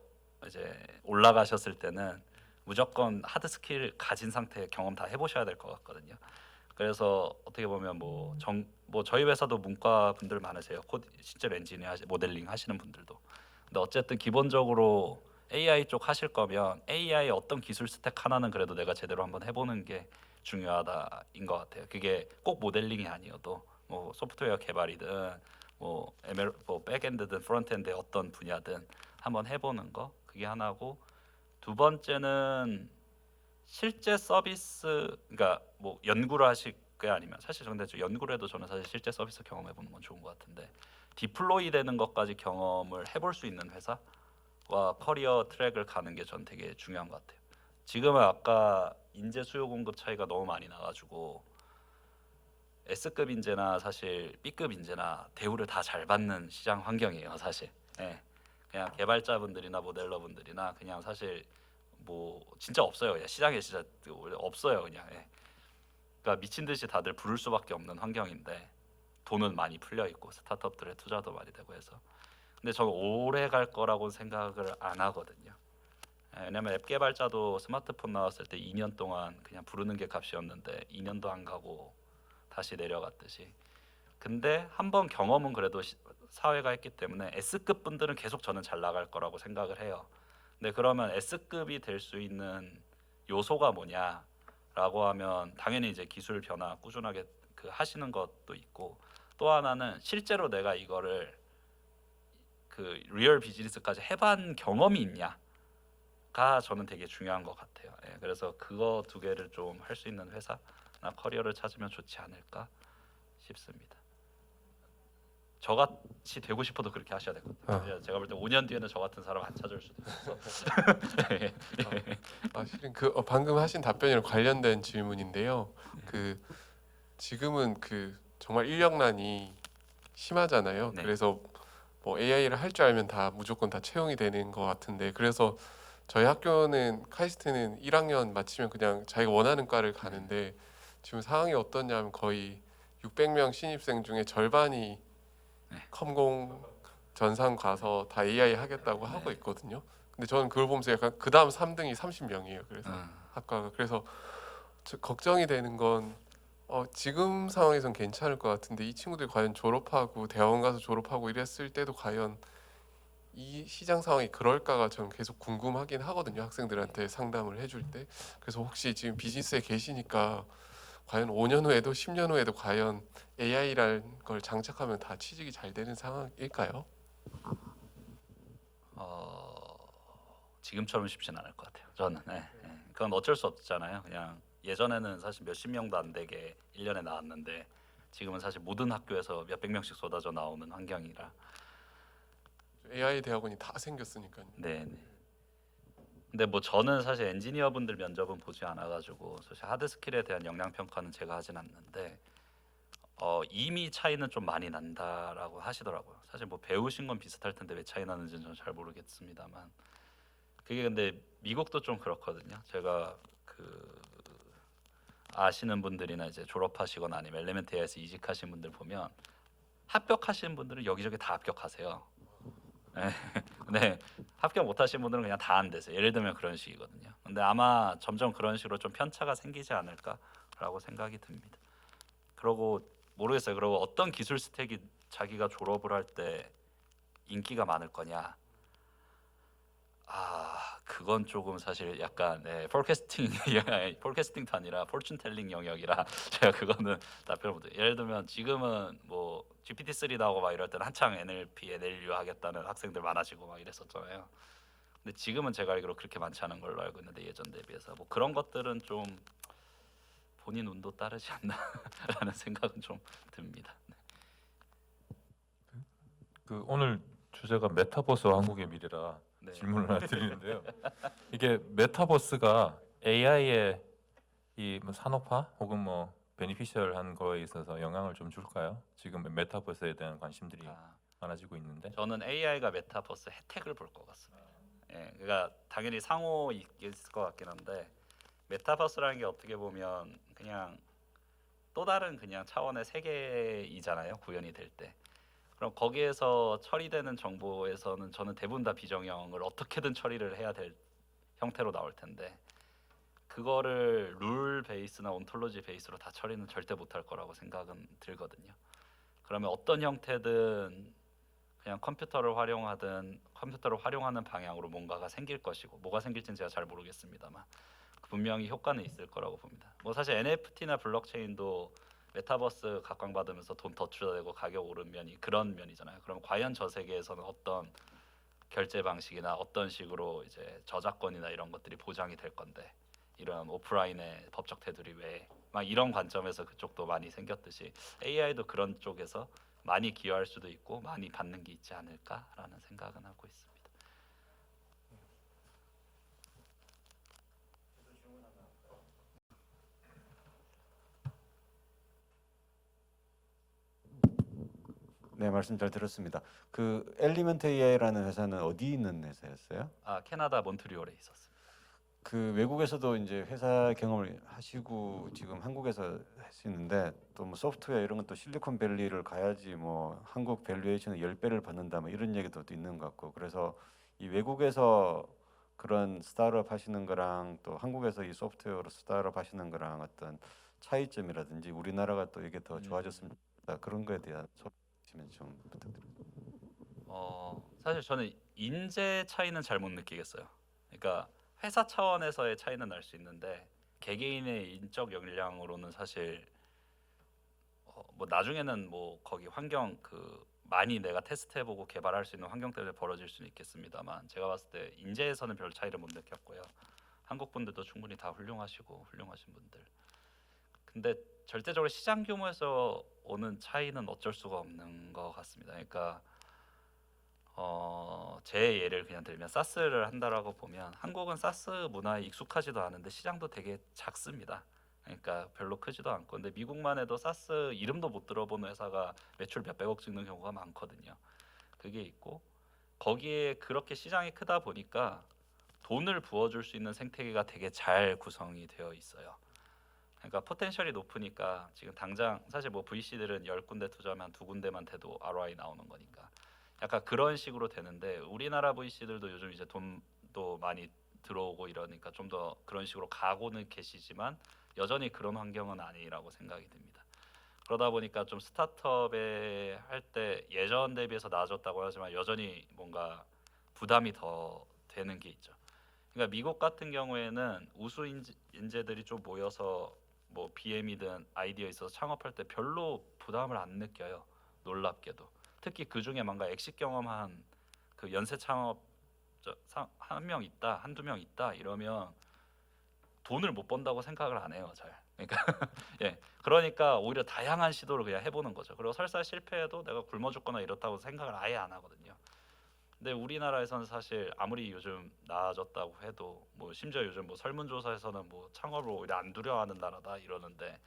이제 올라가셨을 때는 무조건 하드 스킬 가진 상태 경험 다 해보셔야 될 것 같거든요. 그래서 어떻게 보면 뭐 저희 회사도 문과 분들 많으세요. 실제로 엔지니어 모델링 하시는 분들도. 근데 어쨌든 기본적으로 AI 쪽 하실 거면 AI 어떤 기술 스택 하나는 그래도 내가 제대로 한번 해보는 게 중요하다인 것 같아요. 그게 꼭 모델링이 아니어도 뭐 소프트웨어 개발이든 뭐 백엔드든 프론트엔드의 어떤 분야든 한번 해보는 거 그게 하나고 두 번째는 실제 서비스, 그러니까 뭐 연구를 하실 게 아니면 사실 근데 연구를 해도 저는 사실 실제 서비스 경험해 보는 건 좋은 것 같은데 디플로이 되는 것까지 경험을 해볼 수 있는 회사와 커리어 트랙을 가는 게 전 되게 중요한 것 같아요. 지금은 아까 인재 수요 공급 차이가 너무 많이 나가지고 S급 인재나 사실 B급 인재나 대우를 다 잘 받는 시장 환경이에요, 사실. 예. 그냥 개발자분들이나 모델러분들이나 그냥 사실 뭐 진짜 없어요. 그냥 시장에 진짜 없어요, 그냥. 예. 그러니까 미친 듯이 다들 부를 수밖에 없는 환경인데 돈은 많이 풀려 있고 스타트업들의 투자도 많이 되고 해서. 근데 저는 오래 갈 거라고 생각을 안 하거든요. 예, 왜냐면 앱 개발자도 스마트폰 나왔을 때 2년 동안 그냥 부르는 게 값이었는데 2년도 안 가고 다시 내려갔듯이. 근데 한번 경험은 그래도 사회가 했기 때문에 S급 분들은 계속 저는 잘 나갈 거라고 생각을 해요. 근데 그러면 S급이 될 수 있는 요소가 뭐냐라고 하면 당연히 이제 기술 변화 꾸준하게 그 하시는 것도 있고 또 하나는 실제로 내가 이거를 그 리얼 비즈니스까지 해본 경험이 있냐가 저는 되게 중요한 것 같아요. 예, 그래서 그거 두 개를 좀 할 수 있는 회사나 커리어를 찾으면 좋지 않을까 싶습니다. 저같이 되고 싶어도 그렇게 하셔야 되거든요. 제가 볼 때 5년 뒤에는 저 같은 사람 안 찾을 수도 있어서. 실은 방금 하신 답변이랑 관련된 질문인데요. 그 지금은 그 정말 인력난이 심하잖아요. 네. 그래서 뭐 AI를 할 줄 알면 다 무조건 다 채용이 되는 것 같은데 그래서 저희 학교는 카이스트는 1학년 마치면 그냥 자기가 원하는 과를 가는데 지금 상황이 어떠냐면 거의 600명 신입생 중에 절반이 컴공 전산 가서 다 AI 하겠다고 하고 있거든요. 근데 저는 그걸 보면서 약간 그 다음 3등이 30명이에요. 그래서 학과가 그래서 걱정이 되는 건 지금 상황에선 괜찮을 것 같은데 이 친구들이 과연 졸업하고 대학원 가서 졸업하고 이랬을 때도 과연 이 시장 상황이 그럴까가 저는 계속 궁금하긴 하거든요. 학생들한테 상담을 해줄 때. 그래서 혹시 지금 비즈니스에 계시니까 과연 5년 후에도 10년 후에도 과연 AI라는 걸 장착하면 다 취직이 잘 되는 상황일까요? 지금처럼 쉽진 않을 것 같아요. 저는. 그건 어쩔 수 없잖아요. 그냥 예전에는 사실 몇십 명도 안 되게 1년에 나왔는데 지금은 사실 모든 학교에서 몇백 명씩 쏟아져 나오는 환경이라. AI 대학원이 다 생겼으니까요. 네. 근데 뭐 저는 사실 엔지니어 분들 면접은 보지 않아가지고 사실 하드 스킬에 대한 역량 평가는 제가 하진 않는데 이미 차이는 좀 많이 난다라고 하시더라고요. 사실 뭐 배우신 건 비슷할 텐데 왜 차이 나는지는 저는 잘 모르겠습니다만 그게 근데 미국도 좀 그렇거든요. 제가 그 아시는 분들이나 이제 졸업하시거나 아니면 엘리멘트 AI에서 이직하신 분들 보면 합격하시는 분들은 여기저기 다 합격하세요. 네, 합격 못하신 분들은 그냥 다 안 되세요. 예를 들면 그런 식이거든요. 근데 아마 점점 그런 식으로 좀 편차가 생기지 않을까라고 생각이 듭니다. 그러고 모르겠어요. 그리고 어떤 기술 스택이 자기가 졸업을 할 때 인기가 많을 거냐? 그건 조금 사실 약간 폴캐스팅도 아니라 포춘텔링 영역이라 제가 그거는 답변을 못해요. 예를 들면 지금은 뭐 GPT-3 나오고 막 이럴 때는 한창 NLP, NLU 하겠다는 학생들 많아지고 막 이랬었잖아요. 근데 지금은 제가 알기로 그렇게 많지 않은 걸로 알고 있는데 예전 대비해서 뭐 그런 것들은 좀 본인 운도 따르지 않나라는 생각은 좀 듭니다. 그 오늘 주제가 메타버스와 한국의 미래라 네. 질문을 하나 드리는데요. 이게 메타버스가 AI의 이 뭐 산업화 혹은 뭐 베니피셜한 거에 있어서 영향을 좀 줄까요? 지금 메타버스에 대한 관심들이 많아지고 있는데. 저는 AI가 메타버스 혜택을 볼 것 같습니다. 그러니까 당연히 상호 있을 것 같긴 한데 메타버스라는 게 어떻게 보면 그냥 또 다른 그냥 차원의 세계이잖아요. 구현이 될 때. 그럼 거기에서 처리되는 정보에서는 저는 대부분 다 비정형을 어떻게든 처리를 해야 될 형태로 나올 텐데 그거를 룰 베이스나 온톨로지 베이스로 다 처리는 절대 못할 거라고 생각은 들거든요. 그러면 어떤 형태든 그냥 컴퓨터를 활용하는 방향으로 뭔가가 생길 것이고 뭐가 생길지는 제가 잘 모르겠습니다만 분명히 효과는 있을 거라고 봅니다. 뭐 사실 NFT나 블록체인도 메타버스 각광받으면서 돈 더 투자되고 가격 오른 면이 그런 면이잖아요. 그럼 과연 저 세계에서는 어떤 결제 방식이나 어떤 식으로 이제 저작권이나 이런 것들이 보장이 될 건데 이런 오프라인의 법적 테두리 외에 막 이런 관점에서 그쪽도 많이 생겼듯이 AI도 그런 쪽에서 많이 기여할 수도 있고 많이 받는 게 있지 않을까라는 생각은 하고 있습니다. 네, 말씀 잘 들었습니다. 그 엘리먼트 AI라는 회사는 어디 있는 회사였어요? 아, 캐나다 몬트리올에 있었습니다. 그 외국에서도 이제 회사 경험을 하시고 지금 한국에서 하시는데 또 뭐 소프트웨어 이런 것도 실리콘밸리를 가야지 뭐 한국 밸류에이션의 10배를 받는다 뭐 이런 얘기도 또 있는 것 같고 그래서 이 외국에서 그런 스타트업 하시는 거랑 또 한국에서 이 소프트웨어로 스타트업 하시는 거랑 어떤 차이점이라든지 우리나라가 또 이게 더 좋아졌으면 좋겠다 그런 거에 대한 소개시면 좀 부탁드립니다. 사실 저는 인재 차이는 잘 못 느끼겠어요. 그러니까 회사 차원에서의 차이는 날 수 있는데 개개인의 인적 역량으로는 사실 뭐 나중에는 뭐 거기 환경 그 많이 내가 테스트해보고 개발할 수 있는 환경 때문에 벌어질 수는 있겠습니다만 제가 봤을 때 인재에서는 별 차이를 못 느꼈고요. 한국 분들도 충분히 다 훌륭하시고 훌륭하신 분들. 근데 절대적으로 시장 규모에서 오는 차이는 어쩔 수가 없는 것 같습니다. 그러니까 제 예를 그냥 들면 사스를 한다라고 보면 한국은 사스 문화에 익숙하지도 않은데 시장도 되게 작습니다. 그러니까 별로 크지도 않고 근데 미국만 해도 사스 이름도 못 들어본 회사가 매출 몇백억 찍는 경우가 많거든요. 그게 있고 거기에 그렇게 시장이 크다 보니까 돈을 부어줄 수 있는 생태계가 되게 잘 구성이 되어 있어요. 그러니까 포텐셜이 높으니까 지금 당장 사실 뭐 VC들은 10군데 투자하면 2군데만 돼도 ROI 나오는 거니까 약간 그런 식으로 되는데 우리나라 VC들도 요즘 이제 돈도 많이 들어오고 이러니까 좀 더 그런 식으로 가고는 계시지만 여전히 그런 환경은 아니라고 생각이 듭니다. 그러다 보니까 좀 스타트업에 할 때 예전 대비해서 나아졌다고 하지만 여전히 뭔가 부담이 더 되는 게 있죠. 그러니까 미국 같은 경우에는 우수 인재들이 좀 모여서 뭐 BM이든 아이디어 있어서 창업할 때 별로 부담을 안 느껴요. 놀랍게도. 특히 그 중에 뭔가 엑식 경험한 그 연쇄 창업 한 명 있다, 한두 명 있다 이러면 돈을 못 번다고 생각을 안 해요, 잘. 그러니까 예, 그러니까 오히려 다양한 시도를 그냥 해보는 거죠. 그리고 설사 실패해도 내가 굶어 죽거나 이렇다고 생각을 아예 안 하거든요. 근데 우리나라에서는 사실 아무리 요즘 나아졌다고 해도 뭐 심지어 요즘 뭐 설문조사에서는 뭐 창업을 오히려 안 두려워하는 나라다 이러는데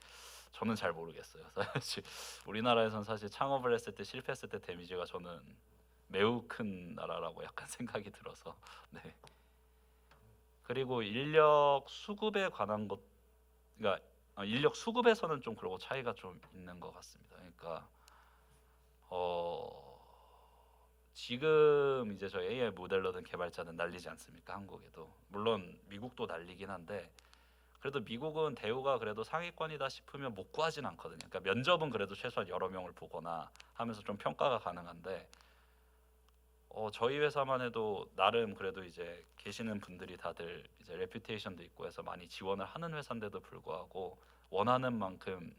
저는 잘 모르겠어요. 사실 우리나라에서는 사실 창업을 했을 때 실패했을 때 데미지가 저는 매우 큰 나라라고 약간 생각이 들어서 네. 그리고 인력 수급에 관한 것, 그러니까 인력 수급에서는 좀 그러고 차이가 좀 있는 것 같습니다. 그러니까 지금 이제 저희 AI 모델러든 개발자는 날리지 않습니까? 한국에도 물론 미국도 날리긴 한데 그래도 미국은 대우가 그래도 상위권이다 싶으면 못 구하진 않거든요. 그러니까 면접은 그래도 최소한 여러 명을 보거나 하면서 좀 평가가 가능한데 저희 회사만 해도 나름 그래도 이제 계시는 분들이 다들 이제 레퓨테이션도 있고 해서 많이 지원을 하는 회사인데도 불구하고 원하는 만큼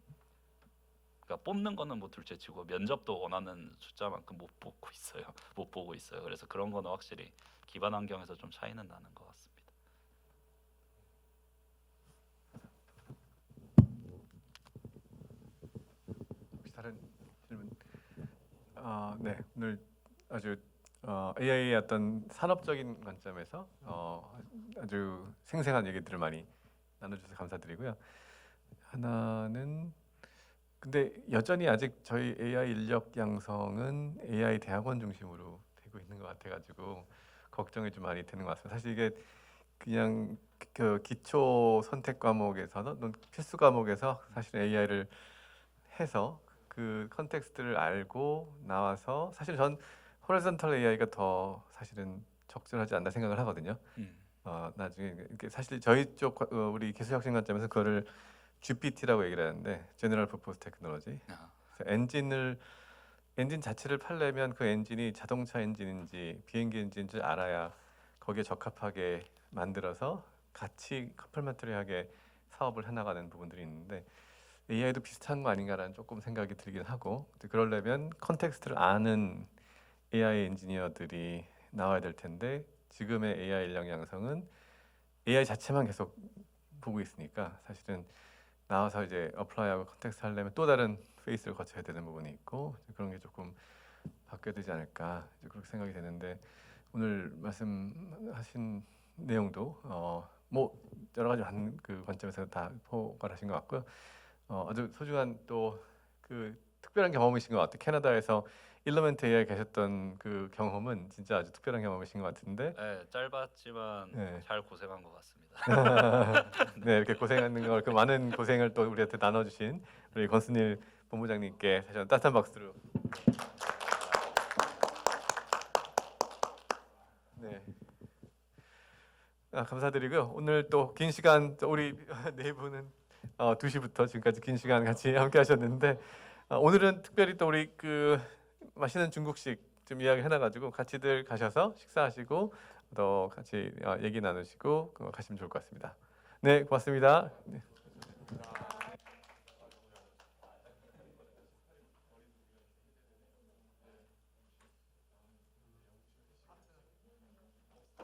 그러니까 뽑는 거는 뭐 둘째치고 면접도 원하는 숫자만큼 못 보고 있어요. 못 보고 있어요. 그래서 그런 거는 확실히 기반 환경에서 좀 차이는 나는 것 같습니다. 혹시 다른 질문? 네, 오늘 아주 AI의 어떤 산업적인 관점에서 아주 생생한 얘기들을 많이 나눠주셔서 감사드리고요. 하나는 근데 여전히 아직 저희 AI 인력 양성은 AI 대학원 중심으로 되고 있는 것 같아가지고 걱정이 좀 많이 되는 것 같습니다. 사실 이게 그냥 그 기초 선택 과목에서는 필수 과목에서 사실 AI를 해서 그 컨텍스트를 알고 나와서 사실 전 호리존털 AI가 더 사실은 적절하지 않나 생각을 하거든요. 나중에 사실 저희 쪽 우리 기술혁신 관점에서 그거를 GPT라고 얘기를 하는데 General Purpose Technology. 엔진 자체를 팔려면 그 엔진이 자동차 엔진인지 비행기 엔진인지 알아야 거기에 적합하게 만들어서 같이 컴플리먼터리하게 사업을 해나가는 부분들이 있는데 AI도 비슷한 거 아닌가라는 조금 생각이 들긴 하고 그러려면 컨텍스트를 아는 AI 엔지니어들이 나와야 될 텐데 지금의 AI 인력 양성은 AI 자체만 계속 보고 있으니까 사실은 나와서 이제 어플라이하고 컨텍스트 하려면 또 다른 페이스를 거쳐야 되는 부분이 있고 그런 게 조금 바뀌어야 되지 않을까 이제 그렇게 생각이 되는데 오늘 말씀하신 내용도 뭐 여러 가지 그 관점에서 다 포괄하신 것 같고요. 아주 소중한 또 그 특별한 경험이신 것 같아요. 캐나다에서 일러멘트에 계셨던 그 경험은 진짜 아주 특별한 경험이신 것 같은데 네, 짧았지만 네. 잘 고생한 것 같습니다. 네, 이렇게 고생하는 걸 그 많은 고생을 또 우리한테 나눠주신 우리 권순일 본부장님께 다시 한번 따뜻한 박수로. 네. 감사드리고요. 오늘 또 긴 시간 우리 네 분은 2시부터 지금까지 긴 시간 같이 함께 하셨는데 오늘은 특별히 또 우리 그 맛있는 중국식 좀 이야기 해놔가지고 같이들 가셔서 식사하시고 또 같이 얘기 나누시고 가시면 좋을 것 같습니다. 네, 고맙습니다. 네.